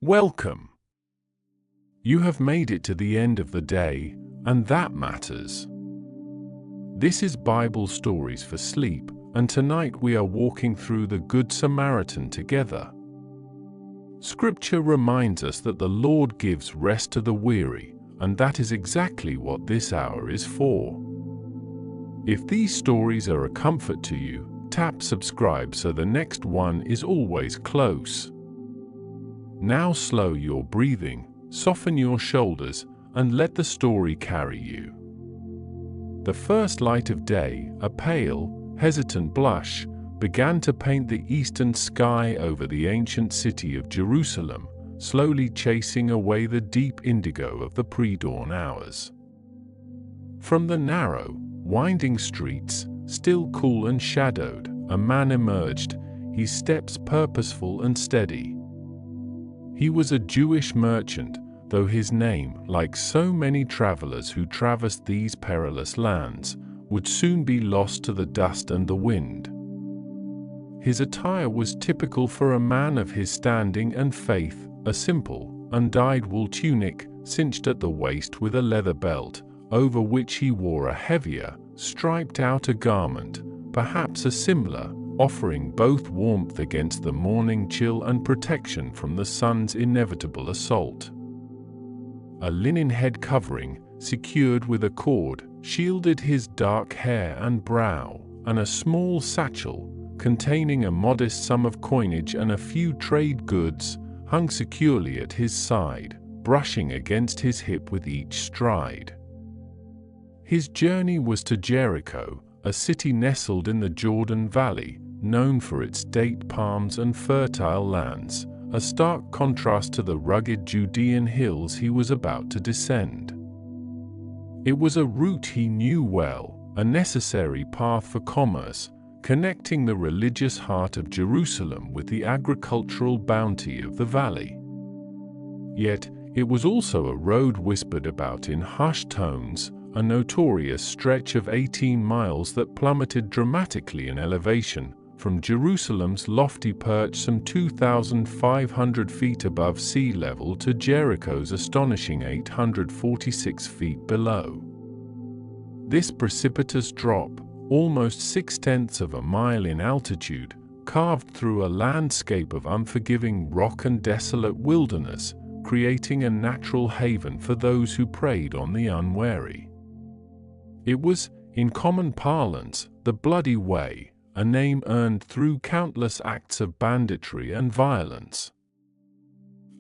Welcome. You have made it to the end of the day, and that matters. This is Bible Stories for Sleep, and tonight we are walking through the Good Samaritan together. Scripture reminds us that the Lord gives rest to the weary, and that is exactly what this hour is for. If these stories are a comfort to you, tap subscribe so the next one is always close. Now slow your breathing, soften your shoulders, and let the story carry you. The first light of day, a pale, hesitant blush, began to paint the eastern sky over the ancient city of Jerusalem, slowly chasing away the deep indigo of the pre-dawn hours. From the narrow, winding streets, still cool and shadowed, a man emerged, his steps purposeful and steady. He was a Jewish merchant, though his name, like so many travelers who traversed these perilous lands, would soon be lost to the dust and the wind. His attire was typical for a man of his standing and faith, a simple, undyed wool tunic, cinched at the waist with a leather belt, over which he wore a heavier, striped outer garment, perhaps a similar, offering both warmth against the morning chill and protection from the sun's inevitable assault. A linen head covering, secured with a cord, shielded his dark hair and brow, and a small satchel, containing a modest sum of coinage and a few trade goods, hung securely at his side, brushing against his hip with each stride. His journey was to Jericho, a city nestled in the Jordan Valley, known for its date palms and fertile lands, a stark contrast to the rugged Judean hills he was about to descend. It was a route he knew well, a necessary path for commerce, connecting the religious heart of Jerusalem with the agricultural bounty of the valley. Yet, it was also a road whispered about in hushed tones, a notorious stretch of 18 miles that plummeted dramatically in elevation, from Jerusalem's lofty perch some 2,500 feet above sea level to Jericho's astonishing 846 feet below. This precipitous drop, almost 6/10 of a mile in altitude, carved through a landscape of unforgiving rock and desolate wilderness, creating a natural haven for those who preyed on the unwary. It was, in common parlance, the bloody way, a name earned through countless acts of banditry and violence.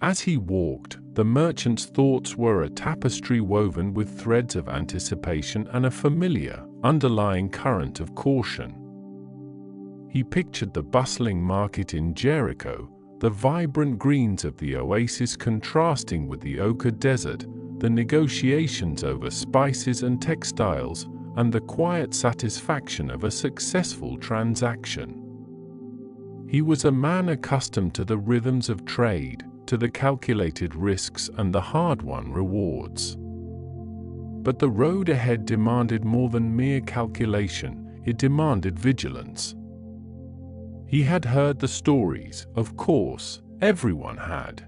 As he walked, the merchant's thoughts were a tapestry woven with threads of anticipation and a familiar, underlying current of caution. He pictured the bustling market in Jericho, the vibrant greens of the oasis contrasting with the ochre desert, the negotiations over spices and textiles, and the quiet satisfaction of a successful transaction. He was a man accustomed to the rhythms of trade, to the calculated risks and the hard-won rewards. But the road ahead demanded more than mere calculation, it demanded vigilance. He had heard the stories, of course, everyone had.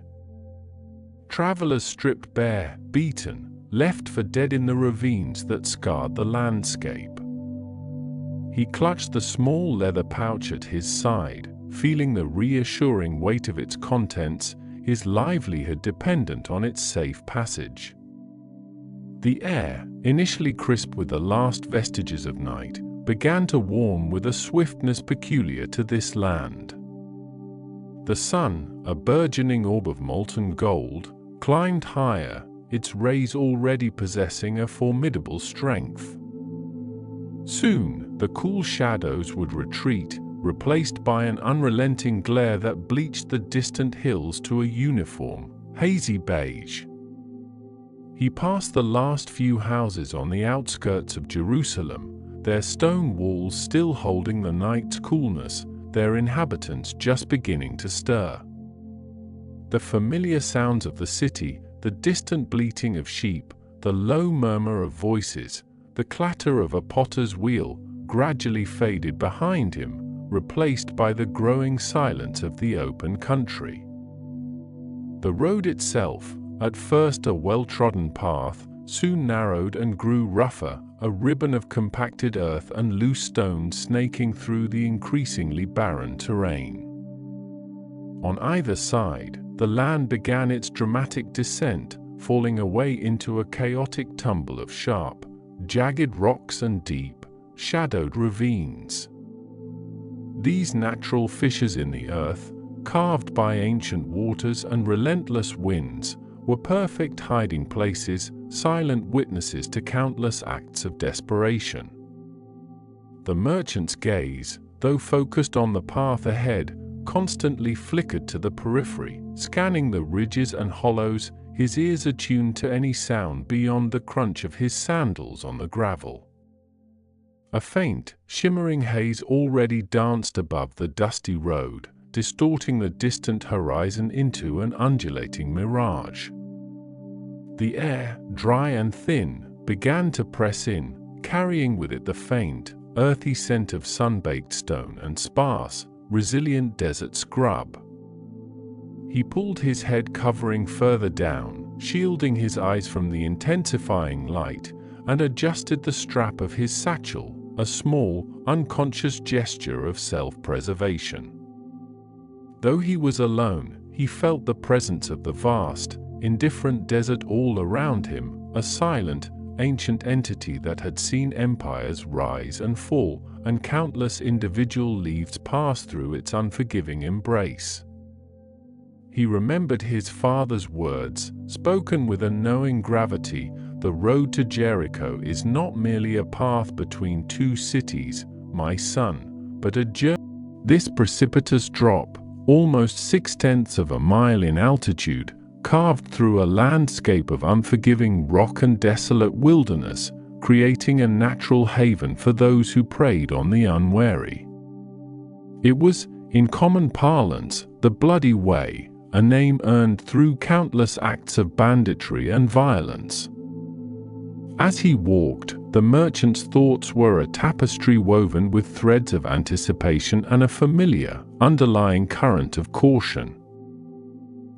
Travelers stripped bare, beaten, left for dead in the ravines that scarred the landscape. He clutched the small leather pouch at his side, feeling the reassuring weight of its contents, his livelihood dependent on its safe passage. The air, initially crisp with the last vestiges of night, began to warm with a swiftness peculiar to this land. The sun, a burgeoning orb of molten gold, climbed higher, its rays already possessing a formidable strength. Soon, the cool shadows would retreat, replaced by an unrelenting glare that bleached the distant hills to a uniform, hazy beige. He passed the last few houses on the outskirts of Jerusalem, their stone walls still holding the night's coolness, their inhabitants just beginning to stir. The familiar sounds of the city, the distant bleating of sheep, the low murmur of voices, the clatter of a potter's wheel, gradually faded behind him, replaced by the growing silence of the open country. The road itself, at first a well-trodden path, soon narrowed and grew rougher, a ribbon of compacted earth and loose stones snaking through the increasingly barren terrain. On either side, the land began its dramatic descent, falling away into a chaotic tumble of sharp, jagged rocks and deep, shadowed ravines. These natural fissures in the earth, carved by ancient waters and relentless winds, were perfect hiding places, silent witnesses to countless acts of desperation. The merchant's gaze, though focused on the path ahead, constantly flickered to the periphery, scanning the ridges and hollows, his ears attuned to any sound beyond the crunch of his sandals on the gravel. A faint, shimmering haze already danced above the dusty road, distorting the distant horizon into an undulating mirage. The air, dry and thin, began to press in, carrying with it the faint, earthy scent of sun-baked stone and sparse, resilient desert scrub. He pulled his head covering further down, shielding his eyes from the intensifying light, and adjusted the strap of his satchel, a small, unconscious gesture of self-preservation. Though he was alone, he felt the presence of the vast, indifferent desert all around him, a silent, ancient entity that had seen empires rise and fall, and countless individual lives pass through its unforgiving embrace. He remembered his father's words, spoken with a knowing gravity: "The road to Jericho is not merely a path between two cities, my son, but a journey." This precipitous drop, almost 6/10 of a mile in altitude, carved through a landscape of unforgiving rock and desolate wilderness, creating a natural haven for those who preyed on the unwary. It was, in common parlance, the Bloody Way, a name earned through countless acts of banditry and violence. As he walked, the merchant's thoughts were a tapestry woven with threads of anticipation and a familiar, underlying current of caution.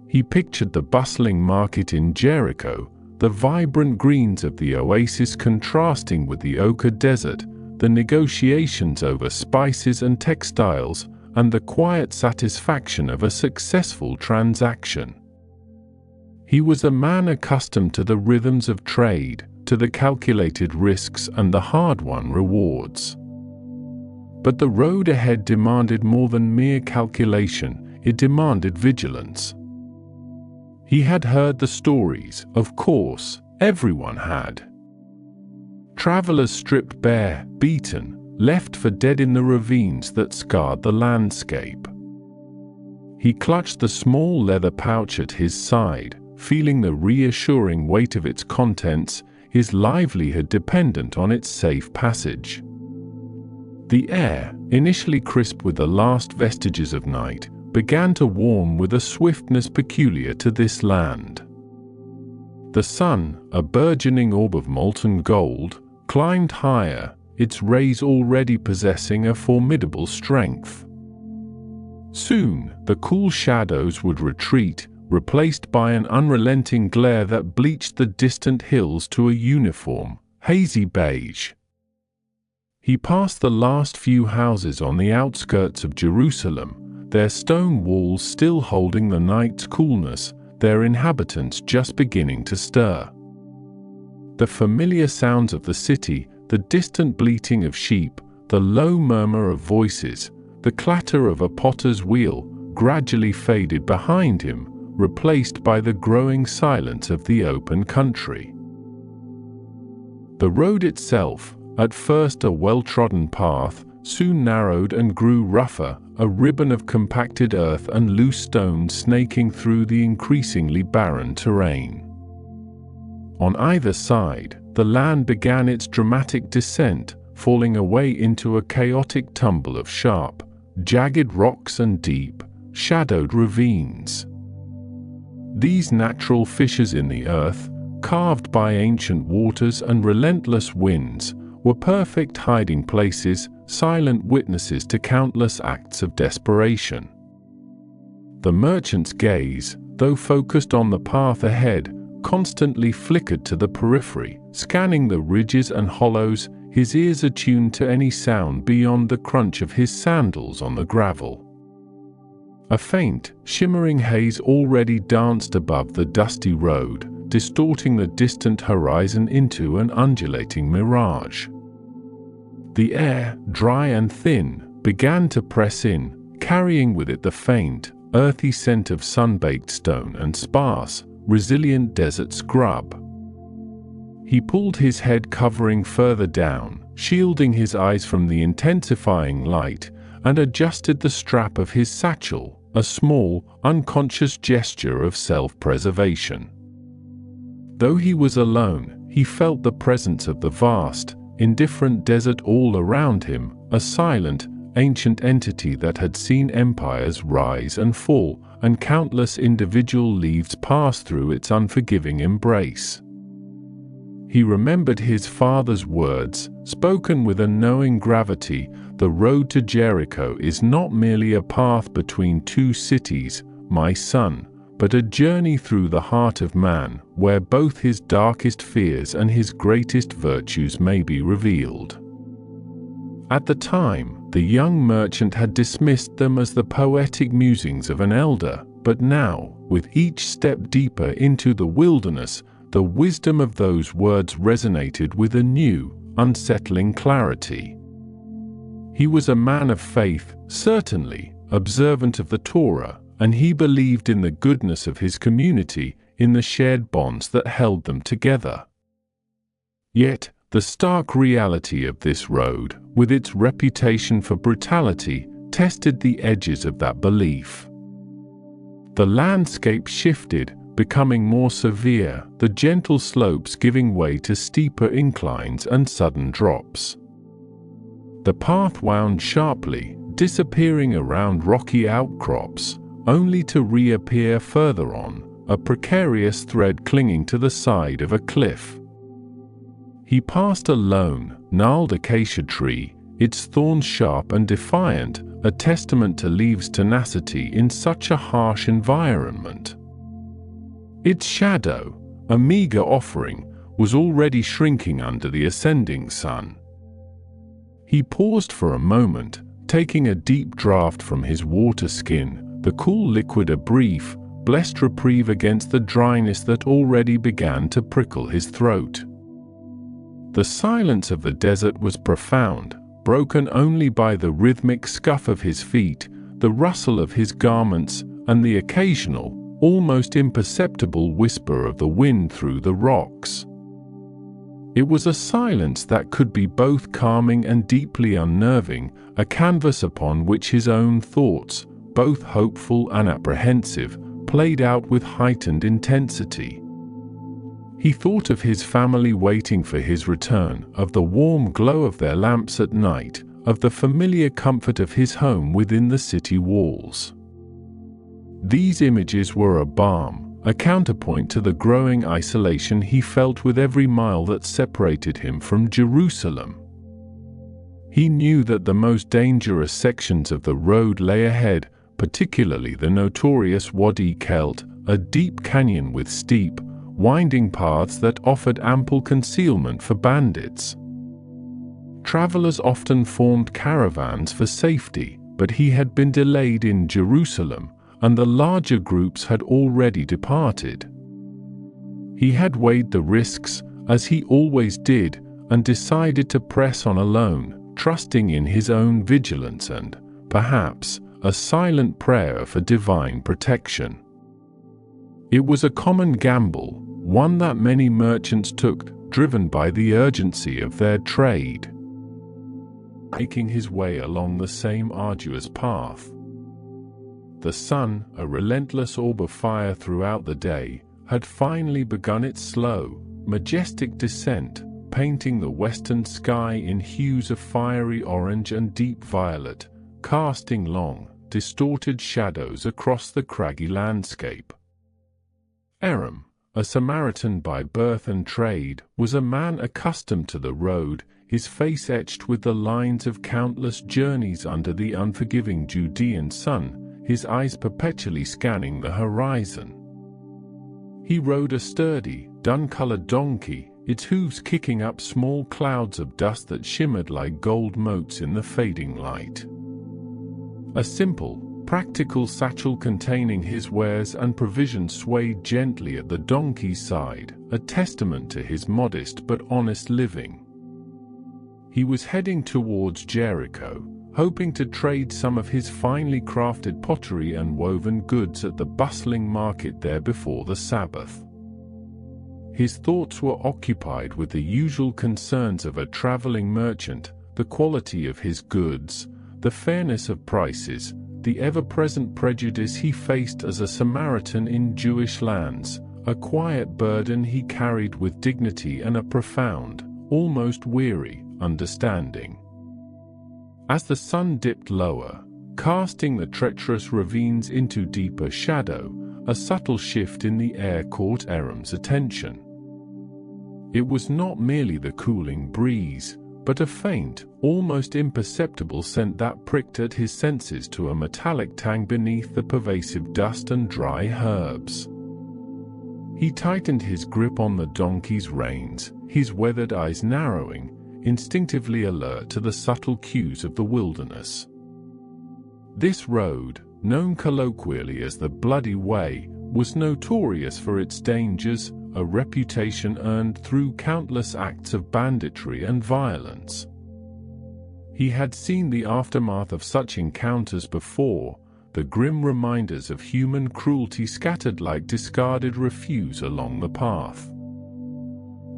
He pictured the bustling market in Jericho, the vibrant greens of the oasis contrasting with the ochre desert, the negotiations over spices and textiles, and the quiet satisfaction of a successful transaction. He was a man accustomed to the rhythms of trade, to the calculated risks and the hard-won rewards. But the road ahead demanded more than mere calculation, it demanded vigilance. He had heard the stories, of course, everyone had. Travelers stripped bare, beaten, left for dead in the ravines that scarred the landscape. He clutched the small leather pouch at his side, feeling the reassuring weight of its contents, his livelihood dependent on its safe passage. The air, initially crisp with the last vestiges of night, began to warm with a swiftness peculiar to this land. The sun, a burgeoning orb of molten gold, climbed higher, its rays already possessing a formidable strength. Soon, the cool shadows would retreat, replaced by an unrelenting glare that bleached the distant hills to a uniform, hazy beige. He passed the last few houses on the outskirts of Jerusalem, their stone walls still holding the night's coolness, their inhabitants just beginning to stir. The familiar sounds of the city, the distant bleating of sheep, the low murmur of voices, the clatter of a potter's wheel, gradually faded behind him, replaced by the growing silence of the open country. The road itself, at first a well-trodden path, soon narrowed and grew rougher, a ribbon of compacted earth and loose stones snaking through the increasingly barren terrain. On either side, the land began its dramatic descent, falling away into a chaotic tumble of sharp, jagged rocks and deep, shadowed ravines. These natural fissures in the earth, carved by ancient waters and relentless winds, were perfect hiding places, silent witnesses to countless acts of desperation. The merchant's gaze, though focused on the path ahead, constantly flickered to the periphery, scanning the ridges and hollows, his ears attuned to any sound beyond the crunch of his sandals on the gravel. A faint, shimmering haze already danced above the dusty road, distorting the distant horizon into an undulating mirage. The air, dry and thin, began to press in, carrying with it the faint, earthy scent of sun-baked stone and sparse, resilient desert scrub. He pulled his head covering further down, shielding his eyes from the intensifying light, and adjusted the strap of his satchel, a small, unconscious gesture of self-preservation. Though he was alone, he felt the presence of the vast, indifferent desert all around him, a silent, ancient entity that had seen empires rise and fall, and countless individual lives pass through its unforgiving embrace. He remembered his father's words, spoken with a knowing gravity: "The road to Jericho is not merely a path between two cities, my son, but a journey through the heart of man, where both his darkest fears and his greatest virtues may be revealed." At the time, the young merchant had dismissed them as the poetic musings of an elder, but now, with each step deeper into the wilderness, the wisdom of those words resonated with a new, unsettling clarity. He was a man of faith, certainly, observant of the Torah, and he believed in the goodness of his community, in the shared bonds that held them together. Yet, the stark reality of this road, with its reputation for brutality, tested the edges of that belief. The landscape shifted, becoming more severe, the gentle slopes giving way to steeper inclines and sudden drops. The path wound sharply, disappearing around rocky outcrops, only to reappear further on, a precarious thread clinging to the side of a cliff. He passed a lone, gnarled acacia tree, its thorns sharp and defiant, a testament to leaves' tenacity in such a harsh environment. Its shadow, a meager offering, was already shrinking under the ascending sun. He paused for a moment, taking a deep draught from his water skin, the cool liquid a brief, blessed reprieve against the dryness that already began to prickle his throat. The silence of the desert was profound, broken only by the rhythmic scuff of his feet, the rustle of his garments, and the occasional, almost imperceptible whisper of the wind through the rocks. It was a silence that could be both calming and deeply unnerving, a canvas upon which his own thoughts, both hopeful and apprehensive, played out with heightened intensity. He thought of his family waiting for his return, of the warm glow of their lamps at night, of the familiar comfort of his home within the city walls. These images were a balm, a counterpoint to the growing isolation he felt with every mile that separated him from Jerusalem. He knew that the most dangerous sections of the road lay ahead, particularly the notorious Wadi Kelt, a deep canyon with steep, winding paths that offered ample concealment for bandits. Travelers often formed caravans for safety, but he had been delayed in Jerusalem, and the larger groups had already departed. He had weighed the risks, as he always did, and decided to press on alone, trusting in his own vigilance and, perhaps, a silent prayer for divine protection. It was a common gamble, one that many merchants took, driven by the urgency of their trade. Making his way along the same arduous path. The sun, a relentless orb of fire throughout the day, had finally begun its slow, majestic descent, painting the western sky in hues of fiery orange and deep violet, casting long, distorted shadows across the craggy landscape. Aram, a Samaritan by birth and trade, was a man accustomed to the road, his face etched with the lines of countless journeys under the unforgiving Judean sun, his eyes perpetually scanning the horizon. He rode a sturdy, dun-colored donkey, its hooves kicking up small clouds of dust that shimmered like gold motes in the fading light. A simple, practical satchel containing his wares and provisions swayed gently at the donkey's side, a testament to his modest but honest living. He was heading towards Jericho, hoping to trade some of his finely crafted pottery and woven goods at the bustling market there before the Sabbath. His thoughts were occupied with the usual concerns of a traveling merchant, the quality of his goods, the fairness of prices, the ever-present prejudice he faced as a Samaritan in Jewish lands, a quiet burden he carried with dignity and a profound, almost weary, understanding. As the sun dipped lower, casting the treacherous ravines into deeper shadow, a subtle shift in the air caught Aram's attention. It was not merely the cooling breeze, but a faint, almost imperceptible scent that pricked at his senses to a metallic tang beneath the pervasive dust and dry herbs. He tightened his grip on the donkey's reins, his weathered eyes narrowing, instinctively alert to the subtle cues of the wilderness. This road, known colloquially as the Bloody Way, was notorious for its dangers, a reputation earned through countless acts of banditry and violence. He had seen the aftermath of such encounters before, the grim reminders of human cruelty scattered like discarded refuse along the path.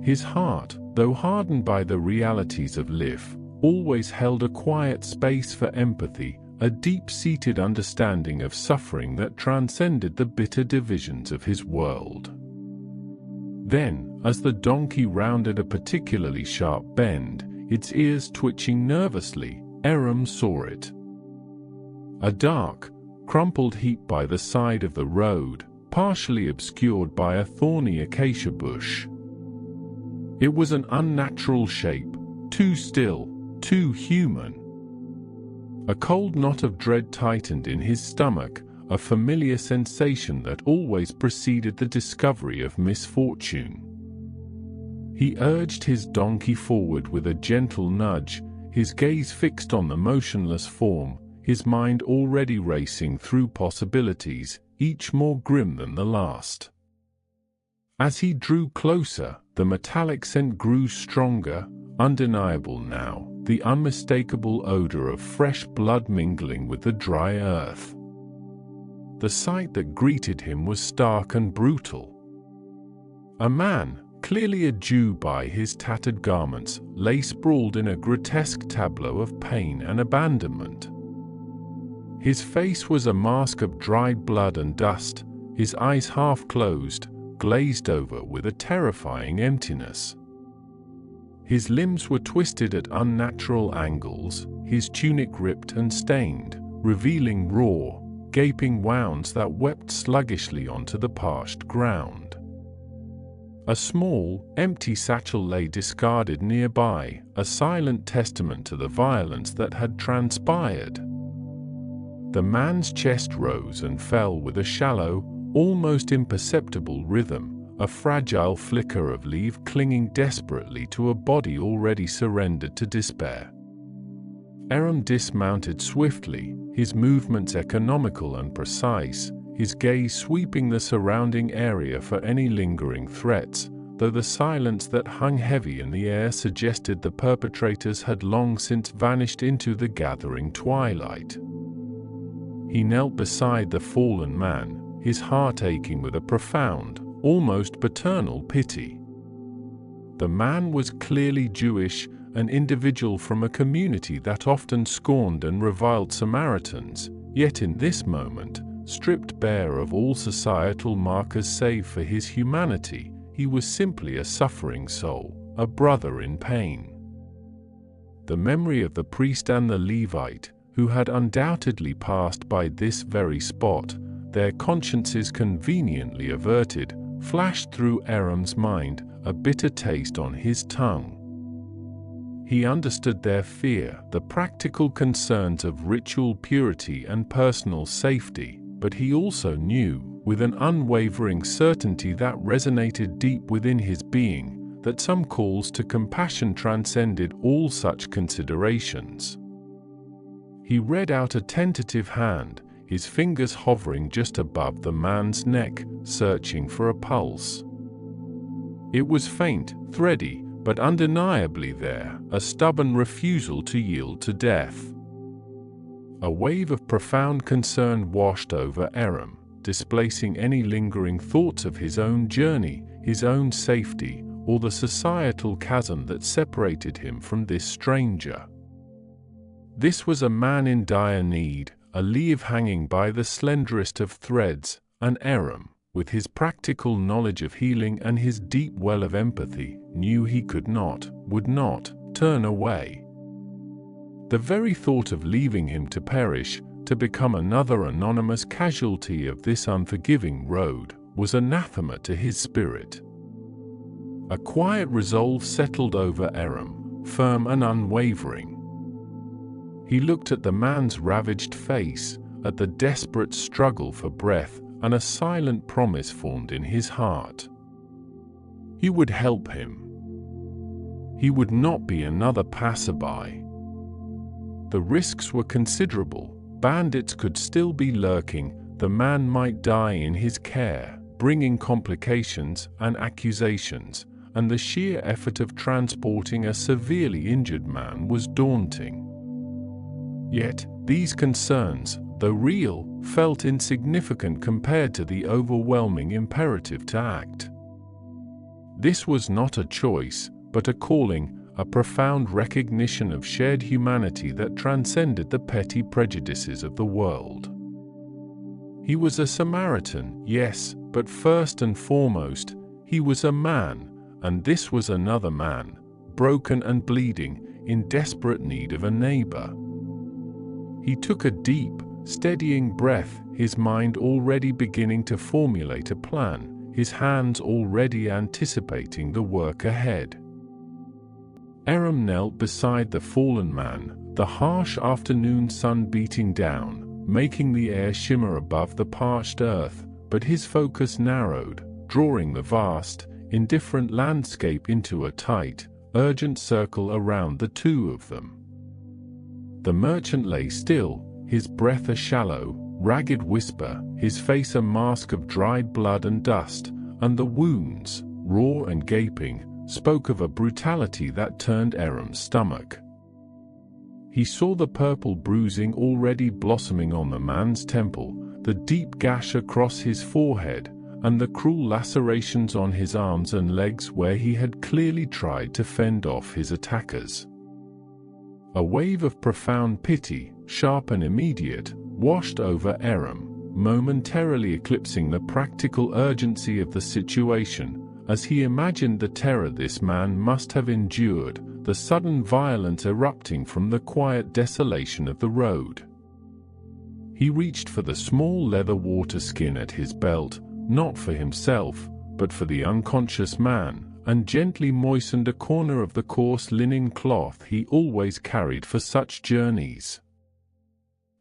His heart, though hardened by the realities of life, always held a quiet space for empathy, a deep-seated understanding of suffering that transcended the bitter divisions of his world. Then, as the donkey rounded a particularly sharp bend, its ears twitching nervously, Aram saw it. A dark, crumpled heap by the side of the road, partially obscured by a thorny acacia bush. It was an unnatural shape, too still, too human. A cold knot of dread tightened in his stomach, a familiar sensation that always preceded the discovery of misfortune. He urged his donkey forward with a gentle nudge, his gaze fixed on the motionless form, his mind already racing through possibilities, each more grim than the last. As he drew closer, the metallic scent grew stronger, undeniable now, the unmistakable odor of fresh blood mingling with the dry earth. The sight that greeted him was stark and brutal. A man, clearly a Jew by his tattered garments, lay sprawled in a grotesque tableau of pain and abandonment. His face was a mask of dried blood and dust, his eyes half closed, glazed over with a terrifying emptiness. His limbs were twisted at unnatural angles, his tunic ripped and stained, revealing raw, gaping wounds that wept sluggishly onto the parched ground. A small, empty satchel lay discarded nearby, a silent testament to the violence that had transpired. The man's chest rose and fell with a shallow, almost imperceptible rhythm, a fragile flicker of leaf clinging desperately to a body already surrendered to despair. Aram dismounted swiftly, his movements economical and precise, his gaze sweeping the surrounding area for any lingering threats, though the silence that hung heavy in the air suggested the perpetrators had long since vanished into the gathering twilight. He knelt beside the fallen man, his heart aching with a profound, almost paternal pity. The man was clearly Jewish, an individual from a community that often scorned and reviled Samaritans, yet in this moment, stripped bare of all societal markers save for his humanity, he was simply a suffering soul, a brother in pain. The memory of the priest and the Levite, who had undoubtedly passed by this very spot, their consciences conveniently averted, flashed through Aram's mind, a bitter taste on his tongue. He understood their fear, the practical concerns of ritual purity and personal safety, but he also knew, with an unwavering certainty that resonated deep within his being, that some calls to compassion transcended all such considerations. He read out a tentative hand, his fingers hovering just above the man's neck, searching for a pulse. It was faint, thready, but undeniably there, a stubborn refusal to yield to death. A wave of profound concern washed over Aram, displacing any lingering thoughts of his own journey, his own safety, or the societal chasm that separated him from this stranger. This was a man in dire need, a leaf hanging by the slenderest of threads, and Aram, with his practical knowledge of healing and his deep well of empathy, knew he could not, would not, turn away. The very thought of leaving him to perish, to become another anonymous casualty of this unforgiving road, was anathema to his spirit. A quiet resolve settled over Aram, firm and unwavering. He looked at the man's ravaged face, at the desperate struggle for breath, and a silent promise formed in his heart. He would help him. He would not be another passerby. The risks were considerable. Bandits could still be lurking, the man might die in his care, bringing complications and accusations, and the sheer effort of transporting a severely injured man was daunting. Yet, these concerns, though real, felt insignificant compared to the overwhelming imperative to act. This was not a choice, but a calling, a profound recognition of shared humanity that transcended the petty prejudices of the world. He was a Samaritan, yes, but first and foremost, he was a man, and this was another man, broken and bleeding, in desperate need of a neighbor. He took a deep, steadying breath, his mind already beginning to formulate a plan, his hands already anticipating the work ahead. Aram knelt beside the fallen man, the harsh afternoon sun beating down, making the air shimmer above the parched earth, but his focus narrowed, drawing the vast, indifferent landscape into a tight, urgent circle around the two of them. The merchant lay still, his breath a shallow, ragged whisper, his face a mask of dried blood and dust, and the wounds, raw and gaping, spoke of a brutality that turned Aram's stomach. He saw the purple bruising already blossoming on the man's temple, the deep gash across his forehead, and the cruel lacerations on his arms and legs where he had clearly tried to fend off his attackers. A wave of profound pity, sharp and immediate, washed over Aram, momentarily eclipsing the practical urgency of the situation, as he imagined the terror this man must have endured, the sudden violence erupting from the quiet desolation of the road. He reached for the small leather water skin at his belt, not for himself, but for the unconscious man, and gently moistened a corner of the coarse linen cloth he always carried for such journeys.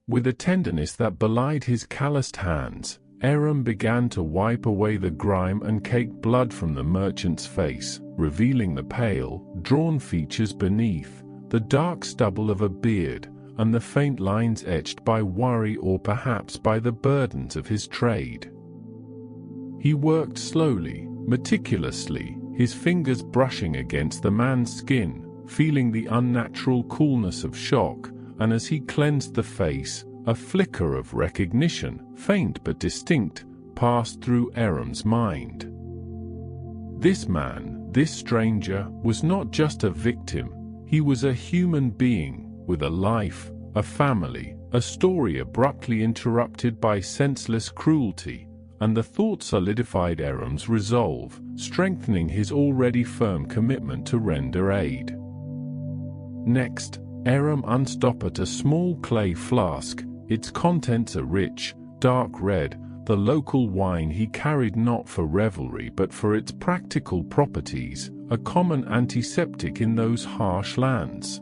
With a tenderness that belied his calloused hands, Aram began to wipe away the grime and caked blood from the merchant's face, revealing the pale, drawn features beneath, the dark stubble of a beard, and the faint lines etched by worry or perhaps by the burdens of his trade. He worked slowly, meticulously, his fingers brushing against the man's skin, feeling the unnatural coolness of shock, and as he cleansed the face, a flicker of recognition, faint but distinct, passed through Aram's mind. This man, this stranger, was not just a victim, he was a human being, with a life, a family, a story abruptly interrupted by senseless cruelty, and the thought solidified Aram's resolve, strengthening his already firm commitment to render aid. Next, Aram unstoppered a small clay flask, its contents a rich, dark red, the local wine he carried not for revelry but for its practical properties, a common antiseptic in those harsh lands.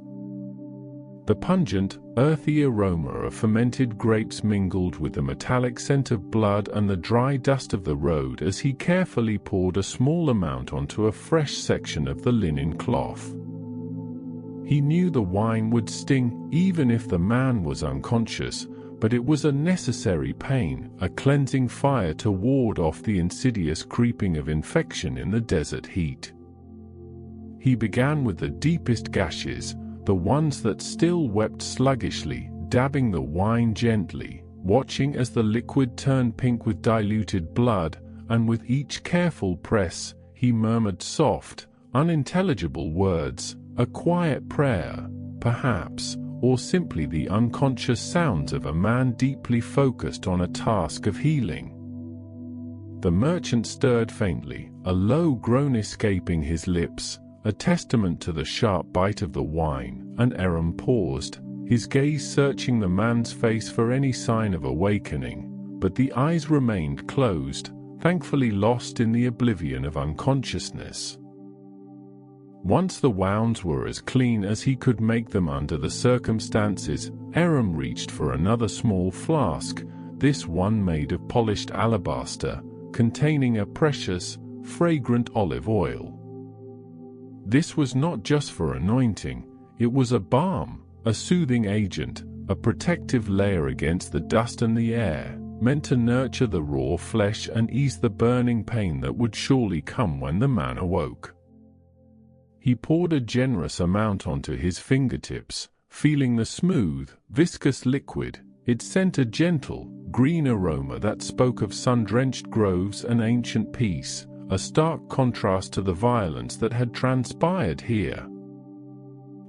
The pungent, earthy aroma of fermented grapes mingled with the metallic scent of blood and the dry dust of the road as he carefully poured a small amount onto a fresh section of the linen cloth. He knew the wine would sting even if the man was unconscious, but it was a necessary pain, a cleansing fire to ward off the insidious creeping of infection in the desert heat. He began with the deepest gashes, the ones that still wept sluggishly, dabbing the wine gently, watching as the liquid turned pink with diluted blood, and with each careful press, he murmured soft, unintelligible words, a quiet prayer, perhaps, or simply the unconscious sounds of a man deeply focused on a task of healing. The merchant stirred faintly, a low groan escaping his lips, a testament to the sharp bite of the wine, and Aram paused, his gaze searching the man's face for any sign of awakening, but the eyes remained closed, thankfully lost in the oblivion of unconsciousness. Once the wounds were as clean as he could make them under the circumstances, Aram reached for another small flask, this one made of polished alabaster, containing a precious, fragrant olive oil. This was not just for anointing, it was a balm, a soothing agent, a protective layer against the dust and the air, meant to nurture the raw flesh and ease the burning pain that would surely come when the man awoke. He poured a generous amount onto his fingertips, feeling the smooth, viscous liquid. It sent a gentle, green aroma that spoke of sun-drenched groves and ancient peace, a stark contrast to the violence that had transpired here.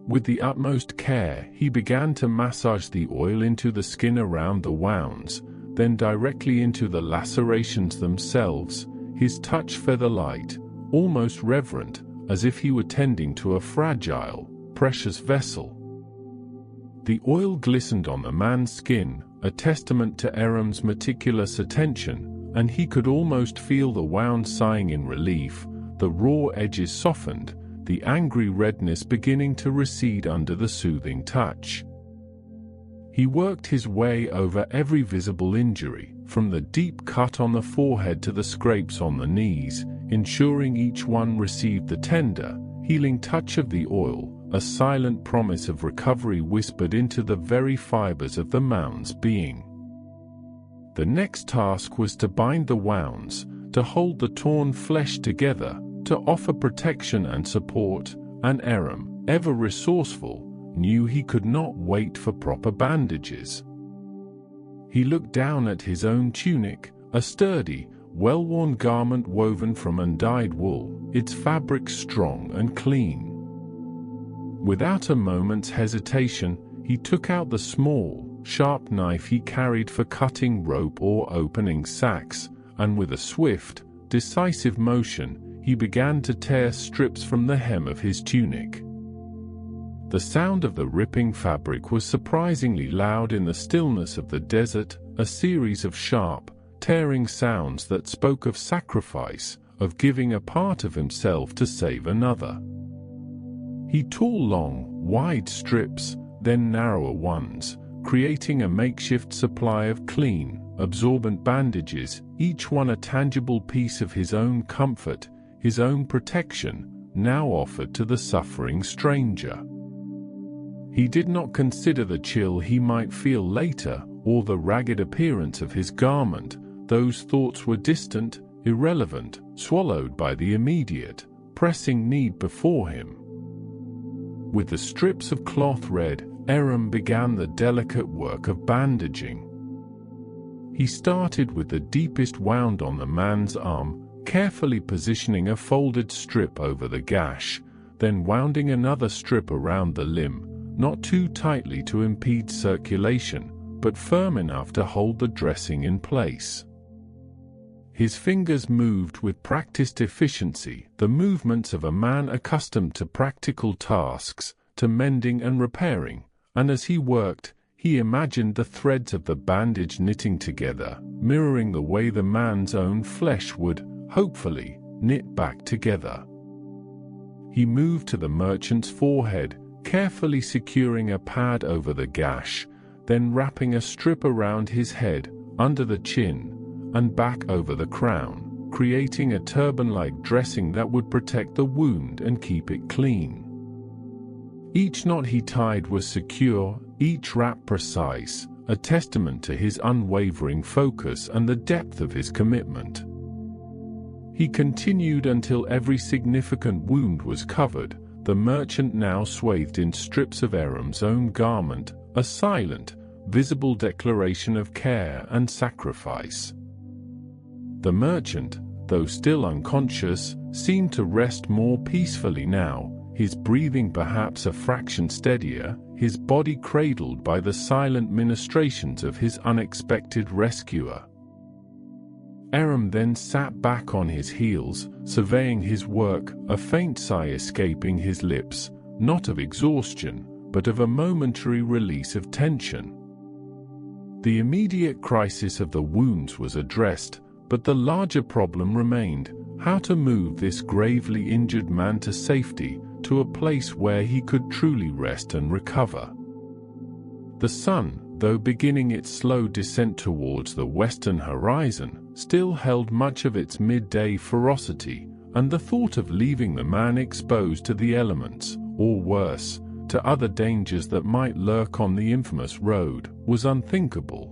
With the utmost care, he began to massage the oil into the skin around the wounds, then directly into the lacerations themselves, his touch feather-light, almost reverent, as if he were tending to a fragile, precious vessel. The oil glistened on the man's skin, a testament to Aram's meticulous attention, and he could almost feel the wound sighing in relief, the raw edges softened, the angry redness beginning to recede under the soothing touch. He worked his way over every visible injury, from the deep cut on the forehead to the scrapes on the knees, ensuring each one received the tender, healing touch of the oil, a silent promise of recovery whispered into the very fibers of the man's being. The next task was to bind the wounds, to hold the torn flesh together, to offer protection and support, and Aram, ever resourceful, knew he could not wait for proper bandages. He looked down at his own tunic, a sturdy, well-worn garment woven from undyed wool, its fabric strong and clean. Without a moment's hesitation, he took out the small, sharp knife he carried for cutting rope or opening sacks, and with a swift, decisive motion, he began to tear strips from the hem of his tunic. The sound of the ripping fabric was surprisingly loud in the stillness of the desert, a series of sharp, tearing sounds that spoke of sacrifice, of giving a part of himself to save another. He tore long, wide strips, then narrower ones, creating a makeshift supply of clean, absorbent bandages, each one a tangible piece of his own comfort, his own protection, now offered to the suffering stranger. He did not consider the chill he might feel later, or the ragged appearance of his garment. Those thoughts were distant, irrelevant, swallowed by the immediate, pressing need before him. With the strips of cloth red, Aram began the delicate work of bandaging. He started with the deepest wound on the man's arm, carefully positioning a folded strip over the gash, then wounding another strip around the limb, not too tightly to impede circulation, but firm enough to hold the dressing in place. His fingers moved with practiced efficiency, the movements of a man accustomed to practical tasks, to mending and repairing, and as he worked, he imagined the threads of the bandage knitting together, mirroring the way the man's own flesh would, hopefully, knit back together. He moved to the merchant's forehead, carefully securing a pad over the gash, then wrapping a strip around his head, under the chin, and back over the crown, creating a turban-like dressing that would protect the wound and keep it clean. Each knot he tied was secure, each wrap precise, a testament to his unwavering focus and the depth of his commitment. He continued until every significant wound was covered, the merchant now swathed in strips of Aram's own garment, a silent, visible declaration of care and sacrifice. The merchant, though still unconscious, seemed to rest more peacefully now, his breathing perhaps a fraction steadier, his body cradled by the silent ministrations of his unexpected rescuer. Aram then sat back on his heels, surveying his work, a faint sigh escaping his lips, not of exhaustion, but of a momentary release of tension. The immediate crisis of the wounds was addressed, but the larger problem remained: how to move this gravely injured man to safety, to a place where he could truly rest and recover. The sun, though beginning its slow descent towards the western horizon, still held much of its midday ferocity, and the thought of leaving the man exposed to the elements, or worse, to other dangers that might lurk on the infamous road, was unthinkable.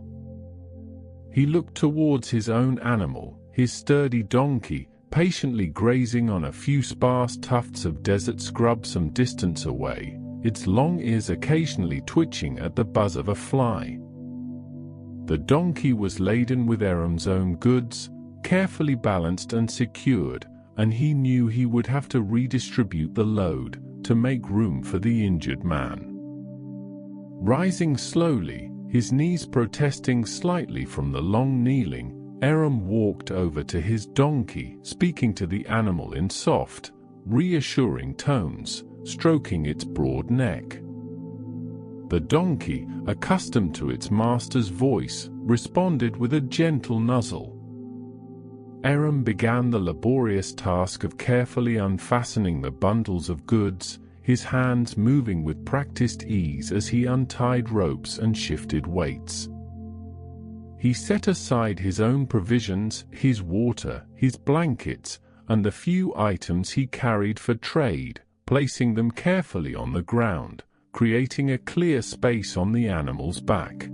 He looked towards his own animal, his sturdy donkey, patiently grazing on a few sparse tufts of desert scrub some distance away, its long ears occasionally twitching at the buzz of a fly. The donkey was laden with Aram's own goods, carefully balanced and secured, and he knew he would have to redistribute the load, to make room for the injured man. Rising slowly, his knees protesting slightly from the long kneeling, Aram walked over to his donkey, speaking to the animal in soft, reassuring tones, stroking its broad neck. The donkey, accustomed to its master's voice, responded with a gentle nuzzle. Aram began the laborious task of carefully unfastening the bundles of goods, his hands moving with practiced ease as he untied ropes and shifted weights. He set aside his own provisions, his water, his blankets, and the few items he carried for trade, placing them carefully on the ground, creating a clear space on the animal's back.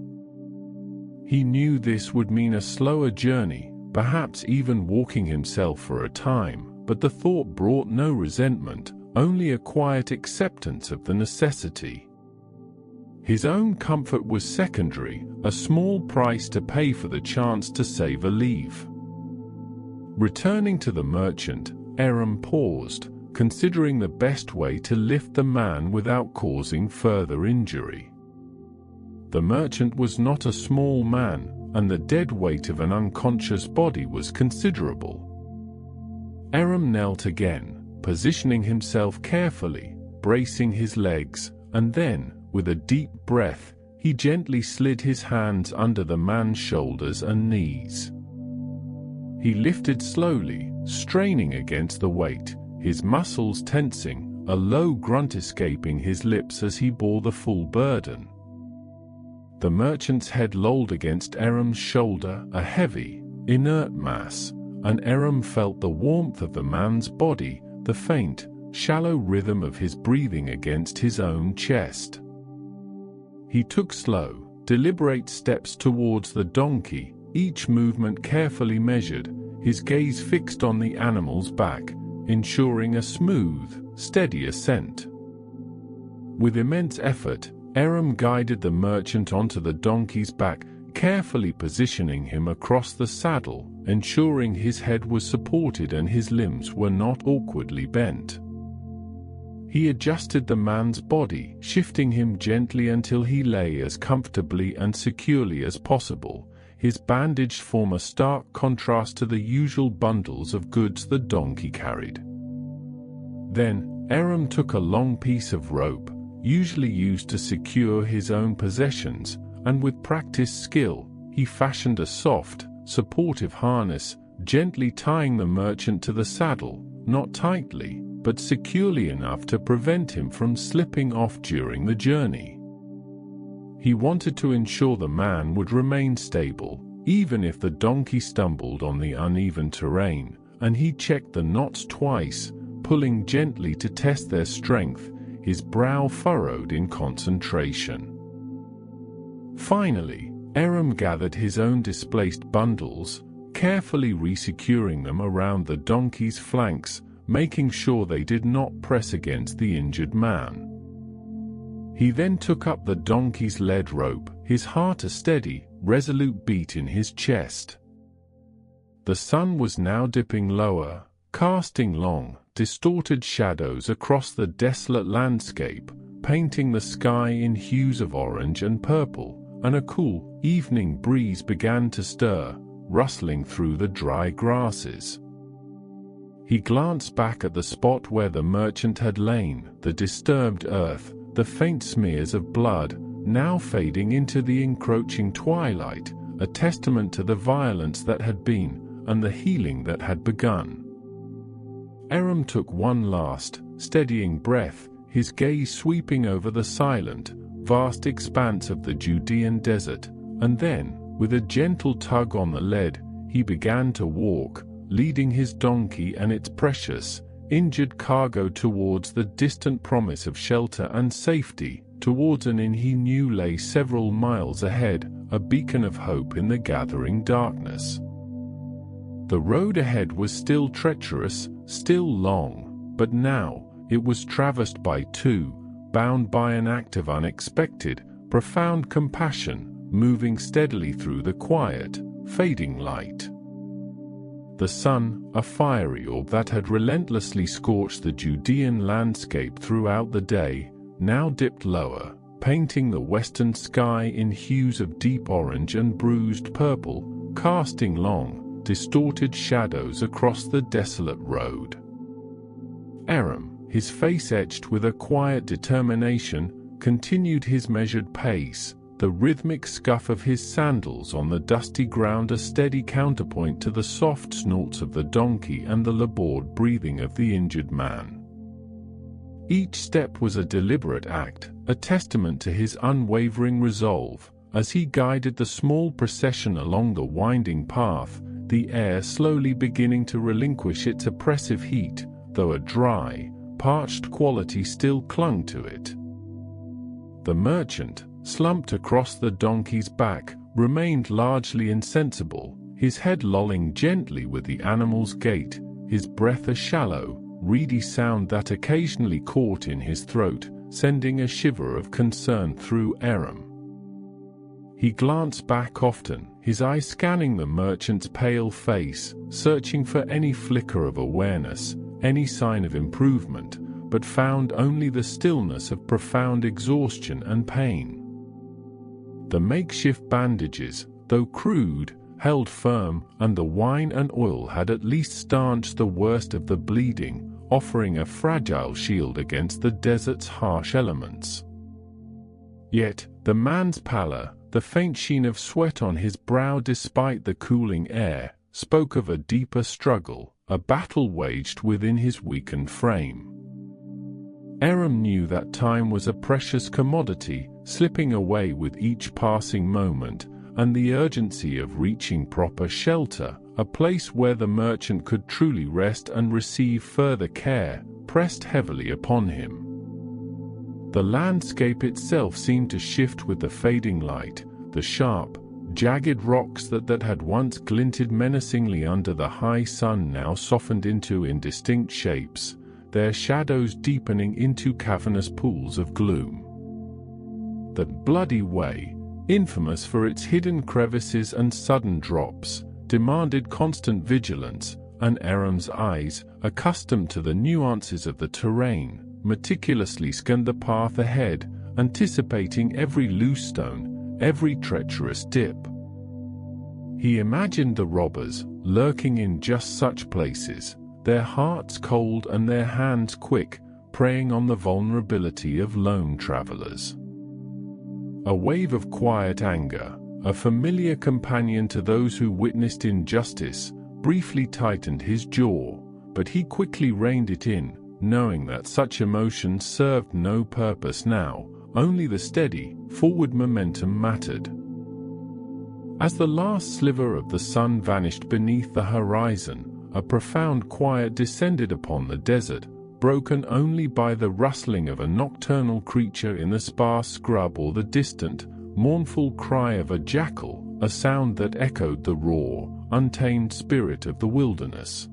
He knew this would mean a slower journey, perhaps even walking himself for a time, but the thought brought no resentment, only a quiet acceptance of the necessity. His own comfort was secondary, a small price to pay for the chance to save a leave. Returning to the merchant, Aram paused, considering the best way to lift the man without causing further injury. The merchant was not a small man, and the dead weight of an unconscious body was considerable. Aram knelt again, positioning himself carefully, bracing his legs, and then, with a deep breath, he gently slid his hands under the man's shoulders and knees. He lifted slowly, straining against the weight, his muscles tensing, a low grunt escaping his lips as he bore the full burden. The merchant's head lolled against Aram's shoulder, a heavy, inert mass, and Aram felt the warmth of the man's body, the faint, shallow rhythm of his breathing against his own chest. He took slow, deliberate steps towards the donkey, each movement carefully measured, his gaze fixed on the animal's back, ensuring a smooth, steady ascent. With immense effort, Aram guided the merchant onto the donkey's back, carefully positioning him across the saddle, ensuring his head was supported and his limbs were not awkwardly bent. He adjusted the man's body, shifting him gently until he lay as comfortably and securely as possible, his bandaged form a stark contrast to the usual bundles of goods the donkey carried. Then, Aram took a long piece of rope, usually used to secure his own possessions, and with practiced skill, he fashioned a soft, supportive harness, gently tying the merchant to the saddle, not tightly, but securely enough to prevent him from slipping off during the journey. He wanted to ensure the man would remain stable, even if the donkey stumbled on the uneven terrain, and he checked the knots twice, pulling gently to test their strength, his brow furrowed in concentration. Finally, Aram gathered his own displaced bundles, carefully resecuring them around the donkey's flanks, making sure they did not press against the injured man. He then took up the donkey's lead rope, his heart a steady, resolute beat in his chest. The sun was now dipping lower, casting long, distorted shadows across the desolate landscape, painting the sky in hues of orange and purple, and a cool, evening breeze began to stir, rustling through the dry grasses. He glanced back at the spot where the merchant had lain, the disturbed earth, the faint smears of blood, now fading into the encroaching twilight, a testament to the violence that had been, and the healing that had begun. Aram took one last, steadying breath, his gaze sweeping over the silent, vast expanse of the Judean desert, and then, with a gentle tug on the lead, he began to walk, leading his donkey and its precious, injured cargo towards the distant promise of shelter and safety, towards an inn he knew lay several miles ahead, a beacon of hope in the gathering darkness. The road ahead was still treacherous, still long, but now it was traversed by two, bound by an act of unexpected, profound compassion, moving steadily through the quiet, fading light. The sun, a fiery orb that had relentlessly scorched the Judean landscape throughout the day, now dipped lower, painting the western sky in hues of deep orange and bruised purple, casting long, distorted shadows across the desolate road. Aram, his face etched with a quiet determination, continued his measured pace, the rhythmic scuff of his sandals on the dusty ground a steady counterpoint to the soft snorts of the donkey and the labored breathing of the injured man. Each step was a deliberate act, a testament to his unwavering resolve, as he guided the small procession along the winding path, the air slowly beginning to relinquish its oppressive heat, though a dry, parched quality still clung to it. The merchant, slumped across the donkey's back, remained largely insensible, his head lolling gently with the animal's gait, his breath a shallow, reedy sound that occasionally caught in his throat, sending a shiver of concern through Aram. He glanced back often, his eyes scanning the merchant's pale face, searching for any flicker of awareness, any sign of improvement, but found only the stillness of profound exhaustion and pain. The makeshift bandages, though crude, held firm, and the wine and oil had at least stanched the worst of the bleeding, offering a fragile shield against the desert's harsh elements. Yet, the man's pallor, the faint sheen of sweat on his brow despite the cooling air, spoke of a deeper struggle, a battle waged within his weakened frame. Aram knew that time was a precious commodity, slipping away with each passing moment, and the urgency of reaching proper shelter, a place where the merchant could truly rest and receive further care, pressed heavily upon him. The landscape itself seemed to shift with the fading light, the sharp, jagged rocks that had once glinted menacingly under the high sun now softened into indistinct shapes, their shadows deepening into cavernous pools of gloom. That bloody way, infamous for its hidden crevices and sudden drops, demanded constant vigilance, and Aram's eyes, accustomed to the nuances of the terrain, meticulously scanned the path ahead, anticipating every loose stone, every treacherous dip. He imagined the robbers, lurking in just such places, their hearts cold and their hands quick, preying on the vulnerability of lone travelers. A wave of quiet anger, a familiar companion to those who witnessed injustice, briefly tightened his jaw, but he quickly reined it in, knowing that such emotions served no purpose now, only the steady, forward momentum mattered. As the last sliver of the sun vanished beneath the horizon, a profound quiet descended upon the desert, broken only by the rustling of a nocturnal creature in the sparse scrub or the distant, mournful cry of a jackal, a sound that echoed the raw, untamed spirit of the wilderness.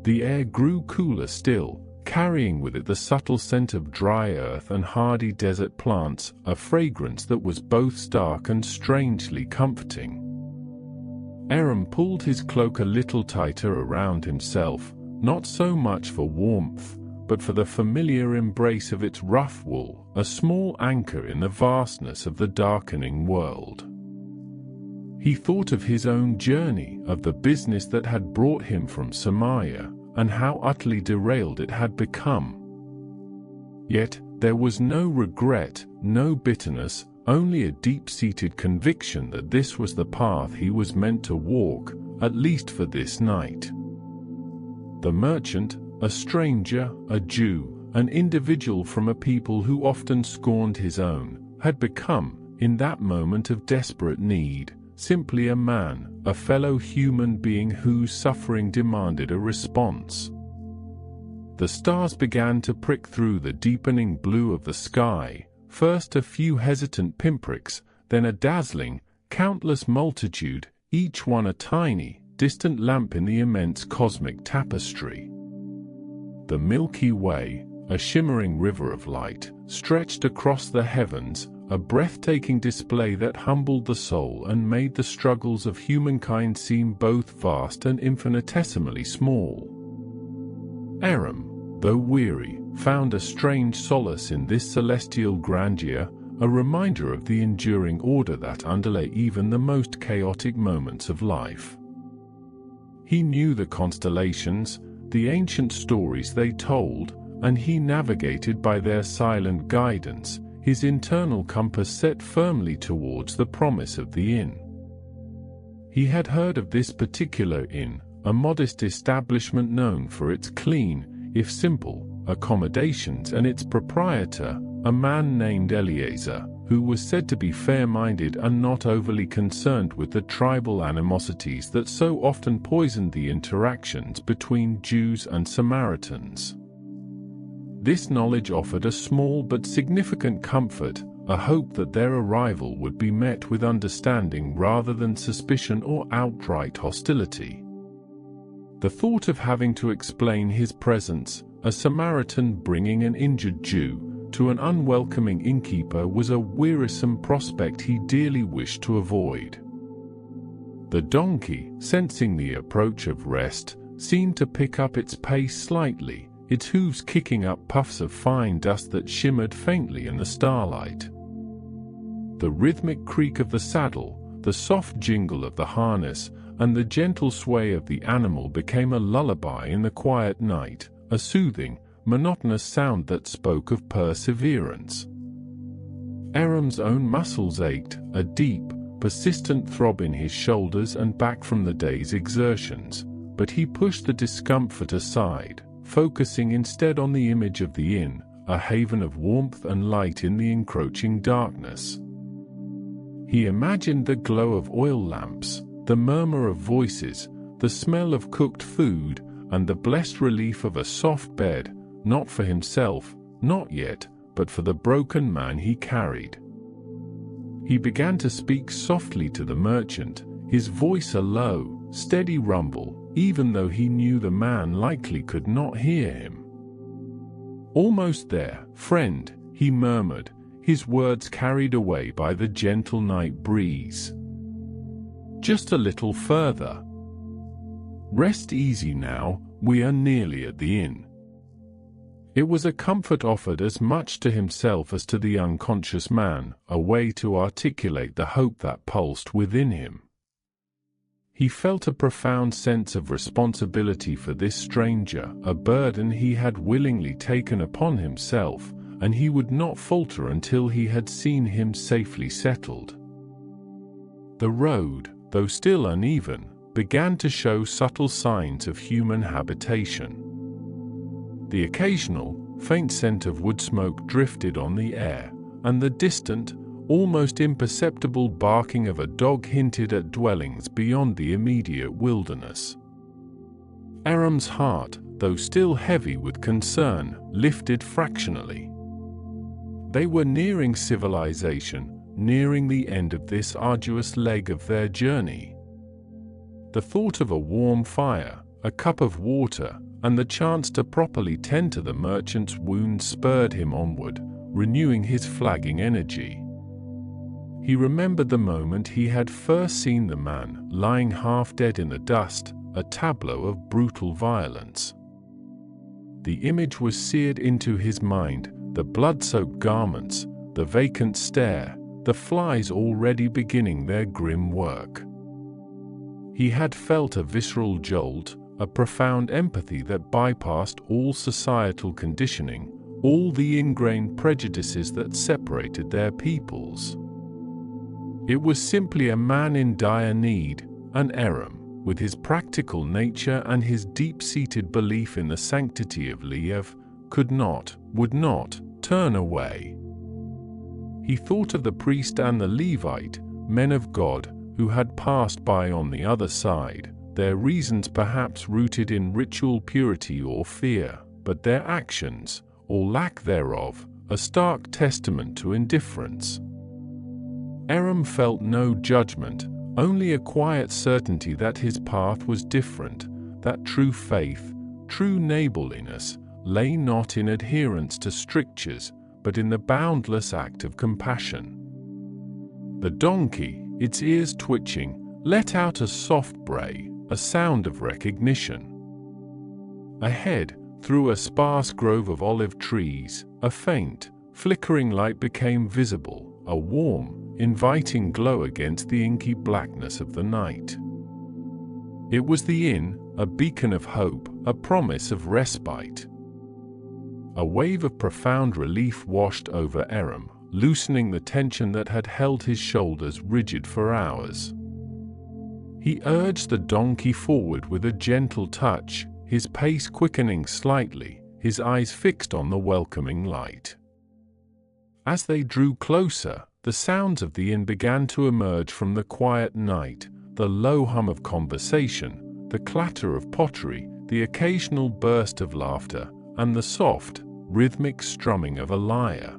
The air grew cooler still, carrying with it the subtle scent of dry earth and hardy desert plants, a fragrance that was both stark and strangely comforting. Aram pulled his cloak a little tighter around himself, not so much for warmth, but for the familiar embrace of its rough wool, a small anchor in the vastness of the darkening world. He thought of his own journey, of the business that had brought him from Samaria, and how utterly derailed it had become. Yet there was no regret, no bitterness, only a deep-seated conviction that this was the path he was meant to walk, at least for this night. The merchant, a stranger, a Jew, an individual from a people who often scorned his own, had become, in that moment of desperate need, simply a man, a fellow human being whose suffering demanded a response. The stars began to prick through the deepening blue of the sky, first a few hesitant pinpricks, then a dazzling, countless multitude, each one a tiny, distant lamp in the immense cosmic tapestry. The Milky Way, a shimmering river of light, stretched across the heavens, a breathtaking display that humbled the soul and made the struggles of humankind seem both vast and infinitesimally small. Aram, though weary, found a strange solace in this celestial grandeur, a reminder of the enduring order that underlay even the most chaotic moments of life. He knew the constellations, the ancient stories they told, and he navigated by their silent guidance, his internal compass set firmly towards the promise of the inn. He had heard of this particular inn, a modest establishment known for its clean, if simple, accommodations, and its proprietor, a man named Eliezer, who was said to be fair-minded and not overly concerned with the tribal animosities that so often poisoned the interactions between Jews and Samaritans. This knowledge offered a small but significant comfort, a hope that their arrival would be met with understanding rather than suspicion or outright hostility. The thought of having to explain his presence, a Samaritan bringing an injured Jew, to an unwelcoming innkeeper was a wearisome prospect he dearly wished to avoid. The donkey, sensing the approach of rest, seemed to pick up its pace slightly, its hooves kicking up puffs of fine dust that shimmered faintly in the starlight. The rhythmic creak of the saddle, the soft jingle of the harness, and the gentle sway of the animal became a lullaby in the quiet night, a soothing, monotonous sound that spoke of perseverance. Aram's own muscles ached, a deep, persistent throb in his shoulders and back from the day's exertions, but he pushed the discomfort aside, focusing instead on the image of the inn, a haven of warmth and light in the encroaching darkness. He imagined the glow of oil lamps, the murmur of voices, the smell of cooked food, and the blessed relief of a soft bed, not for himself, not yet, but for the broken man he carried. He began to speak softly to the merchant, his voice a low, steady rumble, even though he knew the man likely could not hear him. "Almost there, friend," he murmured, his words carried away by the gentle night breeze. "Just a little further. Rest easy now, we are nearly at the inn." It was a comfort offered as much to himself as to the unconscious man, a way to articulate the hope that pulsed within him. He felt a profound sense of responsibility for this stranger, a burden he had willingly taken upon himself, and he would not falter until he had seen him safely settled. The road, though still uneven, began to show subtle signs of human habitation. The occasional, faint scent of wood smoke drifted on the air, and the distant, almost imperceptible barking of a dog hinted at dwellings beyond the immediate wilderness. Aram's heart, though still heavy with concern, lifted fractionally. They were nearing civilization, nearing the end of this arduous leg of their journey. The thought of a warm fire, a cup of water, and the chance to properly tend to the merchant's wounds spurred him onward, renewing his flagging energy. He remembered the moment he had first seen the man lying half dead in the dust, a tableau of brutal violence. The image was seared into his mind, the blood-soaked garments, the vacant stare, the flies already beginning their grim work. He had felt a visceral jolt, a profound empathy that bypassed all societal conditioning, all the ingrained prejudices that separated their peoples. It was simply a man in dire need, an Aram, with his practical nature and his deep-seated belief in the sanctity of Liev, could not, would not, turn away. He thought of the priest and the Levite, men of God, who had passed by on the other side, their reasons perhaps rooted in ritual purity or fear, but their actions, or lack thereof, a stark testament to indifference. Aram felt no judgment, only a quiet certainty that his path was different, that true faith, true neighborliness, lay not in adherence to strictures, but in the boundless act of compassion. The donkey, its ears twitching, let out a soft bray, a sound of recognition. Ahead, through a sparse grove of olive trees, a faint, flickering light became visible, a warm, inviting glow against the inky blackness of the night. It was the inn, a beacon of hope, a promise of respite. A wave of profound relief washed over Aram, loosening the tension that had held his shoulders rigid for hours. He urged the donkey forward with a gentle touch, his pace quickening slightly, his eyes fixed on the welcoming light. As they drew closer, the sounds of the inn began to emerge from the quiet night, the low hum of conversation, the clatter of pottery, the occasional burst of laughter, and the soft, rhythmic strumming of a lyre.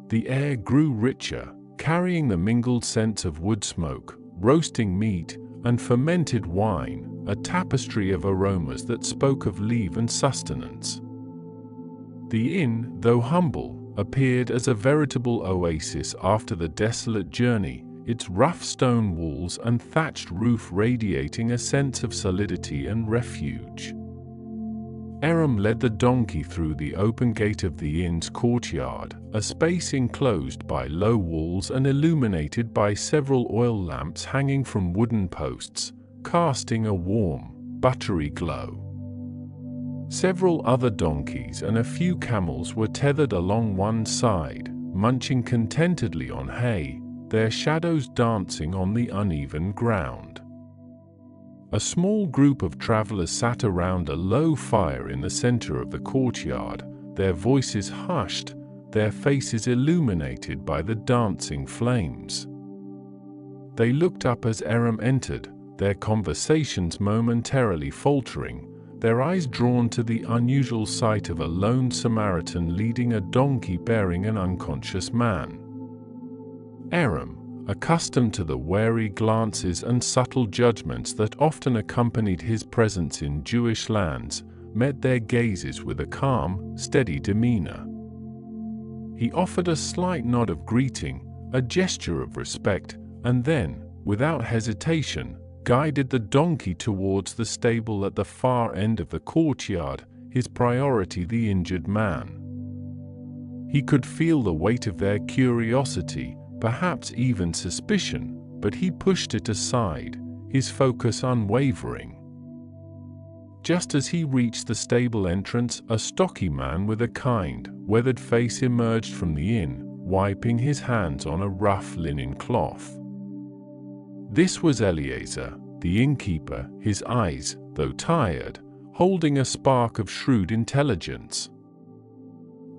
The air grew richer, carrying the mingled scents of wood smoke, roasting meat, and fermented wine, a tapestry of aromas that spoke of leave and sustenance. The inn, though humble, appeared as a veritable oasis after the desolate journey, its rough stone walls and thatched roof radiating a sense of solidity and refuge. Aram led the donkey through the open gate of the inn's courtyard, a space enclosed by low walls and illuminated by several oil lamps hanging from wooden posts, casting a warm, buttery glow. Several other donkeys and a few camels were tethered along one side, munching contentedly on hay, their shadows dancing on the uneven ground. A small group of travelers sat around a low fire in the center of the courtyard, their voices hushed, their faces illuminated by the dancing flames. They looked up as Aram entered, their conversations momentarily faltering, their eyes drawn to the unusual sight of a lone Samaritan leading a donkey bearing an unconscious man. Aram, accustomed to the wary glances and subtle judgments that often accompanied his presence in Jewish lands, met their gazes with a calm, steady demeanor. He offered a slight nod of greeting, a gesture of respect, and then, without hesitation, guided the donkey towards the stable at the far end of the courtyard, his priority the injured man. He could feel the weight of their curiosity, perhaps even suspicion, but he pushed it aside, his focus unwavering. Just as he reached the stable entrance, a stocky man with a kind, weathered face emerged from the inn, wiping his hands on a rough linen cloth. This was Eliezer, the innkeeper, his eyes, though tired, holding a spark of shrewd intelligence.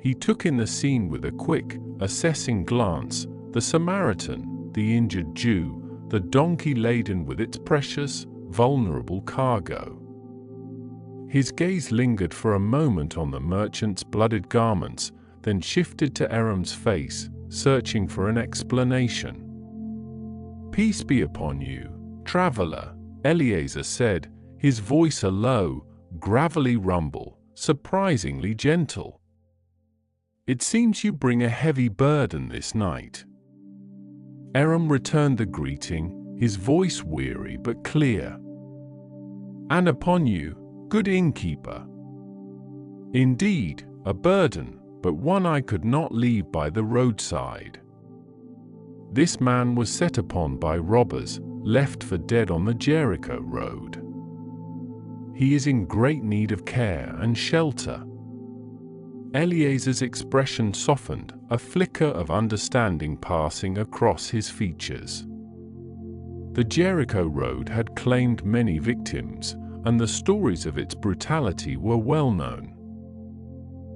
He took in the scene with a quick, assessing glance: the Samaritan, the injured Jew, the donkey laden with its precious, vulnerable cargo. His gaze lingered for a moment on the merchant's bloodied garments, then shifted to Aram's face, searching for an explanation. "Peace be upon you, traveler," Eliezer said, his voice a low, gravelly rumble, surprisingly gentle. "It seems you bring a heavy burden this night." Aram returned the greeting, his voice weary but clear. "And upon you, good innkeeper." "Indeed, a burden, but one I could not leave by the roadside. This man was set upon by robbers, left for dead on the Jericho road. He is in great need of care and shelter." Eliezer's expression softened, a flicker of understanding passing across his features. The Jericho road had claimed many victims, and the stories of its brutality were well known.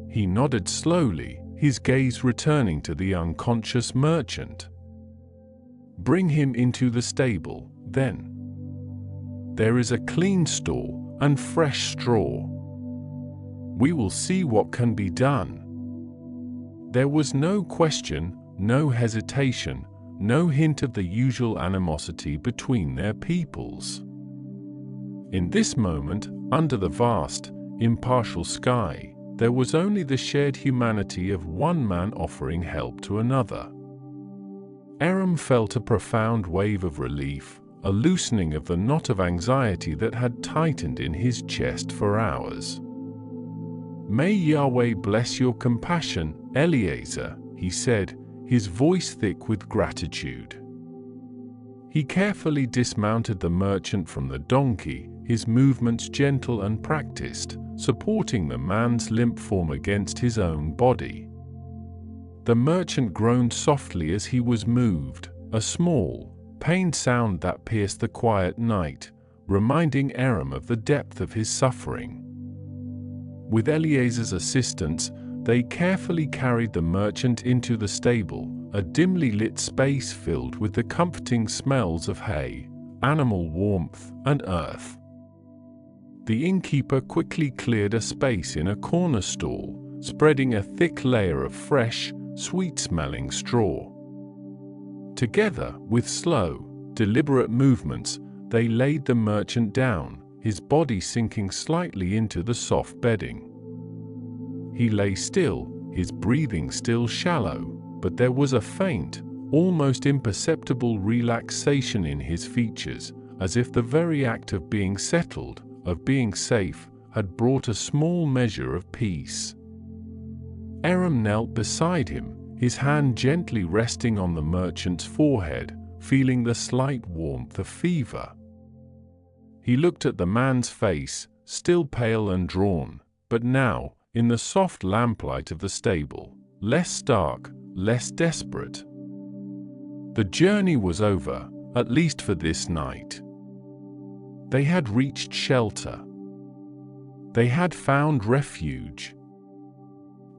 He nodded slowly, his gaze returning to the unconscious merchant. "Bring him into the stable, then. There is a clean stall and fresh straw. We will see what can be done." There was no question, no hesitation, no hint of the usual animosity between their peoples. In this moment, under the vast, impartial sky, there was only the shared humanity of one man offering help to another. Aram felt a profound wave of relief, a loosening of the knot of anxiety that had tightened in his chest for hours. "May Yahweh bless your compassion, Eliezer," he said, his voice thick with gratitude. He carefully dismounted the merchant from the donkey, his movements gentle and practiced, supporting the man's limp form against his own body. The merchant groaned softly as he was moved, a small, pained sound that pierced the quiet night, reminding Aram of the depth of his suffering. With Eliezer's assistance, they carefully carried the merchant into the stable, a dimly lit space filled with the comforting smells of hay, animal warmth, and earth. The innkeeper quickly cleared a space in a corner stall, spreading a thick layer of fresh, sweet-smelling straw. Together, with slow, deliberate movements, they laid the merchant down, his body sinking slightly into the soft bedding. He lay still, his breathing still shallow, but there was a faint, almost imperceptible relaxation in his features, as if the very act of being settled, of being safe, had brought a small measure of peace. Aram knelt beside him, his hand gently resting on the merchant's forehead, feeling the slight warmth of fever. He looked at the man's face, still pale and drawn, but now, in the soft lamplight of the stable, less stark, less desperate. The journey was over, at least for this night. They had reached shelter. They had found refuge.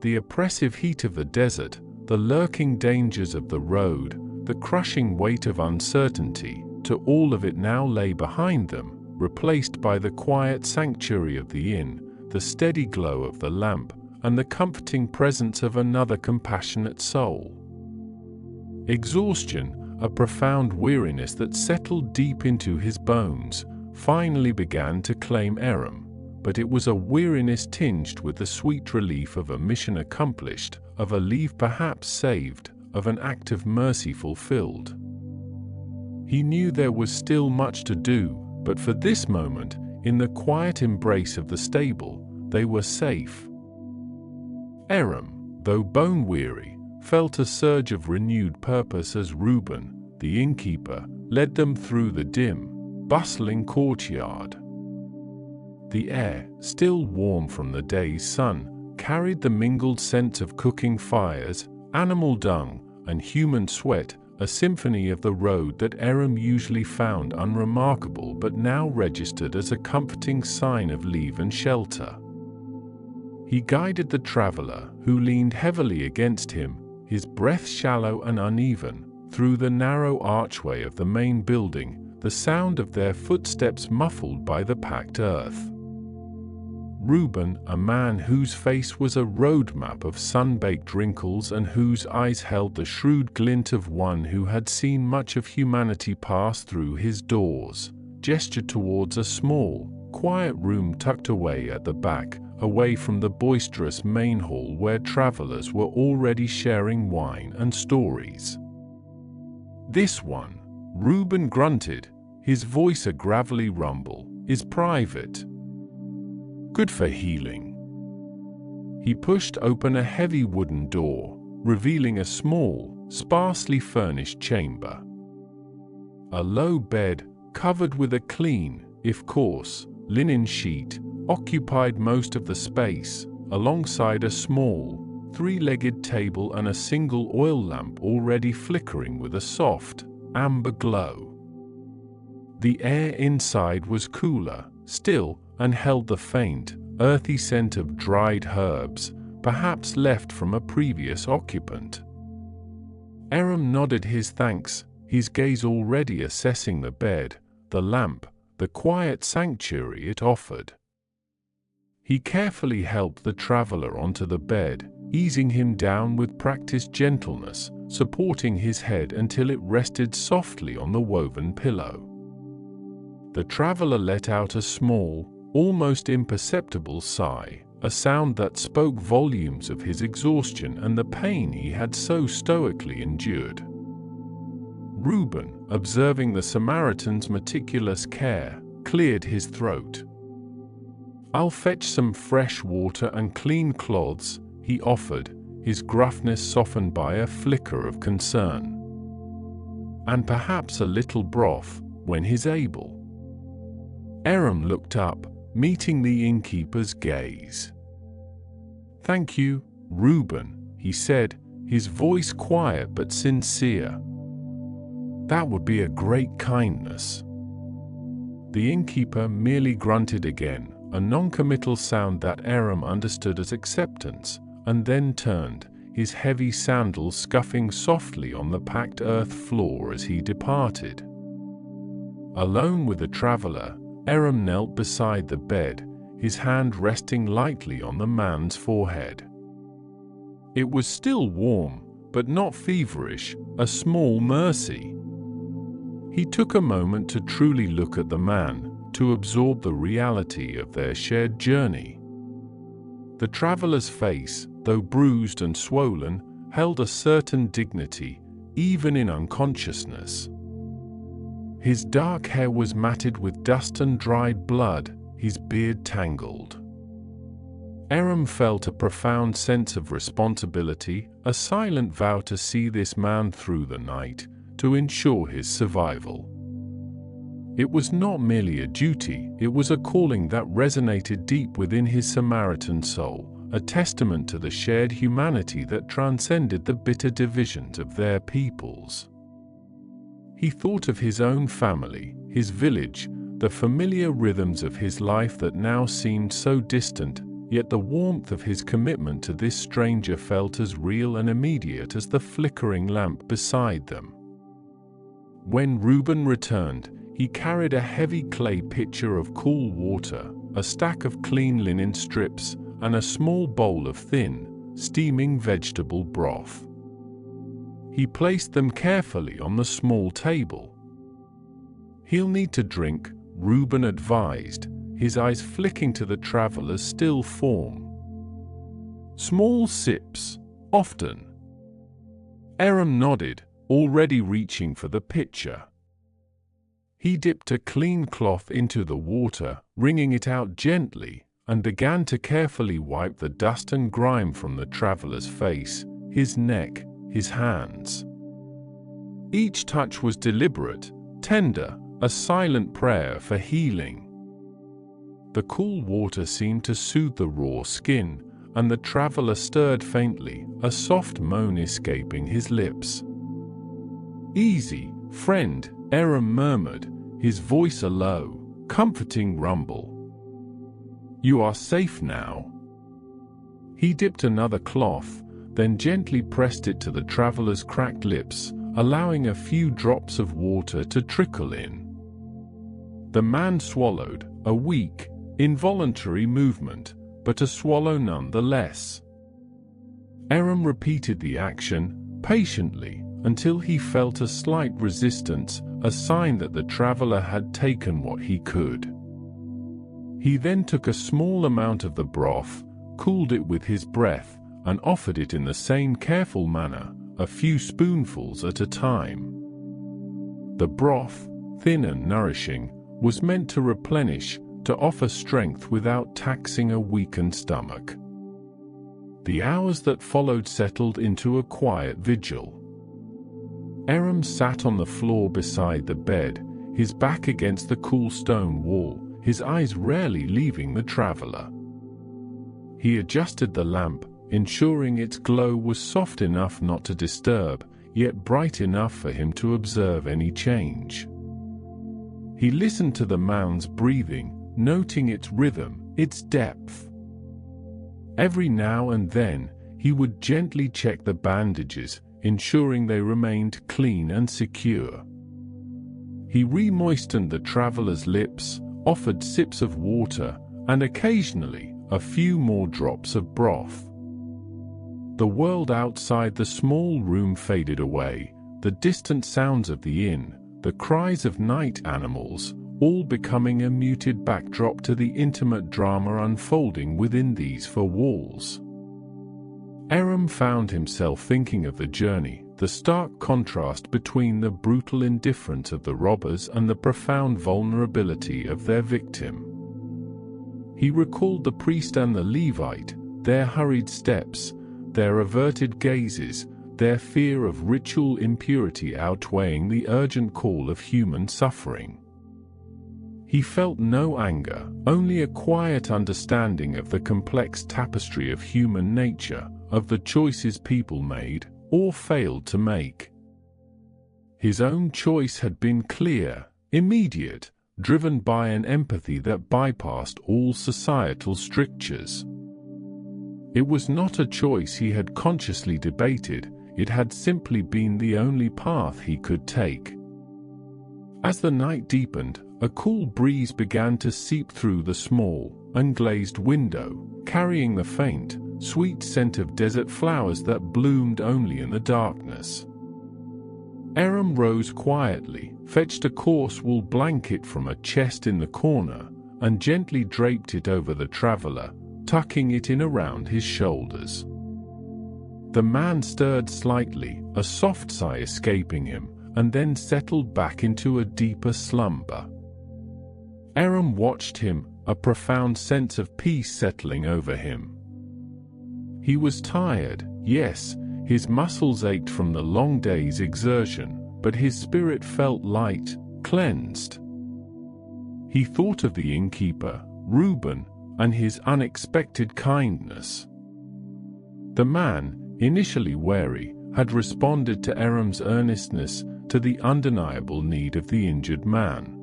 The oppressive heat of the desert, the lurking dangers of the road, the crushing weight of uncertainty, to all of it now lay behind them, replaced by the quiet sanctuary of the inn, the steady glow of the lamp, and the comforting presence of another compassionate soul. Exhaustion, a profound weariness that settled deep into his bones, finally began to claim Aram, but it was a weariness tinged with the sweet relief of a mission accomplished, of a life perhaps saved, of an act of mercy fulfilled. He knew there was still much to do, but for this moment, in the quiet embrace of the stable, they were safe. Aram, though bone-weary, felt a surge of renewed purpose as Reuben, the innkeeper, led them through the dim, bustling courtyard. The air, still warm from the day's sun, carried the mingled scent of cooking fires, animal dung, and human sweat, a symphony of the road that Aram usually found unremarkable but now registered as a comforting sign of leave and shelter. He guided the traveler, who leaned heavily against him, his breath shallow and uneven, through the narrow archway of the main building, the sound of their footsteps muffled by the packed earth. Reuben, a man whose face was a roadmap of sun-baked wrinkles and whose eyes held the shrewd glint of one who had seen much of humanity pass through his doors, gestured towards a small, quiet room tucked away at the back, away from the boisterous main hall where travelers were already sharing wine and stories. "This one," Reuben grunted, his voice a gravelly rumble, "is private. Good for healing." He pushed open a heavy wooden door, revealing a small, sparsely furnished chamber. A low bed, covered with a clean, if coarse, linen sheet, occupied most of the space, alongside a small, three-legged table and a single oil lamp already flickering with a soft, amber glow. The air inside was cooler, still, and held the faint, earthy scent of dried herbs, perhaps left from a previous occupant. Aram nodded his thanks, his gaze already assessing the bed, the lamp, the quiet sanctuary it offered. He carefully helped the traveler onto the bed, easing him down with practiced gentleness, supporting his head until it rested softly on the woven pillow. The traveler let out a small, almost imperceptible sigh, a sound that spoke volumes of his exhaustion and the pain he had so stoically endured. Reuben, observing the Samaritan's meticulous care, cleared his throat. "I'll fetch some fresh water and clean cloths," he offered, his gruffness softened by a flicker of concern. "And perhaps a little broth, when he's able." Aram looked up, meeting the innkeeper's gaze. "Thank you, Reuben," he said, his voice quiet but sincere. "That would be a great kindness." The innkeeper merely grunted again, a non-committal sound that Aram understood as acceptance, and then turned, his heavy sandals scuffing softly on the packed earth floor as he departed. Alone with the traveler, Aram knelt beside the bed, his hand resting lightly on the man's forehead. It was still warm, but not feverish, a small mercy. He took a moment to truly look at the man, to absorb the reality of their shared journey. The traveler's face, though bruised and swollen, held a certain dignity, even in unconsciousness. His dark hair was matted with dust and dried blood, his beard tangled. Aram felt a profound sense of responsibility, a silent vow to see this man through the night, to ensure his survival. It was not merely a duty, it was a calling that resonated deep within his Samaritan soul, a testament to the shared humanity that transcended the bitter divisions of their peoples. He thought of his own family, his village, the familiar rhythms of his life that now seemed so distant, yet the warmth of his commitment to this stranger felt as real and immediate as the flickering lamp beside them. When Reuben returned, he carried a heavy clay pitcher of cool water, a stack of clean linen strips, and a small bowl of thin, steaming vegetable broth. He placed them carefully on the small table. "He'll need to drink," Reuben advised, his eyes flicking to the traveler's still form. "Small sips, often." Aram nodded, already reaching for the pitcher. He dipped a clean cloth into the water, wringing it out gently, and began to carefully wipe the dust and grime from the traveler's face, his neck, his hands. Each touch was deliberate, tender, a silent prayer for healing. The cool water seemed to soothe the raw skin, and the traveler stirred faintly, a soft moan escaping his lips. "Easy, friend," Aram murmured, his voice a low, comforting rumble. "You are safe now." He dipped another cloth, then gently pressed it to the traveler's cracked lips, allowing a few drops of water to trickle in. The man swallowed, a weak, involuntary movement, but a swallow nonetheless. Aram repeated the action, patiently, until he felt a slight resistance, a sign that the traveler had taken what he could. He then took a small amount of the broth, cooled it with his breath, and offered it in the same careful manner, a few spoonfuls at a time. The broth, thin and nourishing, was meant to replenish, to offer strength without taxing a weakened stomach. The hours that followed settled into a quiet vigil. Aram sat on the floor beside the bed, his back against the cool stone wall, his eyes rarely leaving the traveler. He adjusted the lamp, ensuring its glow was soft enough not to disturb, yet bright enough for him to observe any change. He listened to the man's breathing, noting its rhythm, its depth. Every now and then, he would gently check the bandages, ensuring they remained clean and secure. He re-moistened the traveler's lips, offered sips of water, and occasionally, a few more drops of broth. The world outside the small room faded away, the distant sounds of the inn, the cries of night animals, all becoming a muted backdrop to the intimate drama unfolding within these four walls. Aram found himself thinking of the journey, the stark contrast between the brutal indifference of the robbers and the profound vulnerability of their victim. He recalled the priest and the Levite, their hurried steps, their averted gazes, their fear of ritual impurity outweighing the urgent call of human suffering. He felt no anger, only a quiet understanding of the complex tapestry of human nature, of the choices people made, or failed to make. His own choice had been clear, immediate, driven by an empathy that bypassed all societal strictures. It was not a choice he had consciously debated, it had simply been the only path he could take. As the night deepened, a cool breeze began to seep through the small, unglazed window, carrying the faint, sweet scent of desert flowers that bloomed only in the darkness. Aram rose quietly, fetched a coarse wool blanket from a chest in the corner, and gently draped it over the traveler, tucking it in around his shoulders. The man stirred slightly, a soft sigh escaping him, and then settled back into a deeper slumber. Aram watched him, a profound sense of peace settling over him. He was tired, yes, his muscles ached from the long day's exertion, but his spirit felt light, cleansed. He thought of the innkeeper, Reuben, and his unexpected kindness. The man, initially wary, had responded to Aram's earnestness, to the undeniable need of the injured man.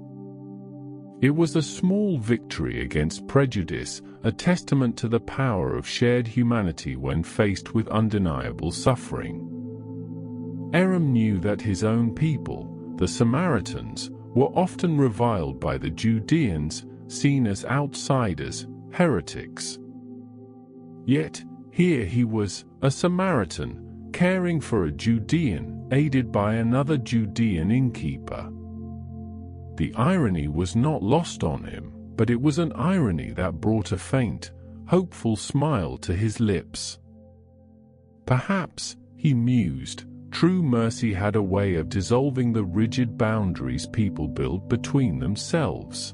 It was a small victory against prejudice, a testament to the power of shared humanity when faced with undeniable suffering. Aram knew that his own people, the Samaritans, were often reviled by the Judeans, seen as outsiders, heretics. Yet, here he was, a Samaritan, caring for a Judean, aided by another Judean innkeeper. The irony was not lost on him, but it was an irony that brought a faint, hopeful smile to his lips. Perhaps, he mused, true mercy had a way of dissolving the rigid boundaries people build between themselves.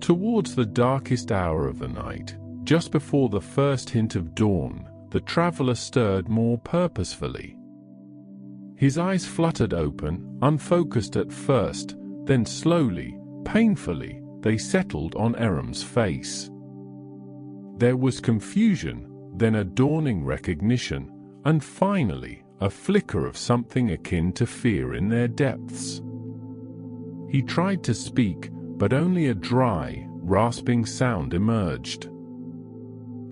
Towards the darkest hour of the night, just before the first hint of dawn, the traveler stirred more purposefully. His eyes fluttered open, unfocused at first, then slowly, painfully, they settled on Aram's face. There was confusion, then a dawning recognition, and finally, a flicker of something akin to fear in their depths. He tried to speak, but only a dry, rasping sound emerged.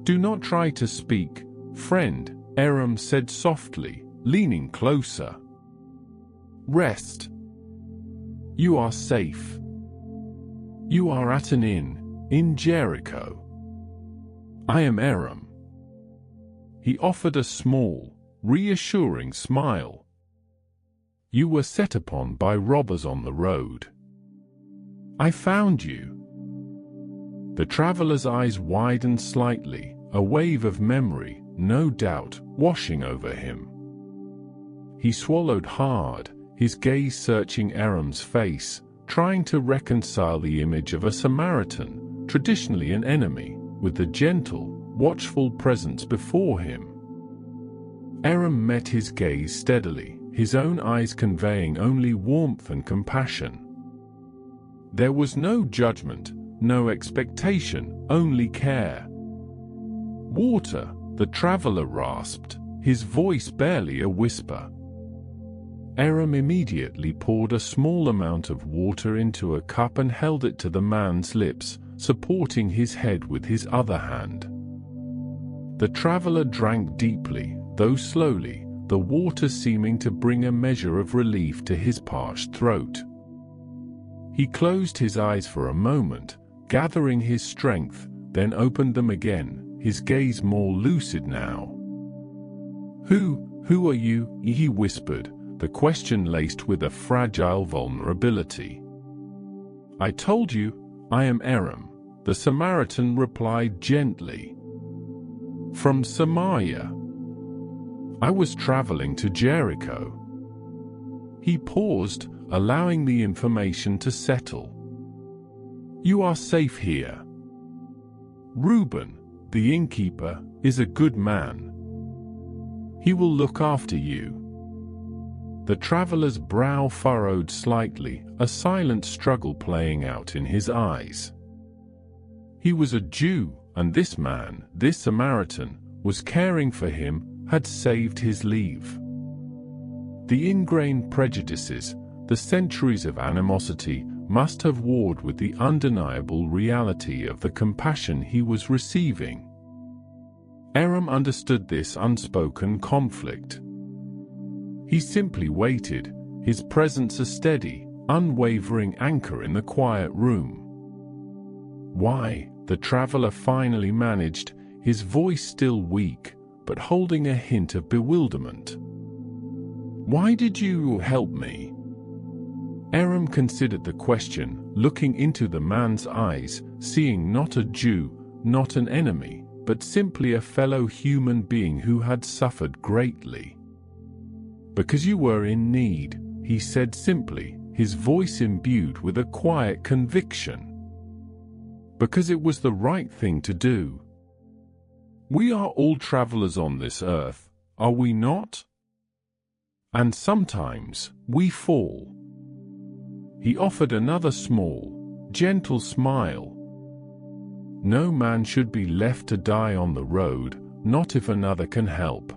"Do not try to speak, friend," Aram said softly, leaning closer. "Rest. You are safe. You are at an inn, in Jericho. I am Aram." He offered a small, reassuring smile. "You were set upon by robbers on the road. I found you." The traveler's eyes widened slightly, a wave of memory, no doubt, washing over him. He swallowed hard, his gaze searching Aram's face, trying to reconcile the image of a Samaritan, traditionally an enemy, with the gentle, watchful presence before him. Aram met his gaze steadily, his own eyes conveying only warmth and compassion. There was no judgment, no expectation, only care. "Water," the traveler rasped, his voice barely a whisper. Aram immediately poured a small amount of water into a cup and held it to the man's lips, supporting his head with his other hand. The traveler drank deeply, though slowly, the water seeming to bring a measure of relief to his parched throat. He closed his eyes for a moment, gathering his strength, then opened them again, his gaze more lucid now. Who are you?" he whispered, the question laced with a fragile vulnerability. "I told you, I am Aram," the Samaritan replied gently. "From Samaria. I was traveling to Jericho." He paused, allowing the information to settle. "You are safe here. Reuben, the innkeeper, is a good man. He will look after you." The traveler's brow furrowed slightly, a silent struggle playing out in his eyes. He was a Jew, and this man, this Samaritan, was caring for him, had saved his life. The ingrained prejudices, the centuries of animosity, must have warred with the undeniable reality of the compassion he was receiving. Aram understood this unspoken conflict. He simply waited, his presence a steady, unwavering anchor in the quiet room. "Why?" the traveler finally managed, his voice still weak, but holding a hint of bewilderment. "Why did you help me?" Aram considered the question, looking into the man's eyes, seeing not a Jew, not an enemy, but simply a fellow human being who had suffered greatly. "Because you were in need," he said simply, his voice imbued with a quiet conviction. "Because it was the right thing to do. We are all travelers on this earth, are we not? And sometimes we fall." He offered another small, gentle smile. "No man should be left to die on the road, not if another can help."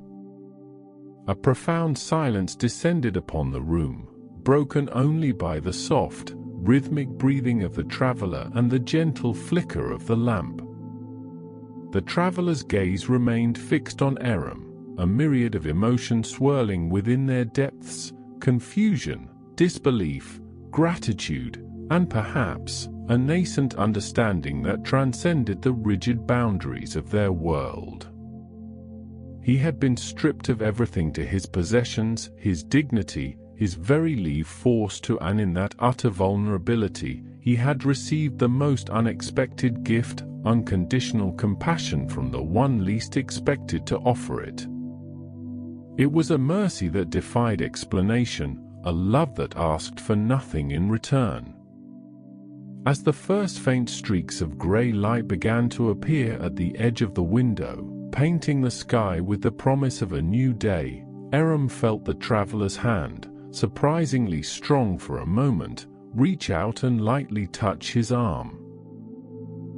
A profound silence descended upon the room, broken only by the soft, rhythmic breathing of the traveler and the gentle flicker of the lamp. The traveler's gaze remained fixed on Aram, a myriad of emotions swirling within their depths: confusion, disbelief, gratitude, and perhaps a nascent understanding that transcended the rigid boundaries of their world. He had been stripped of everything, to his possessions, his dignity, his very life forced to, and in that utter vulnerability, he had received the most unexpected gift, unconditional compassion from the one least expected to offer it. It was a mercy that defied explanation, a love that asked for nothing in return. As the first faint streaks of grey light began to appear at the edge of the window, painting the sky with the promise of a new day, Aram felt the traveler's hand, surprisingly strong for a moment, reach out and lightly touch his arm.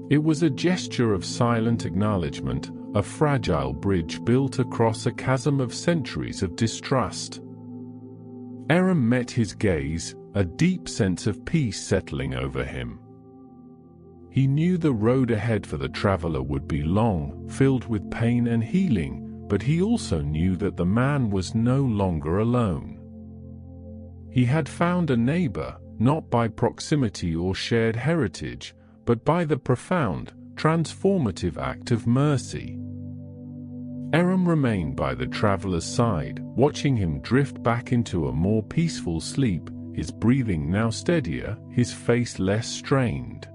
It was a gesture of silent acknowledgement, a fragile bridge built across a chasm of centuries of distrust. Aram met his gaze, a deep sense of peace settling over him. He knew the road ahead for the traveler would be long, filled with pain and healing, but he also knew that the man was no longer alone. He had found a neighbor, not by proximity or shared heritage, but by the profound, transformative act of mercy. Aram remained by the traveler's side, watching him drift back into a more peaceful sleep, his breathing now steadier, his face less strained.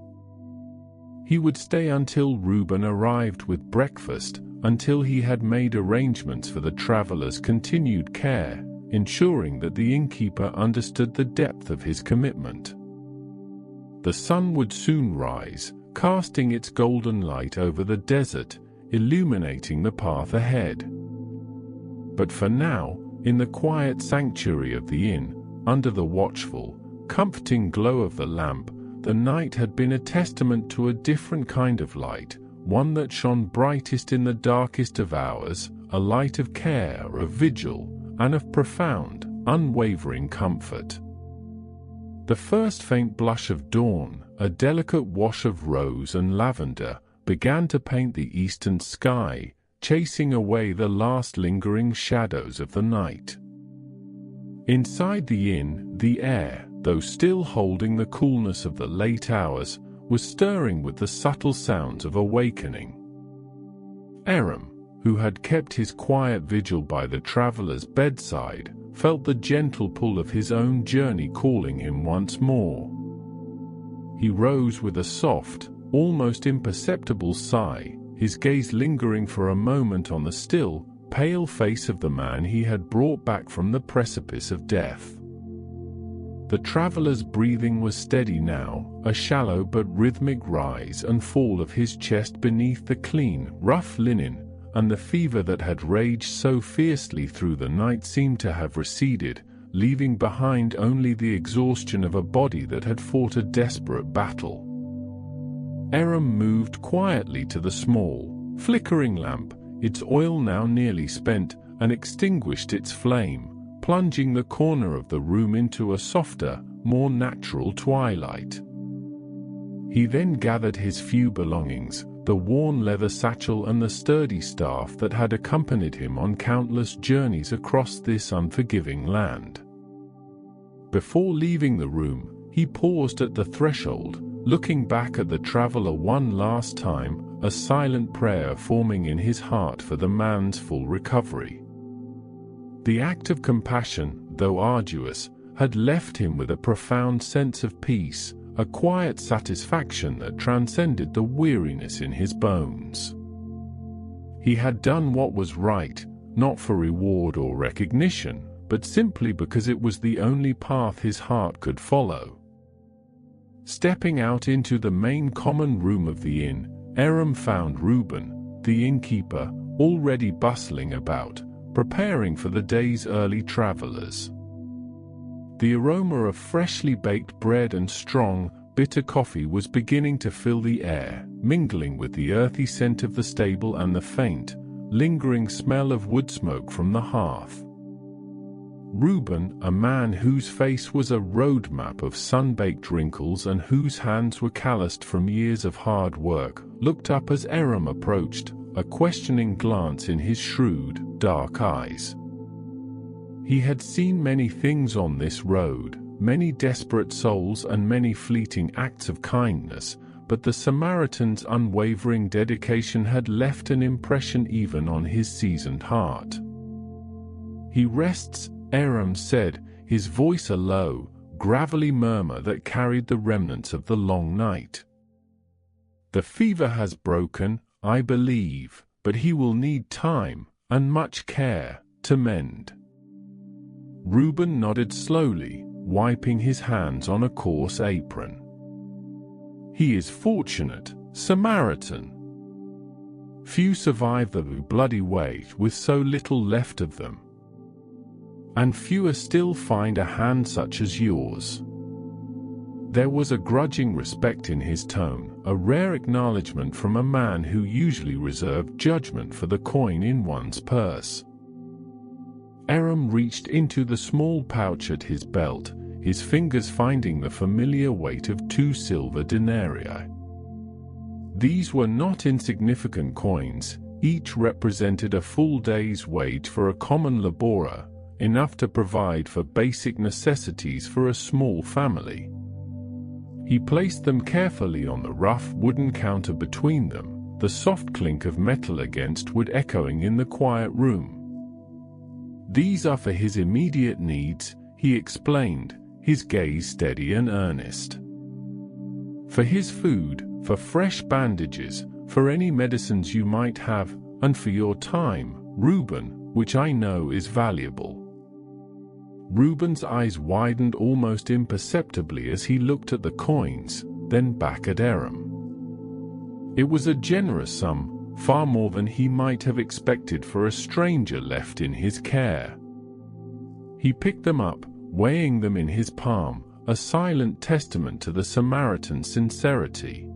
He would stay until Reuben arrived with breakfast, until he had made arrangements for the traveler's continued care, ensuring that the innkeeper understood the depth of his commitment. The sun would soon rise, casting its golden light over the desert, illuminating the path ahead. But for now, in the quiet sanctuary of the inn, under the watchful, comforting glow of the lamp, the night had been a testament to a different kind of light, one that shone brightest in the darkest of hours, a light of care, of vigil, and of profound, unwavering comfort. The first faint blush of dawn, a delicate wash of rose and lavender, began to paint the eastern sky, chasing away the last lingering shadows of the night. Inside the inn, the air, though still holding the coolness of the late hours, was stirring with the subtle sounds of awakening. Aram, who had kept his quiet vigil by the traveler's bedside, felt the gentle pull of his own journey calling him once more. He rose with a soft, almost imperceptible sigh, his gaze lingering for a moment on the still, pale face of the man he had brought back from the precipice of death. The traveler's breathing was steady now, a shallow but rhythmic rise and fall of his chest beneath the clean, rough linen, and the fever that had raged so fiercely through the night seemed to have receded, leaving behind only the exhaustion of a body that had fought a desperate battle. Aram moved quietly to the small, flickering lamp, its oil now nearly spent, and extinguished its flame, plunging the corner of the room into a softer, more natural twilight. He then gathered his few belongings, the worn leather satchel and the sturdy staff that had accompanied him on countless journeys across this unforgiving land. Before leaving the room, he paused at the threshold, looking back at the traveler one last time, a silent prayer forming in his heart for the man's full recovery. The act of compassion, though arduous, had left him with a profound sense of peace, a quiet satisfaction that transcended the weariness in his bones. He had done what was right, not for reward or recognition, but simply because it was the only path his heart could follow. Stepping out into the main common room of the inn, Aram found Reuben, the innkeeper, already bustling about, preparing for the day's early travelers. The aroma of freshly baked bread and strong, bitter coffee was beginning to fill the air, mingling with the earthy scent of the stable and the faint, lingering smell of wood smoke from the hearth. Reuben, a man whose face was a roadmap of sun-baked wrinkles and whose hands were calloused from years of hard work, looked up as Aram approached, a questioning glance in his shrewd, dark eyes. He had seen many things on this road, many desperate souls and many fleeting acts of kindness, but the Samaritan's unwavering dedication had left an impression even on his seasoned heart. "He rests," Aram said, his voice a low, gravelly murmur that carried the remnants of the long night. "The fever has broken, I believe, but he will need time, and much care, to mend." Reuben nodded slowly, wiping his hands on a coarse apron. "He is fortunate, Samaritan. Few survive the bloody way with so little left of them. And fewer still find a hand such as yours." There was a grudging respect in his tone, a rare acknowledgement from a man who usually reserved judgment for the coin in one's purse. Aram reached into the small pouch at his belt, his fingers finding the familiar weight of 2 silver denarii. These were not insignificant coins, each represented a full day's wage for a common laborer, enough to provide for basic necessities for a small family. He placed them carefully on the rough wooden counter between them, the soft clink of metal against wood echoing in the quiet room. "These are for his immediate needs," he explained, his gaze steady and earnest. "For his food, for fresh bandages, for any medicines you might have, and for your time, Reuben, which I know is valuable." Reuben's eyes widened almost imperceptibly as he looked at the coins, then back at Aram. It was a generous sum, far more than he might have expected for a stranger left in his care. He picked them up, weighing them in his palm, a silent testament to the Samaritan's sincerity.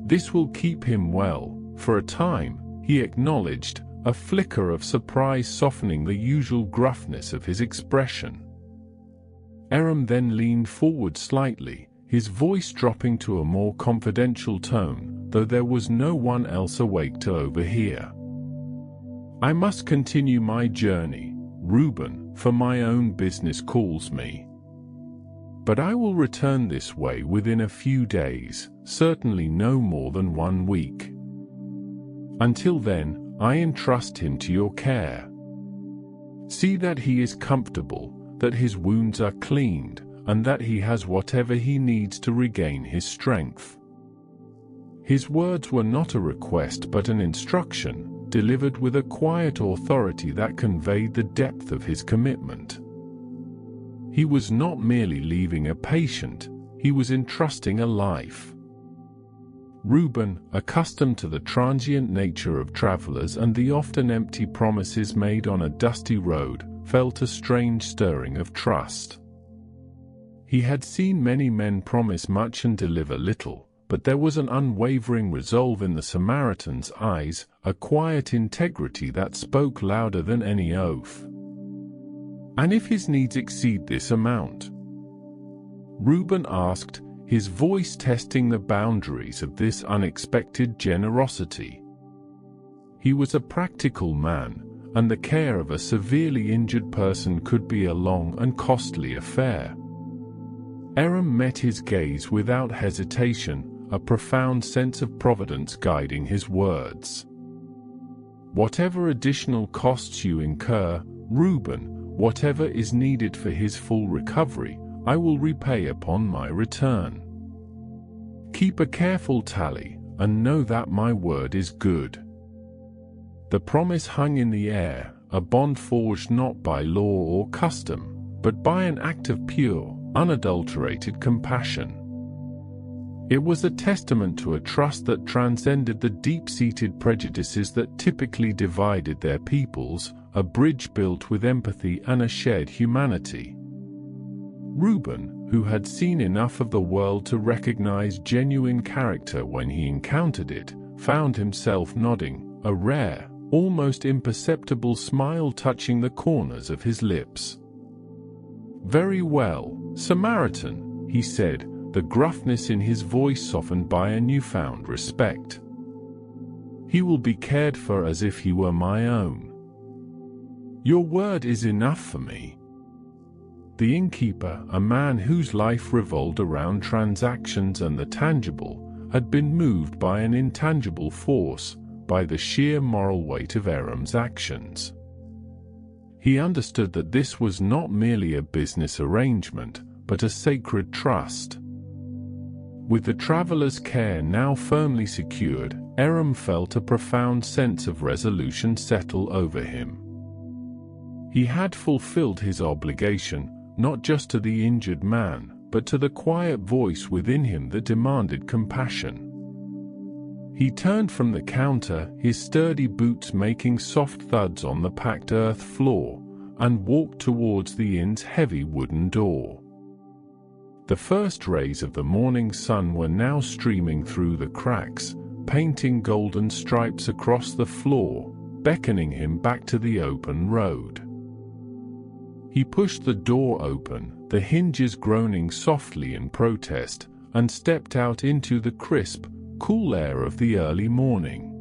"This will keep him well, for a time," he acknowledged, a flicker of surprise softening the usual gruffness of his expression. Aram then leaned forward slightly, his voice dropping to a more confidential tone, though there was no one else awake to overhear. "I must continue my journey, Reuben, for my own business calls me. But I will return this way within a few days, certainly no more than 1 week. Until then, I entrust him to your care. See that he is comfortable, that his wounds are cleaned, and that he has whatever he needs to regain his strength." His words were not a request but an instruction, delivered with a quiet authority that conveyed the depth of his commitment. He was not merely leaving a patient, he was entrusting a life. Reuben, accustomed to the transient nature of travelers and the often empty promises made on a dusty road, felt a strange stirring of trust. He had seen many men promise much and deliver little, but there was an unwavering resolve in the Samaritan's eyes, a quiet integrity that spoke louder than any oath. "And if his needs exceed this amount?" Reuben asked, his voice testing the boundaries of this unexpected generosity. He was a practical man, and the care of a severely injured person could be a long and costly affair. Aram met his gaze without hesitation, a profound sense of providence guiding his words. "Whatever additional costs you incur, Reuben, whatever is needed for his full recovery, I will repay upon my return. Keep a careful tally, and know that my word is good." The promise hung in the air, a bond forged not by law or custom, but by an act of pure, unadulterated compassion. It was a testament to a trust that transcended the deep-seated prejudices that typically divided their peoples, a bridge built with empathy and a shared humanity. Reuben, who had seen enough of the world to recognize genuine character when he encountered it, found himself nodding, a rare, almost imperceptible smile touching the corners of his lips. "Very well, Samaritan," he said, the gruffness in his voice softened by a newfound respect. "He will be cared for as if he were my own. Your word is enough for me." The innkeeper, a man whose life revolved around transactions and the tangible, had been moved by an intangible force, by the sheer moral weight of Aram's actions. He understood that this was not merely a business arrangement, but a sacred trust. With the traveler's care now firmly secured, Aram felt a profound sense of resolution settle over him. He had fulfilled his obligation, not just to the injured man, but to the quiet voice within him that demanded compassion. He turned from the counter, his sturdy boots making soft thuds on the packed earth floor, and walked towards the inn's heavy wooden door. The first rays of the morning sun were now streaming through the cracks, painting golden stripes across the floor, beckoning him back to the open road. He pushed the door open, the hinges groaning softly in protest, and stepped out into the crisp, cool air of the early morning.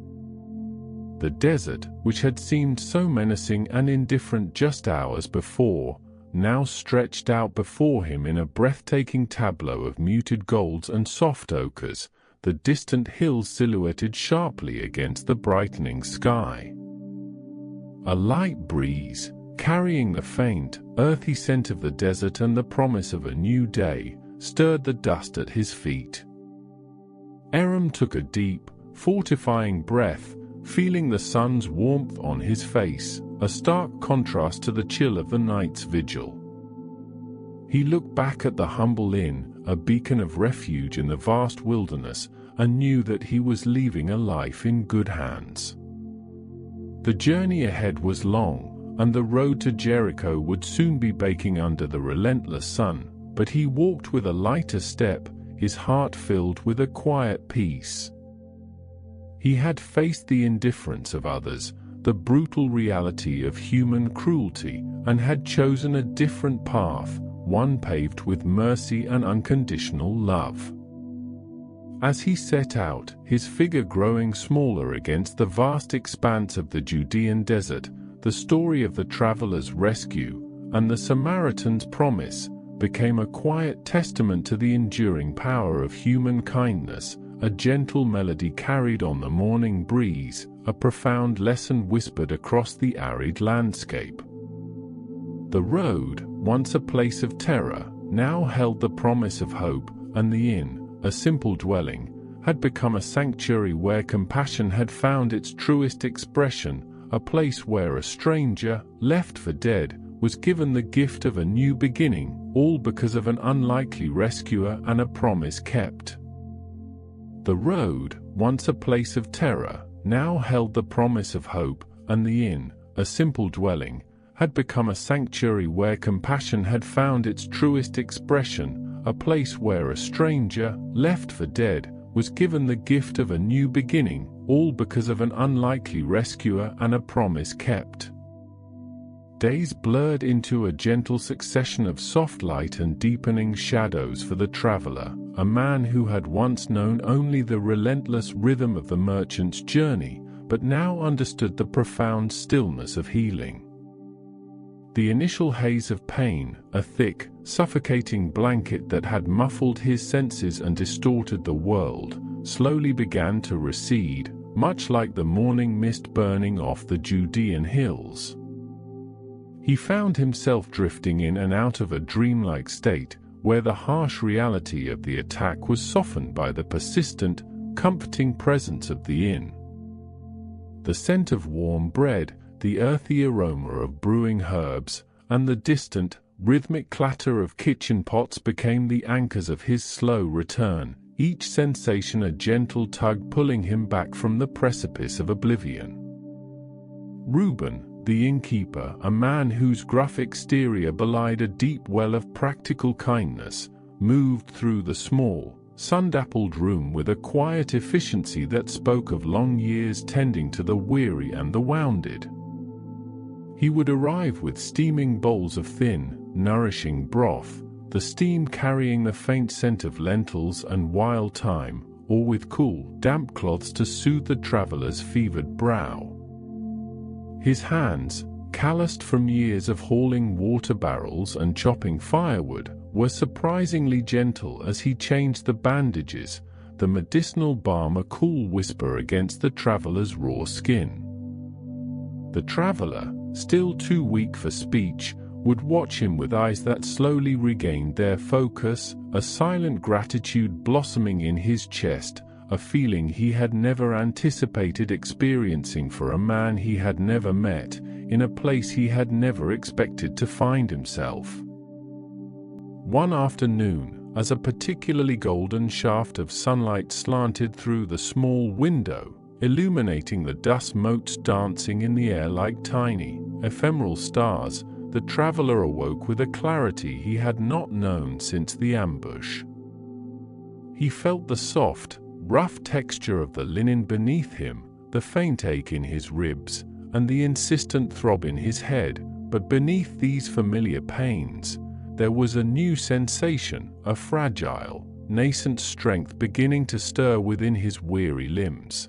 The desert, which had seemed so menacing and indifferent just hours before, now stretched out before him in a breathtaking tableau of muted golds and soft ochres, the distant hills silhouetted sharply against the brightening sky. A light breeze, carrying the faint, earthy scent of the desert and the promise of a new day, stirred the dust at his feet. Aram took a deep, fortifying breath, feeling the sun's warmth on his face, a stark contrast to the chill of the night's vigil. He looked back at the humble inn, a beacon of refuge in the vast wilderness, and knew that he was leaving a life in good hands. The journey ahead was long, and the road to Jericho would soon be baking under the relentless sun, but he walked with a lighter step, his heart filled with a quiet peace. He had faced the indifference of others, the brutal reality of human cruelty, and had chosen a different path, one paved with mercy and unconditional love. As he set out, his figure growing smaller against the vast expanse of the Judean desert, the story of the traveler's rescue, and the Samaritan's promise, became a quiet testament to the enduring power of human kindness, a gentle melody carried on the morning breeze, a profound lesson whispered across the arid landscape. The road, once a place of terror, now held the promise of hope, and the inn, a simple dwelling, had become a sanctuary where compassion had found its truest expression, a place where a stranger, left for dead, was given the gift of a new beginning, all because of an unlikely rescuer and a promise kept. The road, once a place of terror, now held the promise of hope, and the inn, a simple dwelling, had become a sanctuary where compassion had found its truest expression, a place where a stranger, left for dead, was given the gift of a new beginning, all because of an unlikely rescuer and a promise kept. Days blurred into a gentle succession of soft light and deepening shadows for the traveler, a man who had once known only the relentless rhythm of the merchant's journey, but now understood the profound stillness of healing. The initial haze of pain, a thick, suffocating blanket that had muffled his senses and distorted the world, slowly began to recede, much like the morning mist burning off the Judean hills. He found himself drifting in and out of a dreamlike state, where the harsh reality of the attack was softened by the persistent, comforting presence of the inn. The scent of warm bread, the earthy aroma of brewing herbs, and the distant, rhythmic clatter of kitchen pots became the anchors of his slow return, each sensation a gentle tug pulling him back from the precipice of oblivion. Reuben, the innkeeper, a man whose gruff exterior belied a deep well of practical kindness, moved through the small, sun-dappled room with a quiet efficiency that spoke of long years tending to the weary and the wounded. He would arrive with steaming bowls of thin, nourishing broth, the steam carrying the faint scent of lentils and wild thyme, or with cool, damp cloths to soothe the traveler's fevered brow. His hands, calloused from years of hauling water barrels and chopping firewood, were surprisingly gentle as he changed the bandages, the medicinal balm a cool whisper against the traveler's raw skin. The traveler, still too weak for speech, would watch him with eyes that slowly regained their focus, a silent gratitude blossoming in his chest, a feeling he had never anticipated experiencing for a man he had never met, in a place he had never expected to find himself. One afternoon, as a particularly golden shaft of sunlight slanted through the small window, illuminating the dust motes dancing in the air like tiny, ephemeral stars, the traveler awoke with a clarity he had not known since the ambush. He felt the soft, rough texture of the linen beneath him, the faint ache in his ribs, and the insistent throb in his head, but beneath these familiar pains, there was a new sensation, a fragile, nascent strength beginning to stir within his weary limbs.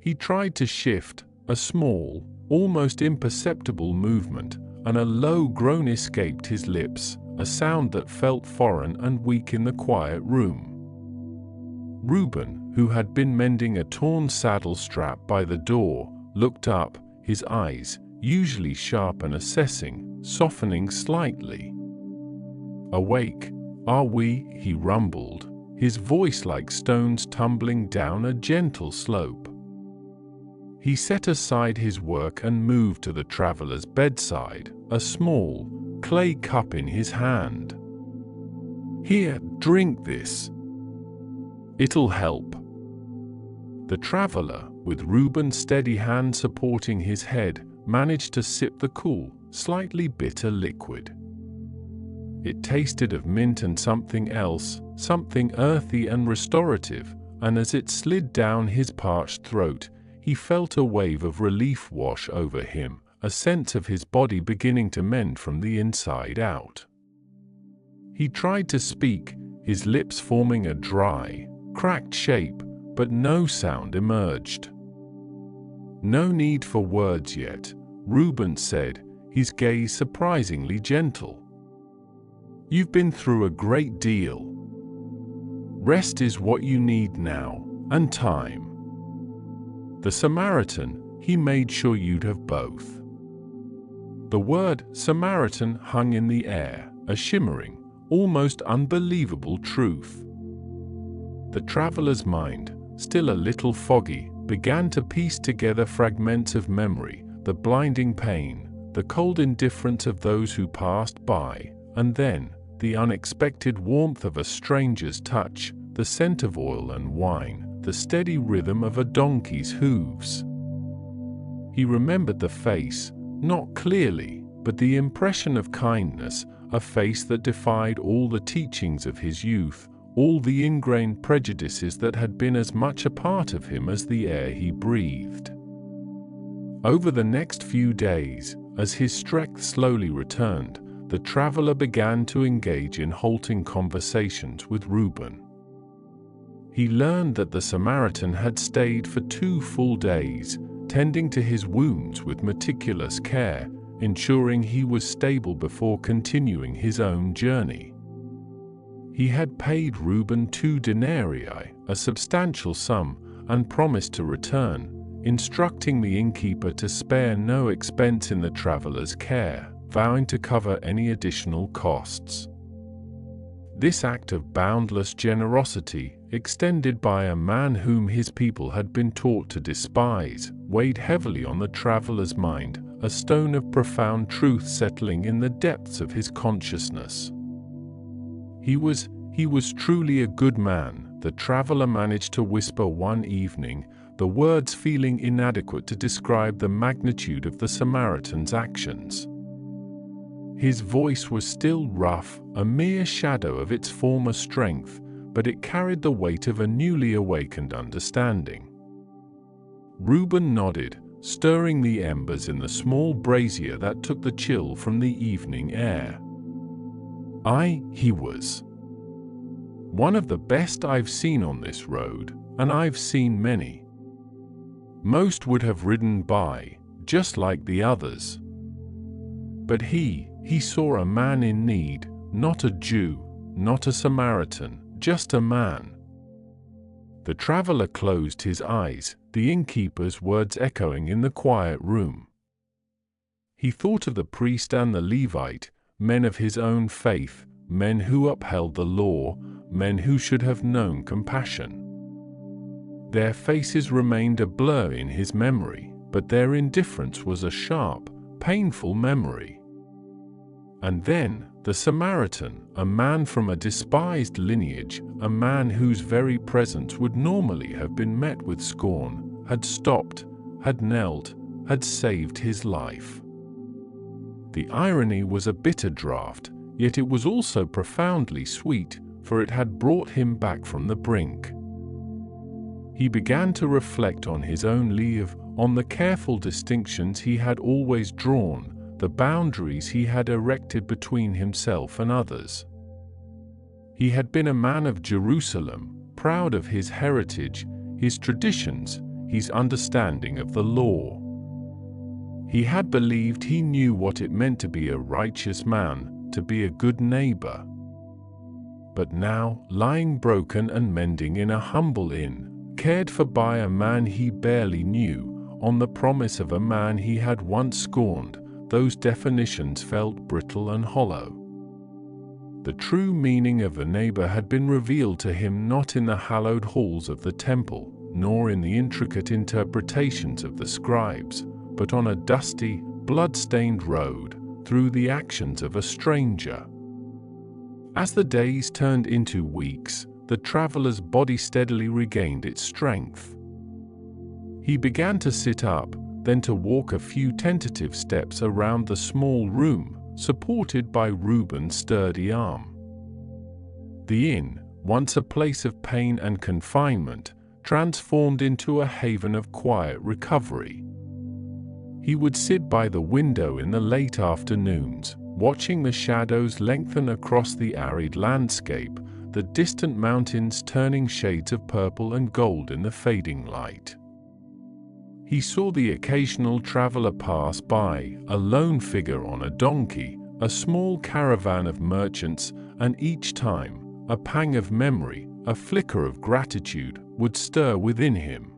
He tried to shift, a small, almost imperceptible movement, and a low groan escaped his lips, a sound that felt foreign and weak in the quiet room. Reuben, who had been mending a torn saddle strap by the door, looked up, his eyes, usually sharp and assessing, softening slightly. "Awake, are we?" he rumbled, his voice like stones tumbling down a gentle slope. He set aside his work and moved to the traveler's bedside, a small, clay cup in his hand. "Here, drink this. It'll help." The traveler, with Reuben's steady hand supporting his head, managed to sip the cool, slightly bitter liquid. It tasted of mint and something else, something earthy and restorative, and as it slid down his parched throat, he felt a wave of relief wash over him, a sense of his body beginning to mend from the inside out. He tried to speak, his lips forming a dry, cracked shape, but no sound emerged. "No need for words yet," Reuben said, his gaze surprisingly gentle. "You've been through a great deal. Rest is what you need now, and time. The Samaritan, he made sure you'd have both." The word Samaritan hung in the air, a shimmering, almost unbelievable truth. The traveler's mind, still a little foggy, began to piece together fragments of memory, the blinding pain, the cold indifference of those who passed by, and then, the unexpected warmth of a stranger's touch, the scent of oil and wine, the steady rhythm of a donkey's hooves. He remembered the face, not clearly, but the impression of kindness, a face that defied all the teachings of his youth, all the ingrained prejudices that had been as much a part of him as the air he breathed. Over the next few days, as his strength slowly returned, the traveler began to engage in halting conversations with Reuben. He learned that the Samaritan had stayed for 2 full days, tending to his wounds with meticulous care, ensuring he was stable before continuing his own journey. He had paid Reuben 2 denarii, a substantial sum, and promised to return, instructing the innkeeper to spare no expense in the traveler's care, vowing to cover any additional costs. This act of boundless generosity, extended by a man whom his people had been taught to despise, weighed heavily on the traveler's mind, a stone of profound truth settling in the depths of his consciousness. He was truly a good man, the traveler managed to whisper one evening, the words feeling inadequate to describe the magnitude of the Samaritan's actions. His voice was still rough, a mere shadow of its former strength, but it carried the weight of a newly awakened understanding. Reuben nodded, stirring the embers in the small brazier that took the chill from the evening air. He was one of the best I've seen on this road, and I've seen many. Most would have ridden by, just like the others. But he saw a man in need, not a Jew, not a Samaritan, just a man. The traveler closed his eyes, the innkeeper's words echoing in the quiet room. He thought of the priest and the Levite, men of his own faith, men who upheld the law, men who should have known compassion. Their faces remained a blur in his memory, but their indifference was a sharp, painful memory. And then, the Samaritan, a man from a despised lineage, a man whose very presence would normally have been met with scorn, had stopped, had knelt, had saved his life. The irony was a bitter draught, yet it was also profoundly sweet, for it had brought him back from the brink. He began to reflect on his own life, on the careful distinctions he had always drawn, the boundaries he had erected between himself and others. He had been a man of Jerusalem, proud of his heritage, his traditions, his understanding of the law. He had believed he knew what it meant to be a righteous man, to be a good neighbor. But now, lying broken and mending in a humble inn, cared for by a man he barely knew, on the promise of a man he had once scorned, those definitions felt brittle and hollow. The true meaning of a neighbor had been revealed to him not in the hallowed halls of the temple, nor in the intricate interpretations of the scribes, but on a dusty, blood-stained road, through the actions of a stranger. As the days turned into weeks, the traveler's body steadily regained its strength. He began to sit up, then to walk a few tentative steps around the small room, supported by Reuben's sturdy arm. The inn, once a place of pain and confinement, transformed into a haven of quiet recovery. He would sit by the window in the late afternoons, watching the shadows lengthen across the arid landscape, the distant mountains turning shades of purple and gold in the fading light. He saw the occasional traveler pass by, a lone figure on a donkey, a small caravan of merchants, and each time, a pang of memory, a flicker of gratitude, would stir within him.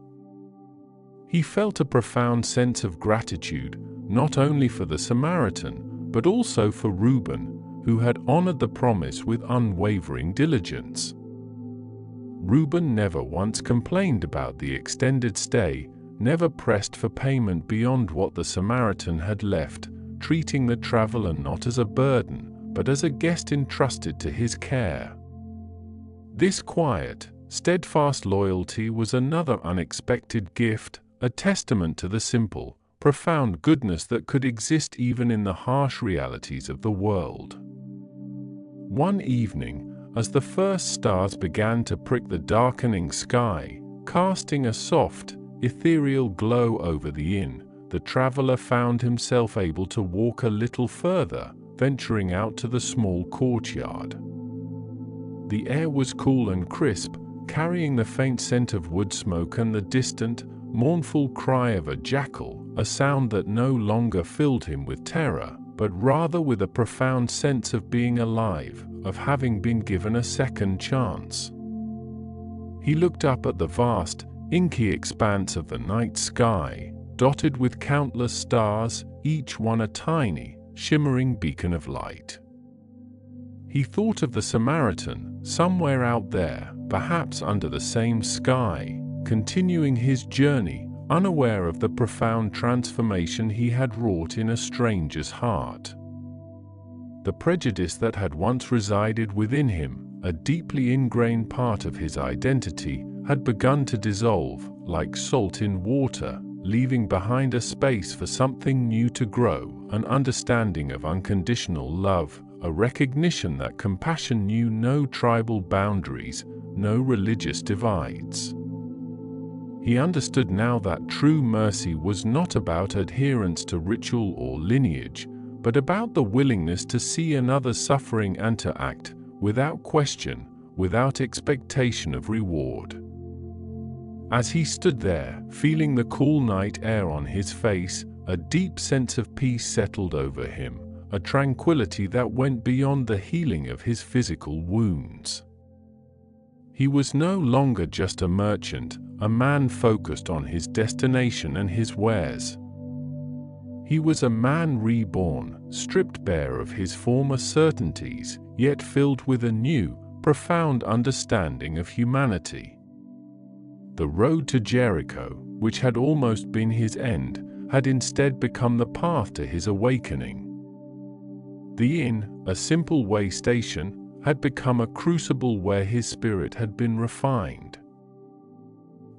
He felt a profound sense of gratitude, not only for the Samaritan, but also for Reuben, who had honored the promise with unwavering diligence. Reuben never once complained about the extended stay, never pressed for payment beyond what the Samaritan had left, treating the traveler not as a burden, but as a guest entrusted to his care. This quiet, steadfast loyalty was another unexpected gift, a testament to the simple, profound goodness that could exist even in the harsh realities of the world. One evening, as the first stars began to prick the darkening sky, casting a soft, ethereal glow over the inn, the traveler found himself able to walk a little further, venturing out to the small courtyard. The air was cool and crisp, carrying the faint scent of wood smoke and the distant, mournful cry of a jackal, a sound that no longer filled him with terror, but rather with a profound sense of being alive, of having been given a second chance. He looked up at the vast, inky expanse of the night sky, dotted with countless stars, each one a tiny, shimmering beacon of light. He thought of the Samaritan, somewhere out there, perhaps under the same sky, continuing his journey, unaware of the profound transformation he had wrought in a stranger's heart. The prejudice that had once resided within him, a deeply ingrained part of his identity, had begun to dissolve, like salt in water, leaving behind a space for something new to grow, an understanding of unconditional love, a recognition that compassion knew no tribal boundaries, no religious divides. He understood now that true mercy was not about adherence to ritual or lineage, but about the willingness to see another suffering and to act, without question, without expectation of reward. As he stood there, feeling the cool night air on his face, a deep sense of peace settled over him, a tranquility that went beyond the healing of his physical wounds. He was no longer just a merchant, a man focused on his destination and his wares. He was a man reborn, stripped bare of his former certainties, yet filled with a new, profound understanding of humanity. The road to Jericho, which had almost been his end, had instead become the path to his awakening. The inn, a simple way station, had become a crucible where his spirit had been refined.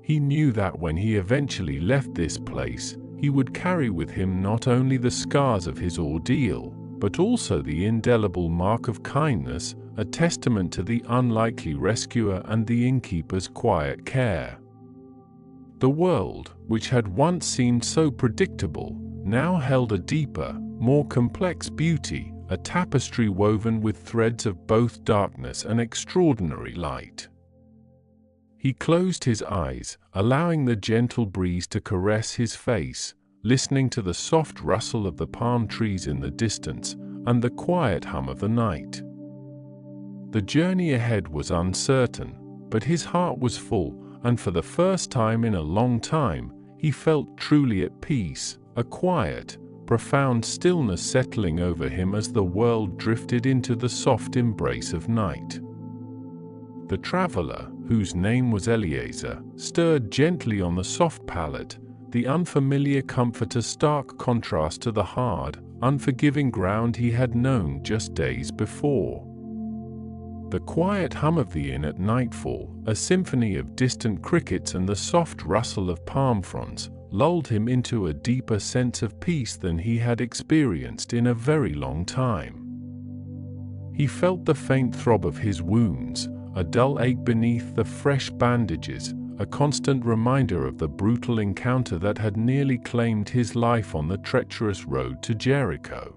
He knew that when he eventually left this place, he he would carry with him not only the scars of his ordeal, but also the indelible mark of kindness, a testament to the unlikely rescuer and the innkeeper's quiet care. The world, which had once seemed so predictable, now held a deeper, more complex beauty, a tapestry woven with threads of both darkness and extraordinary light. He closed his eyes, allowing the gentle breeze to caress his face, listening to the soft rustle of the palm trees in the distance and the quiet hum of the night. The journey ahead was uncertain, but his heart was full, and for the first time in a long time, he felt truly at peace, a quiet, profound stillness settling over him as the world drifted into the soft embrace of night. The traveler, whose name was Eliezer, stirred gently on the soft pallet, the unfamiliar comfort a stark contrast to the hard, unforgiving ground he had known just days before. The quiet hum of the inn at nightfall, a symphony of distant crickets and the soft rustle of palm fronds, lulled him into a deeper sense of peace than he had experienced in a very long time. He felt the faint throb of his wounds, a dull ache beneath the fresh bandages, a constant reminder of the brutal encounter that had nearly claimed his life on the treacherous road to Jericho.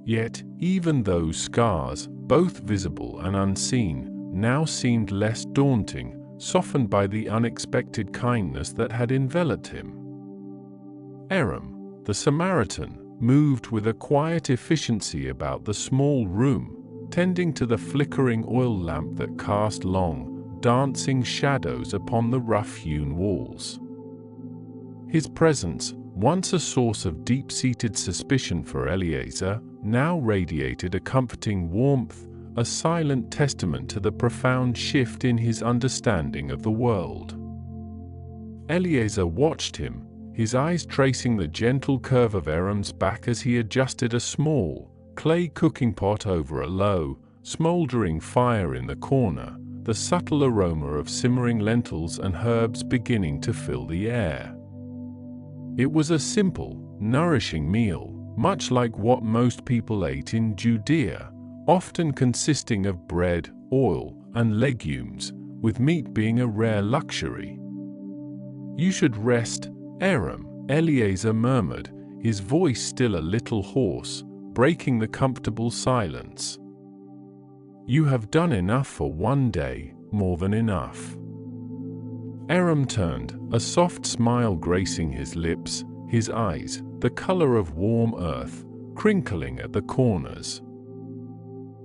Yet, even those scars, both visible and unseen, now seemed less daunting, softened by the unexpected kindness that had enveloped him. Aram, the Samaritan, moved with a quiet efficiency about the small room, tending to the flickering oil lamp that cast long, dancing shadows upon the rough-hewn walls. His presence, once a source of deep-seated suspicion for Eliezer, now radiated a comforting warmth, a silent testament to the profound shift in his understanding of the world. Eliezer watched him, his eyes tracing the gentle curve of Aram's back as he adjusted a small, clay cooking pot over a low, smoldering fire in the corner, the subtle aroma of simmering lentils and herbs beginning to fill the air. It was a simple, nourishing meal, much like what most people ate in Judea, often consisting of bread, oil, and legumes, with meat being a rare luxury. "You should rest, Aram," Eliezer murmured, his voice still a little hoarse, breaking the comfortable silence. "You have done enough for one day, more than enough." Aram turned, a soft smile gracing his lips, his eyes, the color of warm earth, crinkling at the corners.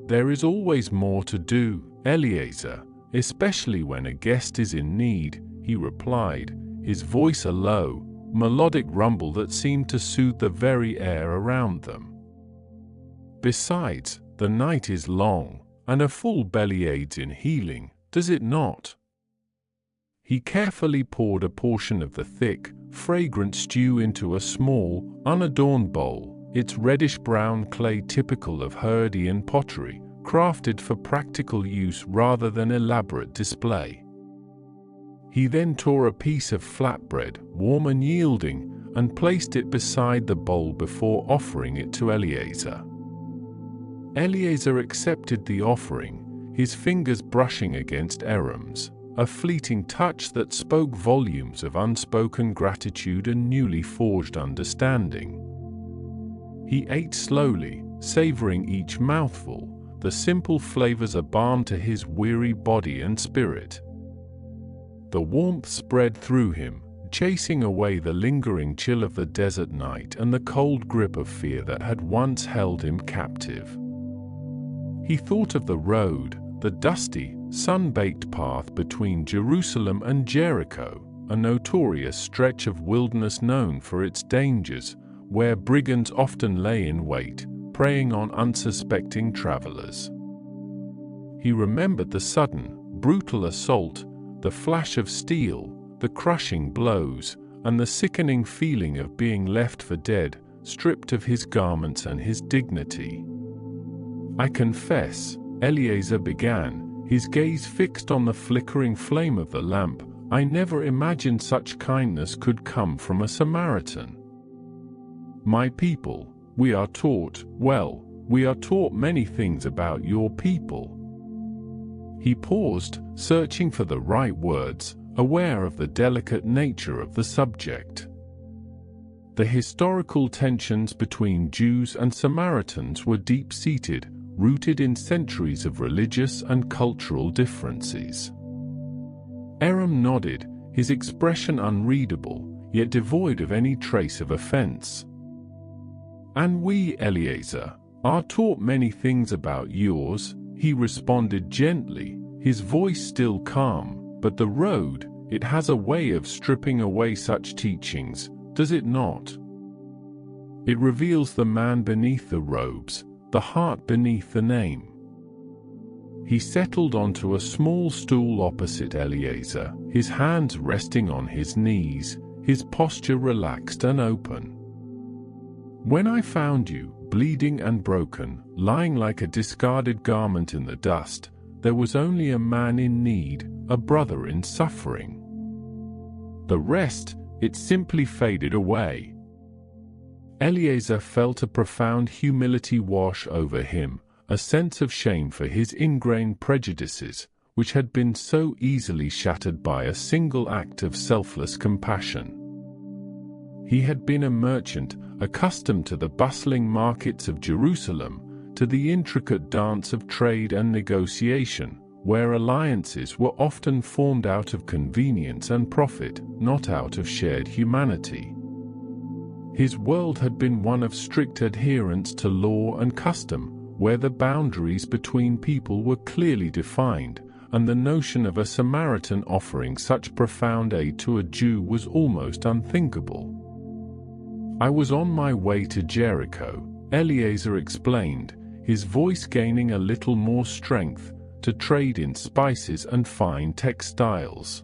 "There is always more to do, Eliezer, especially when a guest is in need," he replied, his voice a low, melodic rumble that seemed to soothe the very air around them. "Besides, the night is long, and a full belly aids in healing, does it not?" He carefully poured a portion of the thick, fragrant stew into a small, unadorned bowl, its reddish-brown clay typical of Herodian pottery, crafted for practical use rather than elaborate display. He then tore a piece of flatbread, warm and yielding, and placed it beside the bowl before offering it to Eliezer. Eliezer accepted the offering, his fingers brushing against Aram's, a fleeting touch that spoke volumes of unspoken gratitude and newly forged understanding. He ate slowly, savoring each mouthful, the simple flavors a balm to his weary body and spirit. The warmth spread through him, chasing away the lingering chill of the desert night and the cold grip of fear that had once held him captive. He thought of the road, the dusty, sun-baked path between Jerusalem and Jericho, a notorious stretch of wilderness known for its dangers, where brigands often lay in wait, preying on unsuspecting travelers. He remembered the sudden, brutal assault, the flash of steel, the crushing blows, and the sickening feeling of being left for dead, stripped of his garments and his dignity. "I confess," Eliezer began, his gaze fixed on the flickering flame of the lamp, I never imagined such kindness could come from a Samaritan. My people, we are taught many things about your people." He paused, searching for the right words, aware of the delicate nature of the subject. The historical tensions between Jews and Samaritans were deep-seated, rooted in centuries of religious and cultural differences. Aram nodded, his expression unreadable, yet devoid of any trace of offense. "And we, Eliezer, are taught many things about yours," he responded gently, his voice still calm. "But the road, it has a way of stripping away such teachings, does it not? It reveals the man beneath the robes, the heart beneath the name." He settled onto a small stool opposite Eliezer, his hands resting on his knees, his posture relaxed and open. "When I found you, bleeding and broken, lying like a discarded garment in the dust, there was only a man in need, a brother in suffering. The rest, it simply faded away." Eliezer felt a profound humility wash over him, a sense of shame for his ingrained prejudices, which had been so easily shattered by a single act of selfless compassion. He had been a merchant, accustomed to the bustling markets of Jerusalem, to the intricate dance of trade and negotiation, where alliances were often formed out of convenience and profit, not out of shared humanity. His world had been one of strict adherence to law and custom, where the boundaries between people were clearly defined, and the notion of a Samaritan offering such profound aid to a Jew was almost unthinkable. "I was on my way to Jericho," Eliezer explained, his voice gaining a little more strength, "to trade in spices and fine textiles.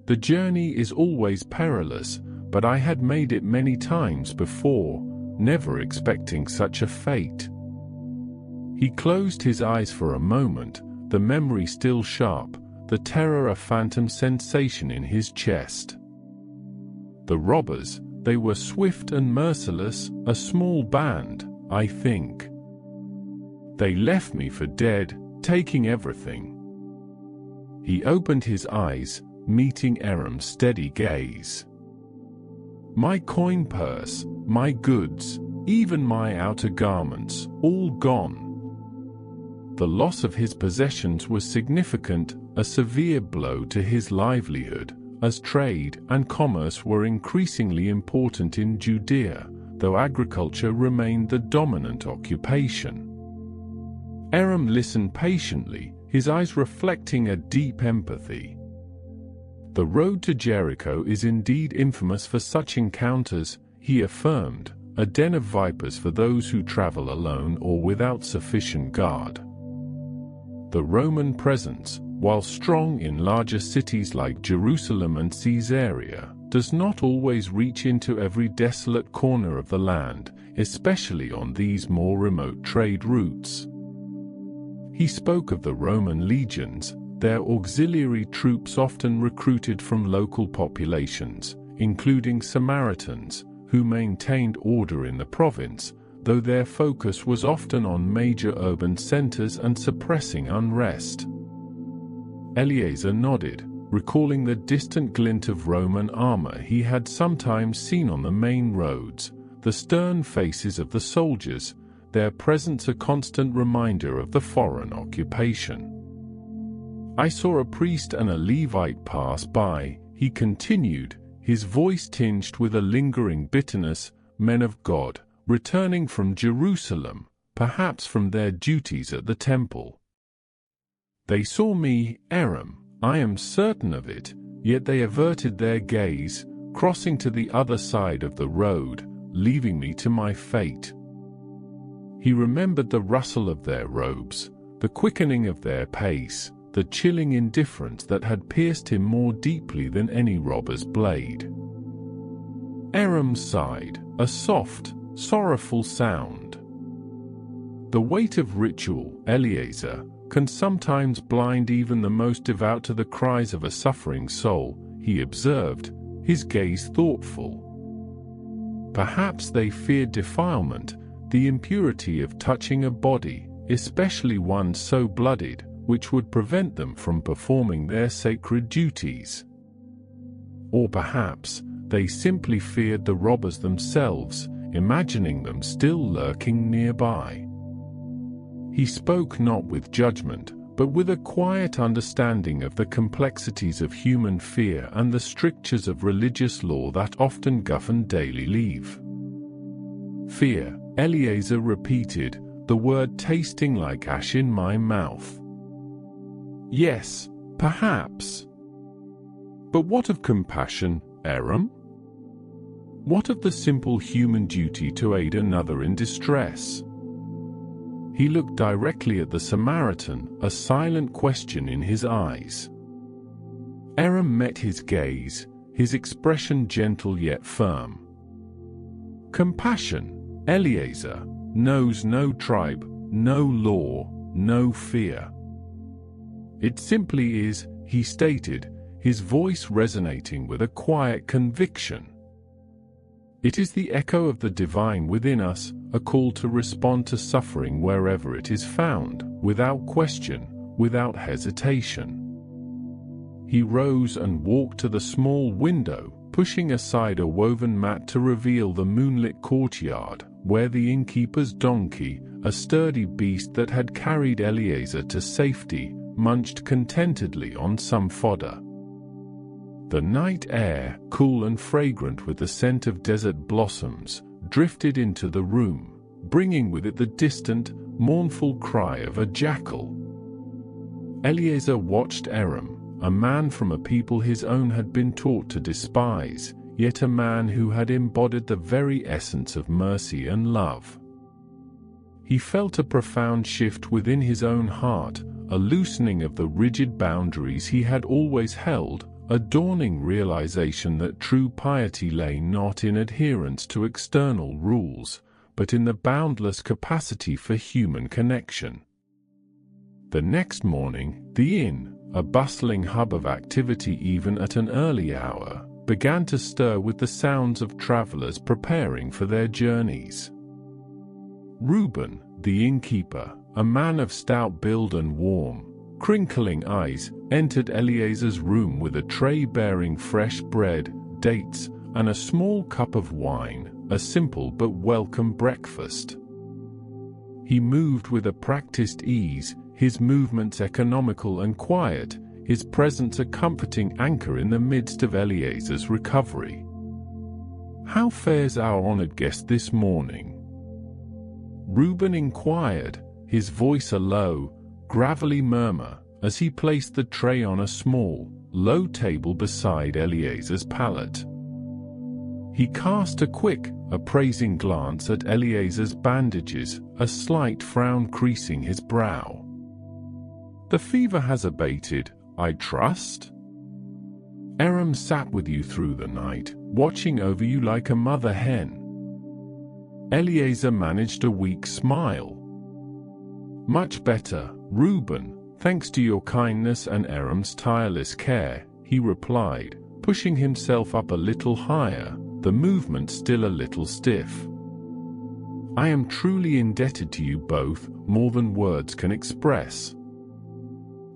The journey is always perilous, but I had made it many times before, never expecting such a fate." He closed his eyes for a moment, the memory still sharp, the terror a phantom sensation in his chest. "The robbers, they were swift and merciless, a small band, I think. They left me for dead, taking everything." He opened his eyes, meeting Aram's steady gaze. "My coin purse, my goods, even my outer garments, all gone." The loss of his possessions was significant, a severe blow to his livelihood, as trade and commerce were increasingly important in Judea, though agriculture remained the dominant occupation. Aram listened patiently, his eyes reflecting a deep empathy. "The road to Jericho is indeed infamous for such encounters," he affirmed, "a den of vipers for those who travel alone or without sufficient guard. The Roman presence, while strong in larger cities like Jerusalem and Caesarea, does not always reach into every desolate corner of the land, especially on these more remote trade routes." He spoke of the Roman legions, their auxiliary troops often recruited from local populations, including Samaritans, who maintained order in the province, though their focus was often on major urban centers and suppressing unrest. Eliezer nodded, recalling the distant glint of Roman armor he had sometimes seen on the main roads, the stern faces of the soldiers, their presence a constant reminder of the foreign occupation. "I saw a priest and a Levite pass by," he continued, his voice tinged with a lingering bitterness, "men of God, returning from Jerusalem, perhaps from their duties at the temple. They saw me, Aram, I am certain of it, yet they averted their gaze, crossing to the other side of the road, leaving me to my fate." He remembered the rustle of their robes, the quickening of their pace, the chilling indifference that had pierced him more deeply than any robber's blade. Aram sighed, a soft, sorrowful sound. "The weight of ritual, Eliezer," can sometimes blind even the most devout to the cries of a suffering soul, he observed, his gaze thoughtful. Perhaps they feared defilement, the impurity of touching a body, especially one so bloodied, which would prevent them from performing their sacred duties. Or perhaps they simply feared the robbers themselves, imagining them still lurking nearby. He spoke not with judgment, but with a quiet understanding of the complexities of human fear and the strictures of religious law that often govern daily life. Fear, Eliezer repeated, the word tasting like ash in my mouth. Yes, perhaps. But what of compassion, Aram? What of the simple human duty to aid another in distress? He looked directly at the Samaritan, a silent question in his eyes. Aram met his gaze, his expression gentle yet firm. Compassion, Eliezer, knows no tribe, no law, no fear. It simply is, he stated, his voice resonating with a quiet conviction. It is the echo of the divine within us, a call to respond to suffering wherever it is found, without question, without hesitation. He rose and walked to the small window, pushing aside a woven mat to reveal the moonlit courtyard, where the innkeeper's donkey, a sturdy beast that had carried Eliezer to safety, munched contentedly on some fodder. The night air, cool and fragrant with the scent of desert blossoms, drifted into the room, bringing with it the distant, mournful cry of a jackal. Eliezer watched Aram, a man from a people his own had been taught to despise, yet a man who had embodied the very essence of mercy and love. He felt a profound shift within his own heart, a loosening of the rigid boundaries he had always held, a dawning realization that true piety lay not in adherence to external rules, but in the boundless capacity for human connection. The next morning, the inn, a bustling hub of activity even at an early hour, began to stir with the sounds of travelers preparing for their journeys. Reuben, the innkeeper, a man of stout build and warm, crinkling eyes, entered Eliezer's room with a tray bearing fresh bread, dates, and a small cup of wine, a simple but welcome breakfast. He moved with a practiced ease, his movements economical and quiet, his presence a comforting anchor in the midst of Eliezer's recovery. "How fares our honored guest this morning?" Reuben inquired, his voice a low, gravelly murmur, as he placed the tray on a small, low table beside Eliezer's pallet. He cast a quick, appraising glance at Eliezer's bandages, a slight frown creasing his brow. "The fever has abated, I trust?" "Aram sat with you through the night, watching over you like a mother hen." Eliezer managed a weak smile. "Much better, Reuben, thanks to your kindness and Aram's tireless care," he replied, pushing himself up a little higher, the movement still a little stiff. "I am truly indebted to you both, more than words can express."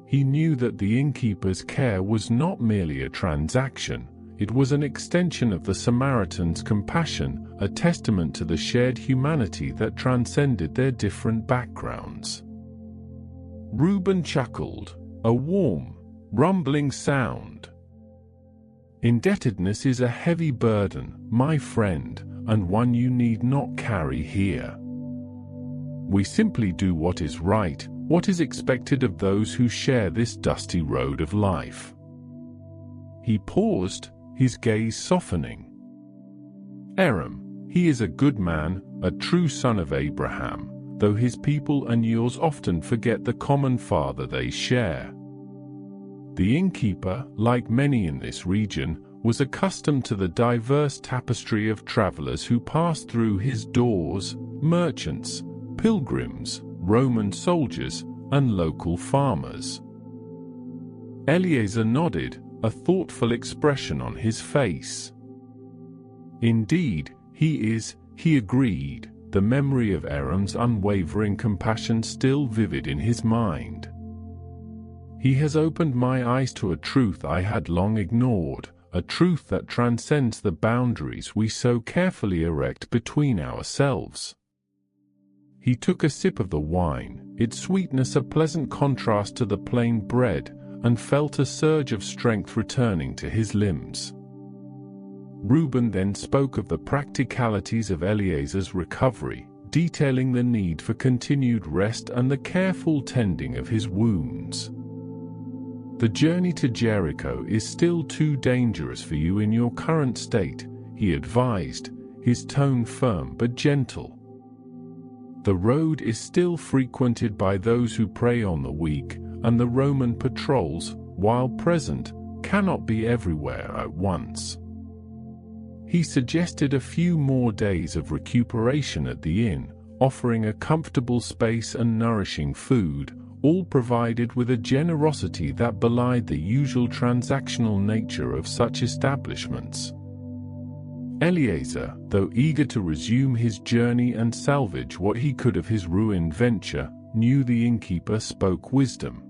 He knew that the innkeeper's care was not merely a transaction, it was an extension of the Samaritan's compassion, a testament to the shared humanity that transcended their different backgrounds. Reuben chuckled, a warm, rumbling sound. "Indebtedness is a heavy burden, my friend, and one you need not carry here. We simply do what is right, what is expected of those who share this dusty road of life." He paused, his gaze softening. "Aram, he is a good man, a true son of Abraham, though his people and yours often forget the common father they share." The innkeeper, like many in this region, was accustomed to the diverse tapestry of travelers who passed through his doors, merchants, pilgrims, Roman soldiers, and local farmers. Eliezer nodded, a thoughtful expression on his face. Indeed, he agreed, the memory of Aram's unwavering compassion still vivid in his mind. He has opened my eyes to a truth I had long ignored, a truth that transcends the boundaries we so carefully erect between ourselves. He took a sip of the wine, its sweetness a pleasant contrast to the plain bread, and felt a surge of strength returning to his limbs. Reuben then spoke of the practicalities of Eliezer's recovery, detailing the need for continued rest and the careful tending of his wounds. The journey to Jericho is still too dangerous for you in your current state, he advised, his tone firm but gentle. The road is still frequented by those who prey on the weak, and the Roman patrols, while present, cannot be everywhere at once. He suggested a few more days of recuperation at the inn, offering a comfortable space and nourishing food, all provided with a generosity that belied the usual transactional nature of such establishments. Eliezer, though eager to resume his journey and salvage what he could of his ruined venture, knew the innkeeper spoke wisdom.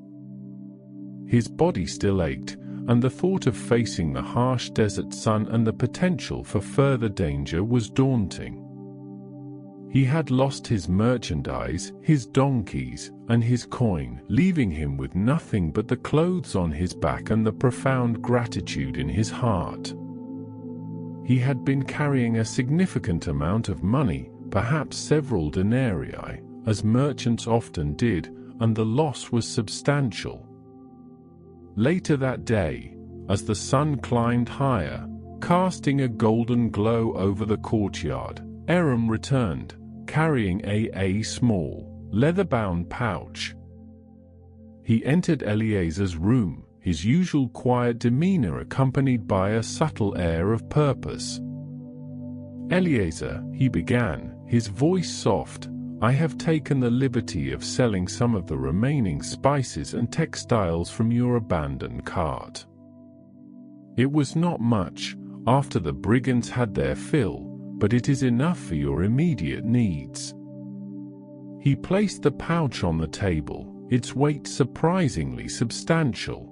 His body still ached, and the thought of facing the harsh desert sun and the potential for further danger was daunting. He had lost his merchandise, his donkeys, and his coin, leaving him with nothing but the clothes on his back and the profound gratitude in his heart. He had been carrying a significant amount of money, perhaps several denarii, as merchants often did, and the loss was substantial. Later that day, as the sun climbed higher, casting a golden glow over the courtyard, Aram returned, carrying a small, leather-bound pouch. He entered Eliezer's room, his usual quiet demeanor accompanied by a subtle air of purpose. "Eliezer," he began, his voice soft, "I have taken the liberty of selling some of the remaining spices and textiles from your abandoned cart. It was not much, after the brigands had their fill, but it is enough for your immediate needs." He placed the pouch on the table, its weight surprisingly substantial.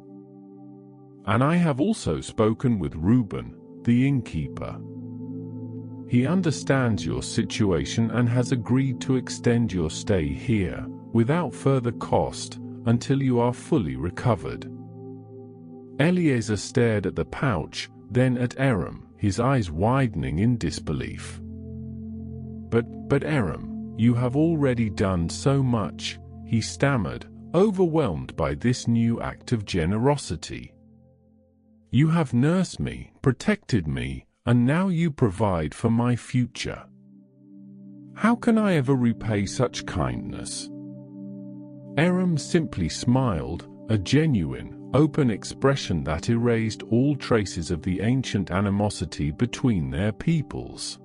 "And I have also spoken with Reuben, the innkeeper. He understands your situation and has agreed to extend your stay here, without further cost, until you are fully recovered." Eliezer stared at the pouch, then at Aram, his eyes widening in disbelief. But Aram, you have already done so much," he stammered, overwhelmed by this new act of generosity. "You have nursed me, protected me, and now you provide for my future. How can I ever repay such kindness?" Aram simply smiled, a genuine, open expression that erased all traces of the ancient animosity between their peoples.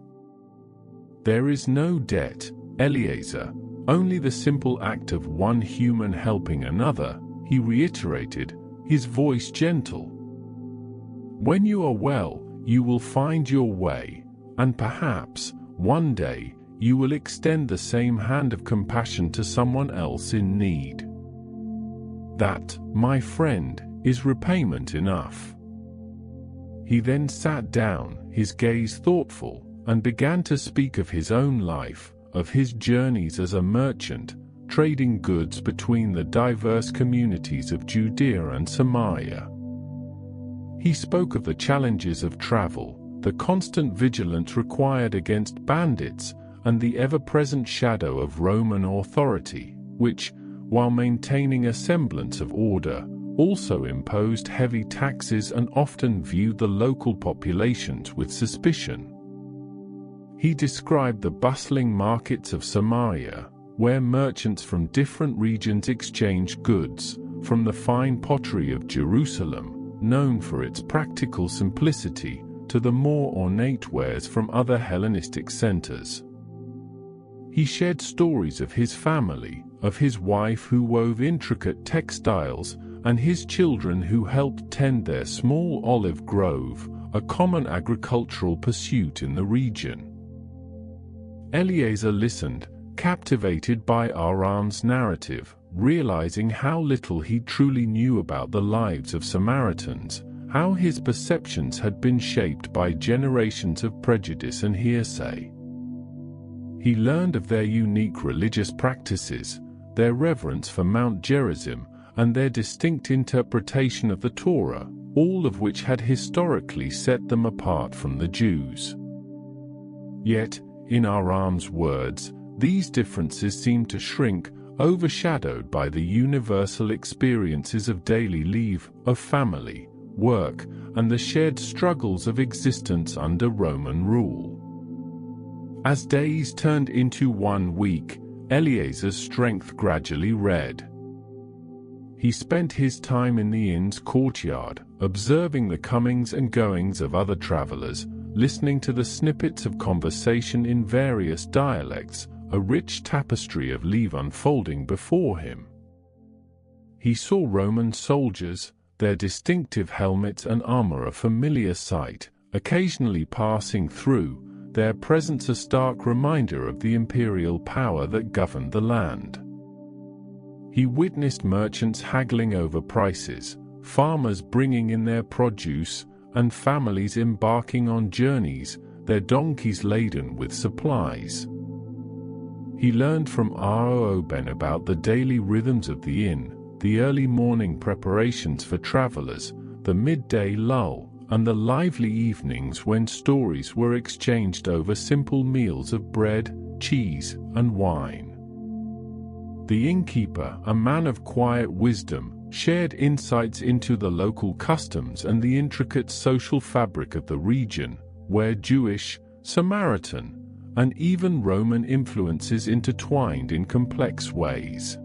"There is no debt, Eliezer, only the simple act of one human helping another," he reiterated, his voice gentle. "When you are well, you will find your way, and perhaps, one day, you will extend the same hand of compassion to someone else in need. That, my friend, is repayment enough." He then sat down, his gaze thoughtful, and began to speak of his own life, of his journeys as a merchant, trading goods between the diverse communities of Judea and Samaria. He spoke of the challenges of travel, the constant vigilance required against bandits, and the ever-present shadow of Roman authority, which, while maintaining a semblance of order, also imposed heavy taxes and often viewed the local populations with suspicion. He described the bustling markets of Samaria, where merchants from different regions exchanged goods, from the fine pottery of Jerusalem, known for its practical simplicity, to the more ornate wares from other Hellenistic centers. He shared stories of his family, of his wife who wove intricate textiles, and his children who helped tend their small olive grove, a common agricultural pursuit in the region. Eliezer listened, captivated by Aram's narrative, realizing how little he truly knew about the lives of Samaritans, how his perceptions had been shaped by generations of prejudice and hearsay. He learned of their unique religious practices, their reverence for Mount Gerizim, and their distinct interpretation of the Torah, all of which had historically set them apart from the Jews. Yet, in Aram's words, these differences seemed to shrink, overshadowed by the universal experiences of daily life, of family, work, and the shared struggles of existence under Roman rule. As days turned into 1 week, Eliezer's strength gradually red. He spent his time in the inn's courtyard, observing the comings and goings of other travelers, listening to the snippets of conversation in various dialects, a rich tapestry of life unfolding before him. He saw Roman soldiers, their distinctive helmets and armor a familiar sight, occasionally passing through, their presence a stark reminder of the imperial power that governed the land. He witnessed merchants haggling over prices, farmers bringing in their produce, and families embarking on journeys, their donkeys laden with supplies. He learned from Reuben about the daily rhythms of the inn, the early morning preparations for travelers, the midday lull, and the lively evenings when stories were exchanged over simple meals of bread, cheese, and wine. The innkeeper, a man of quiet wisdom, shared insights into the local customs and the intricate social fabric of the region, where Jewish, Samaritan, and even Roman influences intertwined in complex ways.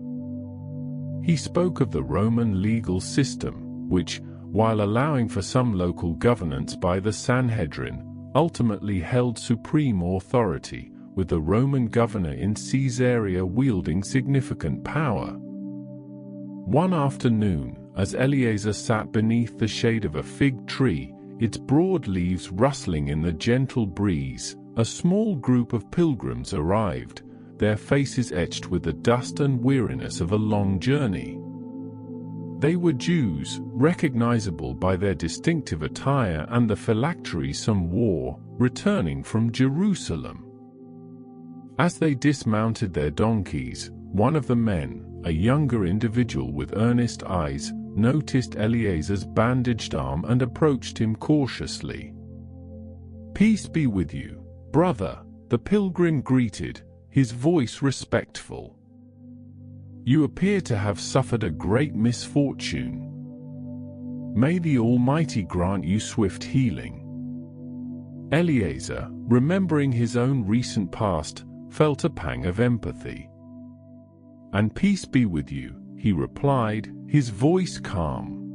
He spoke of the Roman legal system, which, while allowing for some local governance by the Sanhedrin, ultimately held supreme authority, with the Roman governor in Caesarea wielding significant power. One afternoon, as Eliezer sat beneath the shade of a fig tree, its broad leaves rustling in the gentle breeze, a small group of pilgrims arrived, their faces etched with the dust and weariness of a long journey. They were Jews, recognizable by their distinctive attire and the phylacteries some wore, returning from Jerusalem. As they dismounted their donkeys, one of the men, a younger individual with earnest eyes, noticed Eliezer's bandaged arm and approached him cautiously. "Peace be with you, brother," the pilgrim greeted, his voice respectful. "You appear to have suffered a great misfortune. May the Almighty grant you swift healing." Eliezer, remembering his own recent past, felt a pang of empathy. "And peace be with you," he replied, his voice calm.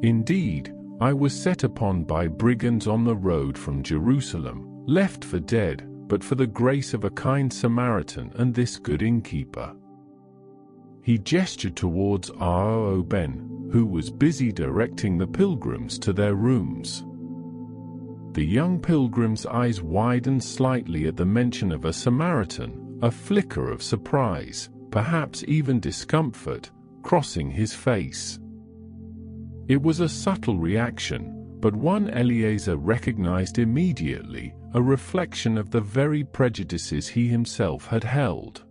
"Indeed, I was set upon by brigands on the road from Jerusalem, left for dead, but for the grace of a kind Samaritan and this good innkeeper." He gestured towards Reuben, who was busy directing the pilgrims to their rooms. The young pilgrim's eyes widened slightly at the mention of a Samaritan, a flicker of surprise, perhaps even discomfort, crossing his face. It was a subtle reaction, but one Eliezer recognized immediately, a reflection of the very prejudices he himself had held.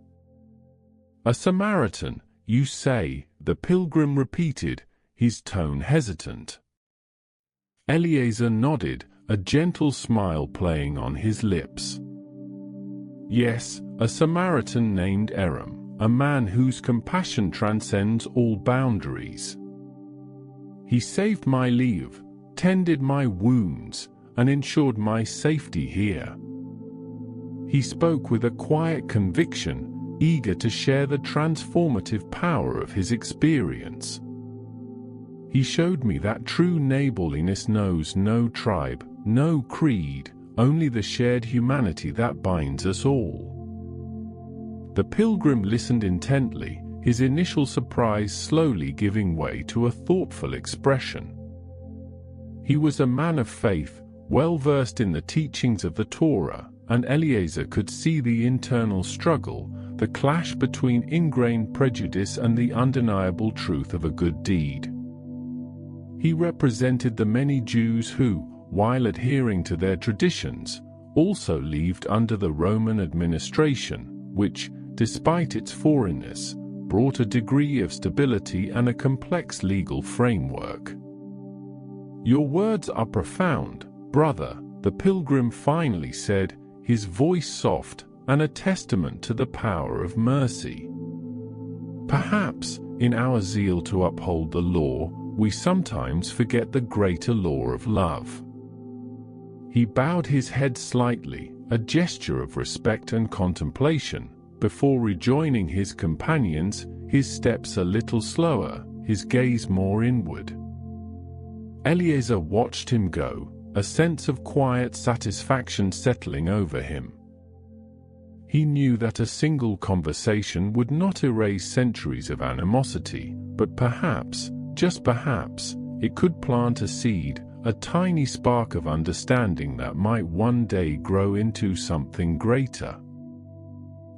"A Samaritan, you say?" the pilgrim repeated, his tone hesitant. Eliezer nodded, a gentle smile playing on his lips. "Yes, a Samaritan named Aram, a man whose compassion transcends all boundaries. He saved my life, tended my wounds, and ensured my safety here." He spoke with a quiet conviction, eager to share the transformative power of his experience. "He showed me that true neighborliness knows no tribe, no creed, only the shared humanity that binds us all." The pilgrim listened intently, his initial surprise slowly giving way to a thoughtful expression. He was a man of faith, well versed in the teachings of the Torah, and Eliezer could see the internal struggle, the clash between ingrained prejudice and the undeniable truth of a good deed. He represented the many Jews who, while adhering to their traditions, also lived under the Roman administration, which, despite its foreignness, brought a degree of stability and a complex legal framework. "Your words are profound, brother," the pilgrim finally said, his voice soft and a testament to the power of mercy. "Perhaps, in our zeal to uphold the law, we sometimes forget the greater law of love." He bowed his head slightly, a gesture of respect and contemplation, before rejoining his companions, his steps a little slower, his gaze more inward. Eliezer watched him go, a sense of quiet satisfaction settling over him. He knew that a single conversation would not erase centuries of animosity, but perhaps, just perhaps, it could plant a seed, a tiny spark of understanding that might one day grow into something greater.